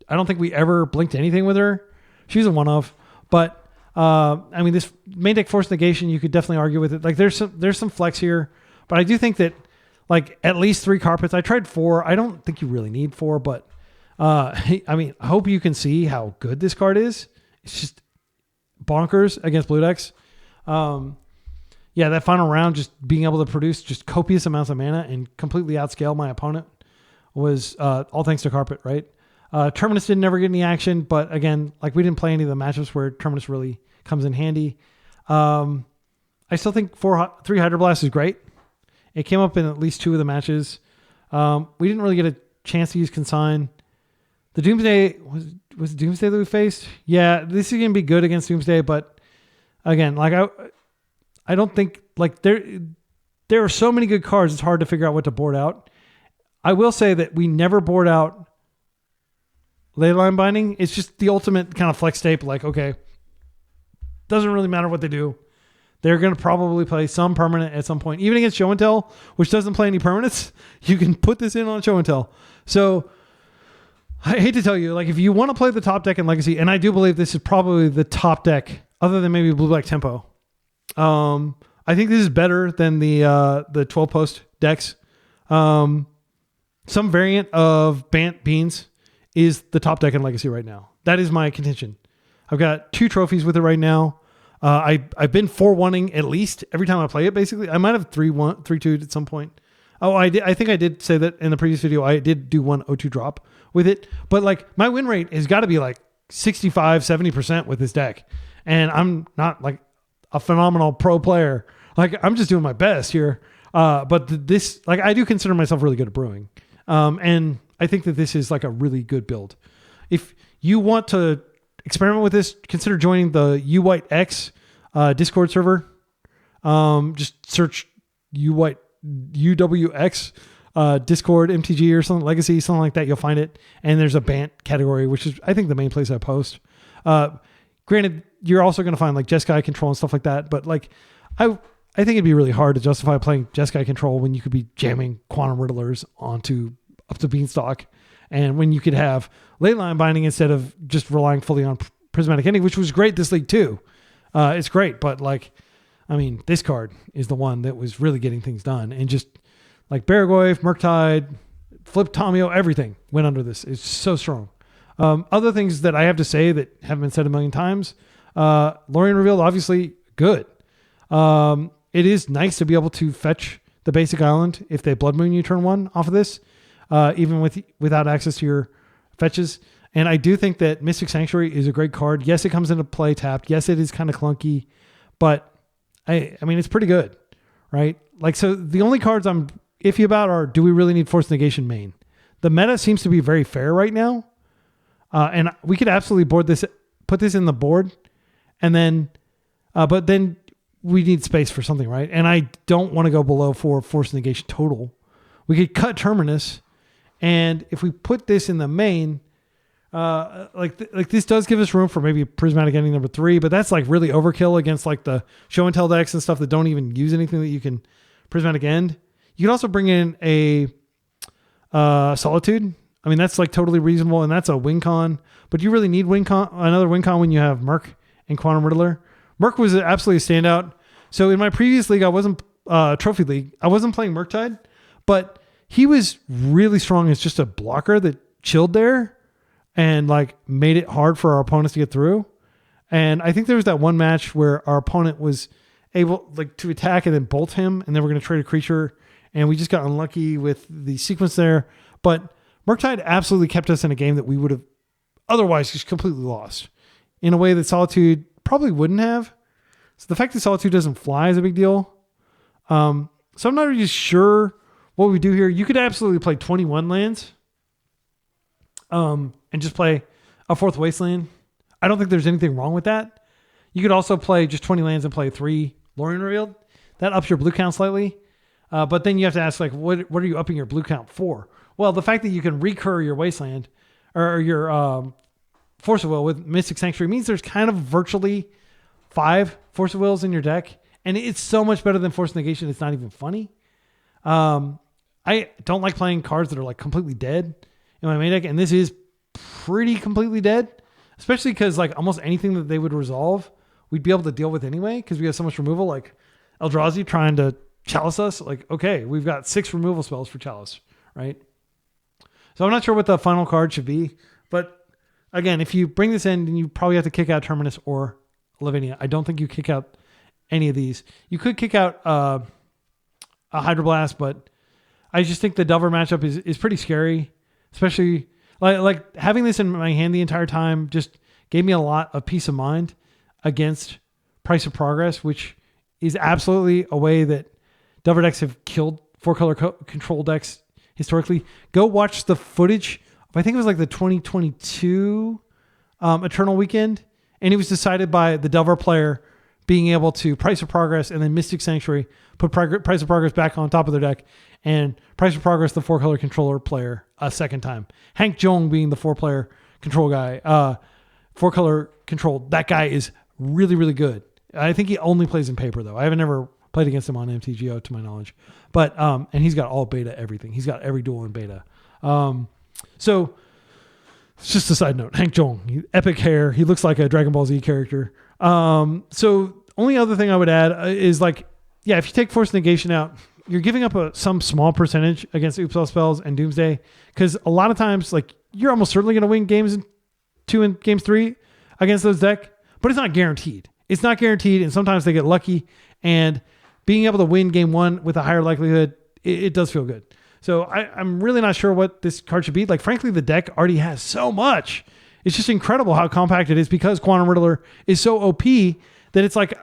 A: I don't think we ever blinked anything with her. She's a one-of, but I mean, this main deck Force Negation, you could definitely argue with it. Like there's some flex here, but I do think that like at least 3 carpets. I tried 4. I don't think you really need 4, but I mean, I hope you can see how good this card is. It's just bonkers against blue decks. Yeah, that final round, just being able to produce just copious amounts of mana and completely outscale my opponent was all thanks to carpet, right? Terminus didn't ever get any action, but again, like we didn't play any of the matchups where Terminus really comes in handy. I still think 3 Hydroblast is great. It came up in at least 2 of the matches. We didn't really get a chance to use Consign. The Doomsday was it Doomsday that we faced? Yeah, this is gonna be good against Doomsday, but again, like I don't think like there are so many good cards. It's hard to figure out what to board out. I will say that we never board out Leyline Binding. It's just the ultimate kind of flex tape. Like, okay, doesn't really matter what they do. They're going to probably play some permanent at some point. Even against Show and Tell, which doesn't play any permanents, you can put this in on Show and Tell. So I hate to tell you, like if you want to play the top deck in Legacy, and I do believe this is probably the top deck, other than maybe Blue Black Tempo. I think this is better than the 12 post decks. Some variant of Bant Beans is the top deck in Legacy right now. That is my contention. I've got 2 trophies with it right now. I've been 4-1ing at least every time I play it. Basically, I might have 3-2 at some point. Oh, I did. I think I did say that in the previous video. I did do 1 0-2 drop with it, but like my win rate has got to be like 65-70% with this deck, and I'm not like a phenomenal pro player. Like I'm just doing my best here. But this, like I do consider myself really good at brewing, and I think that this is like a really good build. If you want to experiment with this, consider joining the UWhiteX Discord server. Just search UWX Discord MTG or something, Legacy, something like that. You'll find it. And there's a Bant category, which is I think the main place I post. Granted, you're also going to find like Jeskai control and stuff like that. But like I think it'd be really hard to justify playing Jeskai control when you could be jamming Quantum Riddlers up to Beanstalk, and when you could have Leyline Binding instead of just relying fully on Prismatic Ending, which was great this league too. It's great, but like, I mean, this card is the one that was really getting things done, and just like Barragoyf, Murktide, Flip Tamiyo, everything went under this. It's so strong. Other things that I have to say that haven't been said a million times. Lorien Revealed, obviously good. It is nice to be able to fetch the basic island if they Blood Moon you turn 1 off of this, even without access to your fetches. And I do think that Mystic Sanctuary is a great card. Yes, it comes into play tapped. Yes, it is kind of clunky, but I mean, it's pretty good, right? Like, so the only cards I'm iffy about are, do we really need Force Negation main? The meta seems to be very fair right now. And we could absolutely put this in the board, and then, but then we need space for something, right? And I don't want to go below 4 Force Negation total. We could cut Terminus, and if we put this in the main, like this does give us room for maybe Prismatic Ending number 3, but that's like really overkill against like the Show and Tell decks and stuff that don't even use anything that you can Prismatic End. You can also bring in a Solitude. I mean, that's like totally reasonable, and that's a win con. But you really need another win con when you have Murk and Quantum Riddler. Murk was absolutely a standout. So in my previous league, I wasn't trophy league. I wasn't playing Murktide, but he was really strong as just a blocker that chilled there and like made it hard for our opponents to get through. And I think there was that one match where our opponent was able like to attack and then bolt him, and then we're going to trade a creature, and we just got unlucky with the sequence there. But Murktide absolutely kept us in a game that we would have otherwise just completely lost in a way that Solitude probably wouldn't have. So the fact that Solitude doesn't fly is a big deal. So I'm not really sure what we do here. You could absolutely play 21 lands and just play a 4th Wasteland. I don't think there's anything wrong with that. You could also play just 20 lands and play 3 Lorien Revealed. That ups your blue count slightly. But then you have to ask, like, what are you upping your blue count for? Well, the fact that you can recur your Wasteland or your Force of Will with Mystic Sanctuary means there's kind of virtually 5 Force of Wills in your deck. And it's so much better than Force Negation. It's not even funny. I don't like playing cards that are like completely dead in my main deck. And this is pretty completely dead, especially because like almost anything that they would resolve, we'd be able to deal with anyway, because we have so much removal, like Eldrazi trying to Chalice us. Like, okay, we've got 6 removal spells for Chalice, right? So I'm not sure what the final card should be, but again, if you bring this in, then you probably have to kick out Terminus or Lavinia. I don't think you kick out any of these. You could kick out a Hydroblast, but I just think the Delver matchup is pretty scary, especially like having this in my hand the entire time just gave me a lot of peace of mind against Price of Progress, which is absolutely a way that Delver decks have killed 4-color control decks historically. Go watch the footage I think it was like the 2022 Eternal Weekend. And it was decided by the Delver player being able to Price of Progress and then Mystic Sanctuary, put Price of Progress back on top of their deck, and Price of Progress the 4-color controller player a second time. Hank Jong being the 4-player control guy, 4-color control. That guy is really, really good. I think he only plays in paper though. I haven't ever played against him on MTGO to my knowledge, but and he's got all beta everything. He's got every duel in beta. So it's just a side note. Hank Jong, epic hair. He looks like a Dragon Ball Z character. So only other thing I would add is like, yeah, if you take Force Negation out, you're giving up some small percentage against Oops All Spells and Doomsday, because a lot of times, like, you're almost certainly going to win games 2 and games 3 against those deck, but it's not guaranteed. It's not guaranteed, and sometimes they get lucky, and being able to win game 1 with a higher likelihood, it does feel good. So I'm really not sure what this card should be. Like, frankly, the deck already has so much. It's just incredible how compact it is because Quantum Riddler is so OP that it's like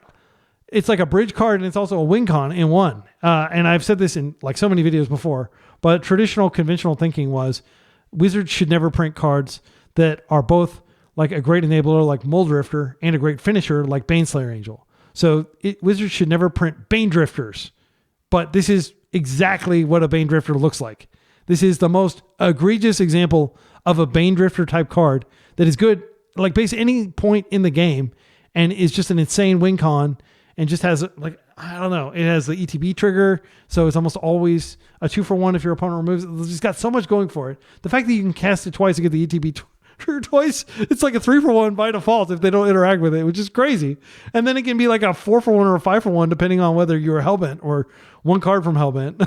A: a bridge card and it's also a win con in one. And I've said this in like so many videos before, but traditional conventional thinking was Wizards should never print cards that are both like a great enabler like Mold Drifter and a great finisher like Baneslayer Angel. So Wizards should never print Bane Drifters, but this is exactly what a Bane Drifter looks like. This is the most egregious example of a Bane Drifter type card that is good, like base any point in the game, and is just an insane win con, and just has like, I don't know, it has the ETB trigger, so it's almost always a 2-for-1 if your opponent removes it. It's just got so much going for it. The fact that you can cast it twice to get the ETB trigger twice, it's like a 3-for-1 by default if they don't interact with it, which is crazy. And then it can be like a 4-for-1 or a 5-for-1 depending on whether you're Hellbent or one card from Hellbent.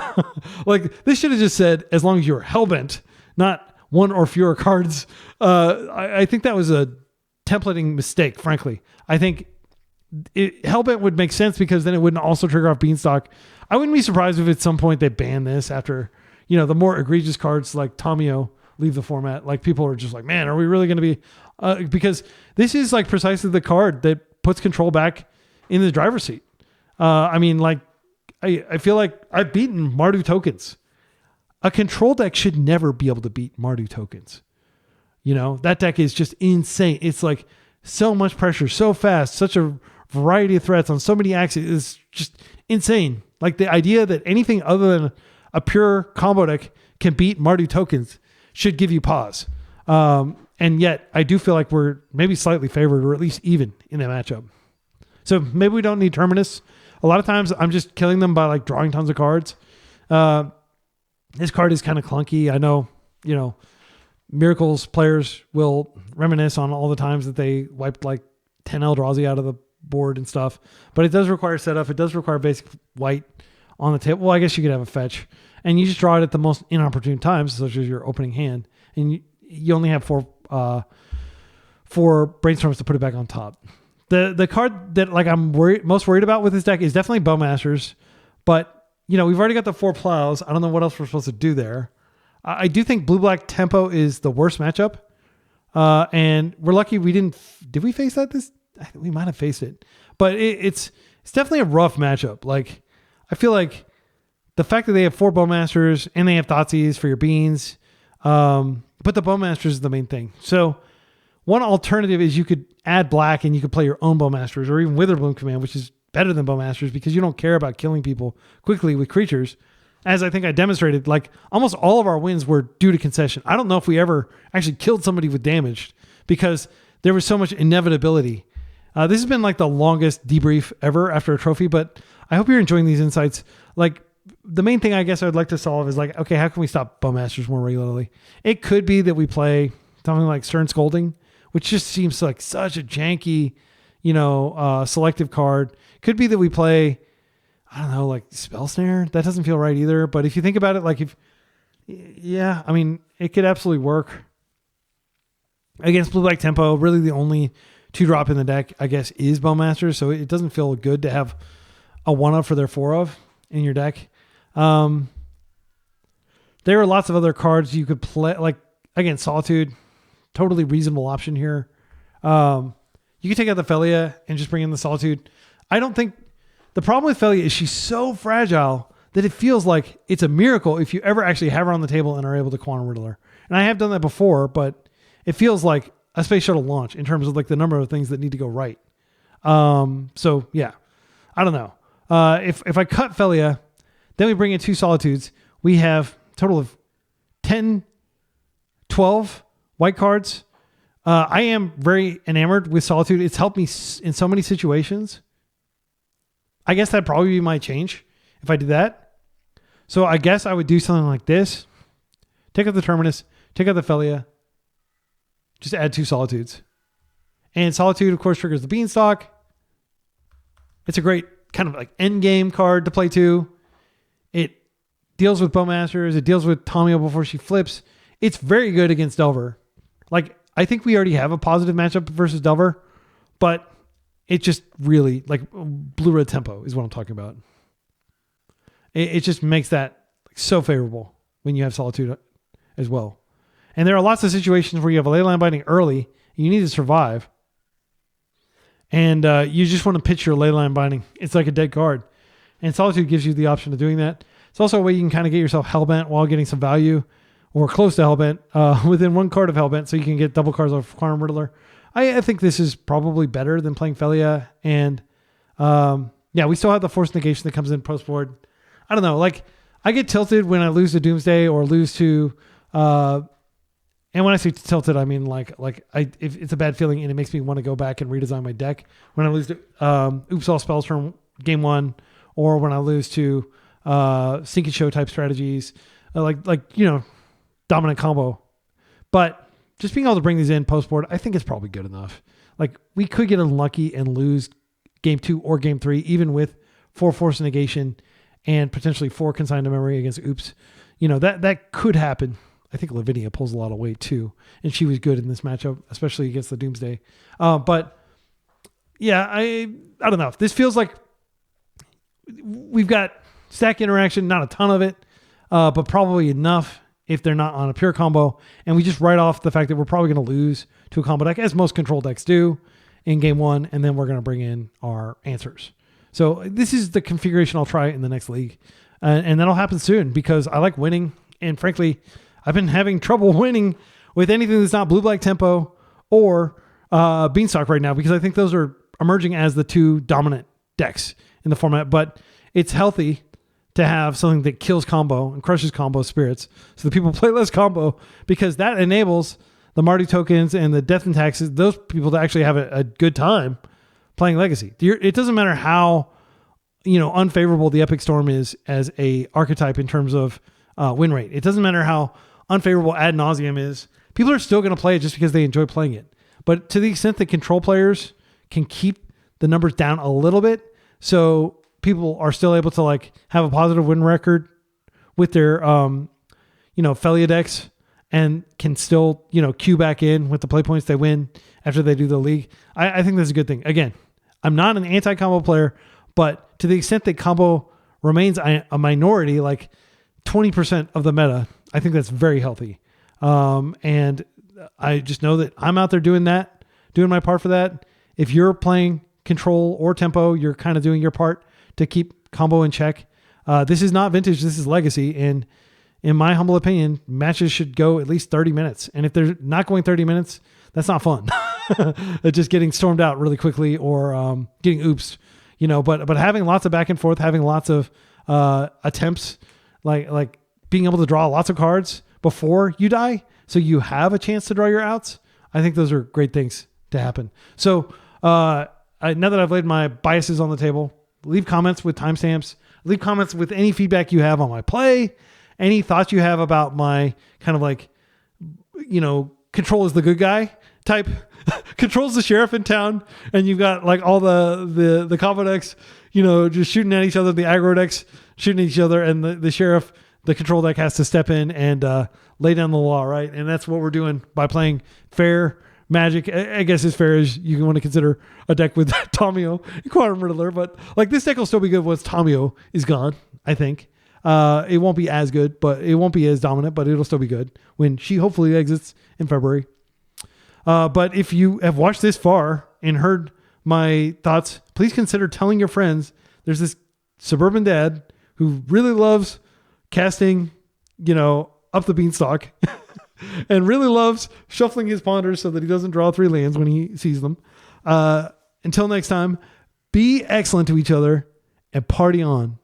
A: Like, this should have just said as long as you're Hellbent, not one or fewer cards. I think that was a templating mistake, frankly. I think Hellbent would make sense because then it wouldn't also trigger off Beanstalk. I wouldn't be surprised if at some point they ban this after, the more egregious cards like Tamiyo leave the format. Like, people are just like, man, are we really going to be... because this is like precisely the card that puts control back in the driver's seat. I mean, like, I feel like I've beaten Mardu tokens. A control deck should never be able to beat Mardu tokens. That deck is just insane. It's like so much pressure, so fast, such a variety of threats on so many axes is just insane. Like, the idea that anything other than a pure combo deck can beat Mardu tokens should give you pause. And yet I do feel like we're maybe slightly favored or at least even in that matchup. So maybe we don't need Terminus. A lot of times I'm just killing them by like drawing tons of cards. This card is kind of clunky. I know, Miracles players will reminisce on all the times that they wiped like 10 Eldrazi out of the board and stuff, but it does require setup. It does require basic white on the table. Well, I guess you could have a fetch, and you just draw it at the most inopportune times, such as your opening hand, and you only have four brainstorms to put it back on top. The card that like I'm most worried about with this deck is definitely Bowmasters, but we've already got the 4 plows. I don't know what else we're supposed to do there. I do think blue-black tempo is the worst matchup. And we're lucky we didn't... Did we face that? We might have faced it. But it's definitely a rough matchup. Like, I feel like the fact that they have 4 Bowmasters and they have Thoughtseize for your beans, but the Bowmasters is the main thing. So one alternative is you could add black and you could play your own Bowmasters or even Witherbloom Command, which is better than Bowmasters because you don't care about killing people quickly with creatures. As I think I demonstrated, like almost all of our wins were due to concession. I don't know if we ever actually killed somebody with damage because there was so much inevitability. This has been like the longest debrief ever after a trophy, but I hope you're enjoying these insights. Like, the main thing I guess I'd like to solve is like, okay, how can we stop Bowmasters more regularly? It could be that we play something like Stern Scolding, which just seems like such a janky, selective card. Could be that we play, I don't know, like Spell Snare. That doesn't feel right either. But if you think about it, like it could absolutely work against blue-black tempo. Really the only 2-drop in the deck, I guess, is Bowmasters. So it doesn't feel good to have a 1-of for their 4-of in your deck. There are lots of other cards you could play. Like, again, Solitude, totally reasonable option here. You could take out the Felia and just bring in the Solitude. I don't think... The problem with Felia is she's so fragile that it feels like it's a miracle if you ever actually have her on the table and are able to Quantum Riddler. And I have done that before, but it feels like a space shuttle launch in terms of like the number of things that need to go right. So yeah, I don't know. If I cut Felia, then we bring in 2 Solitudes, we have a total of 10, 12 white cards. I am very enamored with Solitude. It's helped me in so many situations. I guess that'd probably be my change if I did that. So I guess I would do something like this. Take out the Terminus, take out the Felia, just add 2 Solitudes. And Solitude, of course, triggers the Beanstalk. It's a great kind of like end game card to play too. It deals with Bowmasters. It deals with Tamiyo before she flips. It's very good against Delver. Like, I think we already have a positive matchup versus Delver, but it just really, like, blue-red tempo is what I'm talking about. It just makes that so favorable when you have Solitude as well. And there are lots of situations where you have a Leyline Binding early, you need to survive, and you just want to pitch your Leyline Binding. It's like a dead card. And Solitude gives you the option of doing that. It's also a way you can kind of get yourself Hellbent while getting some value, or close to Hellbent, within 1 card of Hellbent, so you can get double cards off Karnforge Riddler. I think this is probably better than playing Felia. And yeah, we still have the Force Negation that comes in post-board. I don't know. Like, I get tilted when I lose to Doomsday or lose to... and when I say tilted, I mean if it's a bad feeling and it makes me want to go back and redesign my deck. When I lose to Oops All Spells from game 1, or when I lose to Sink and Show type strategies, dominant combo. But just being able to bring these in post board, I think it's probably good enough. Like, we could get unlucky and lose game 2 or game 3, even with 4 Force Negation and potentially 4 Consigned to Memory against Oops. That could happen. I think Lavinia pulls a lot of weight too, and she was good in this matchup, especially against the Doomsday. But yeah, I don't know. This feels like we've got stack interaction, not a ton of it, but probably enough if they're not on a pure combo. And we just write off the fact that we're probably going to lose to a combo deck, as most control decks do in game 1, and then we're going to bring in our answers. So this is the configuration I'll try in the next league, and that'll happen soon because I like winning, and frankly, I've been having trouble winning with anything that's not blue-black tempo or Beanstalk right now, because I think those are emerging as the 2 dominant decks in the format. But it's healthy to have something that kills combo and crushes combo spirits so that people play less combo, because that enables the Marty tokens and the Death and Taxes, those people to actually have a good time playing Legacy. It doesn't matter how unfavorable the Epic Storm is as a archetype in terms of win rate. It doesn't matter how unfavorable Ad Nauseam is. People are still going to play it just because they enjoy playing it. But to the extent that control players can keep the numbers down a little bit, so people are still able to like have a positive win record with their Felia decks, and can still queue back in with the play points they win after they do the league. I think that's a good thing. Again, I'm not an anti-combo player, but to the extent that combo remains a minority, like 20% of the meta, I think that's very healthy. And I just know that I'm out there doing my part for that. If you're playing control or tempo, you're kind of doing your part to keep combo in check. This is not vintage. This is legacy. And in my humble opinion, matches should go at least 30 minutes. And if they're not going 30 minutes, that's not fun. Just getting stormed out really quickly or getting oops, but having lots of back and forth, having lots of attempts, like being able to draw lots of cards before you die, so you have a chance to draw your outs. I think those are great things to happen. So now that I've laid my biases on the table, leave comments with timestamps. Leave comments with any feedback you have on my play, any thoughts you have about my kind of like, control is the good guy type. Control's the sheriff in town, and you've got like all the combo decks, just shooting at each other, the aggro decks shooting at each other, and the sheriff, the control deck, has to step in and lay down the law, right? And that's what we're doing by playing fair Magic. I guess as fair as you want to consider a deck with Tamiyo and Quantum Riddler, but like this deck will still be good once Tamiyo is gone. I think it won't be as good, but it won't be as dominant, but it'll still be good when she hopefully exits in February. But if you have watched this far and heard my thoughts, please consider telling your friends. There's this suburban dad who really loves casting, up the Beanstalk and really loves shuffling his ponders so that he doesn't draw 3 lands when he sees them. Until next time, be excellent to each other and party on.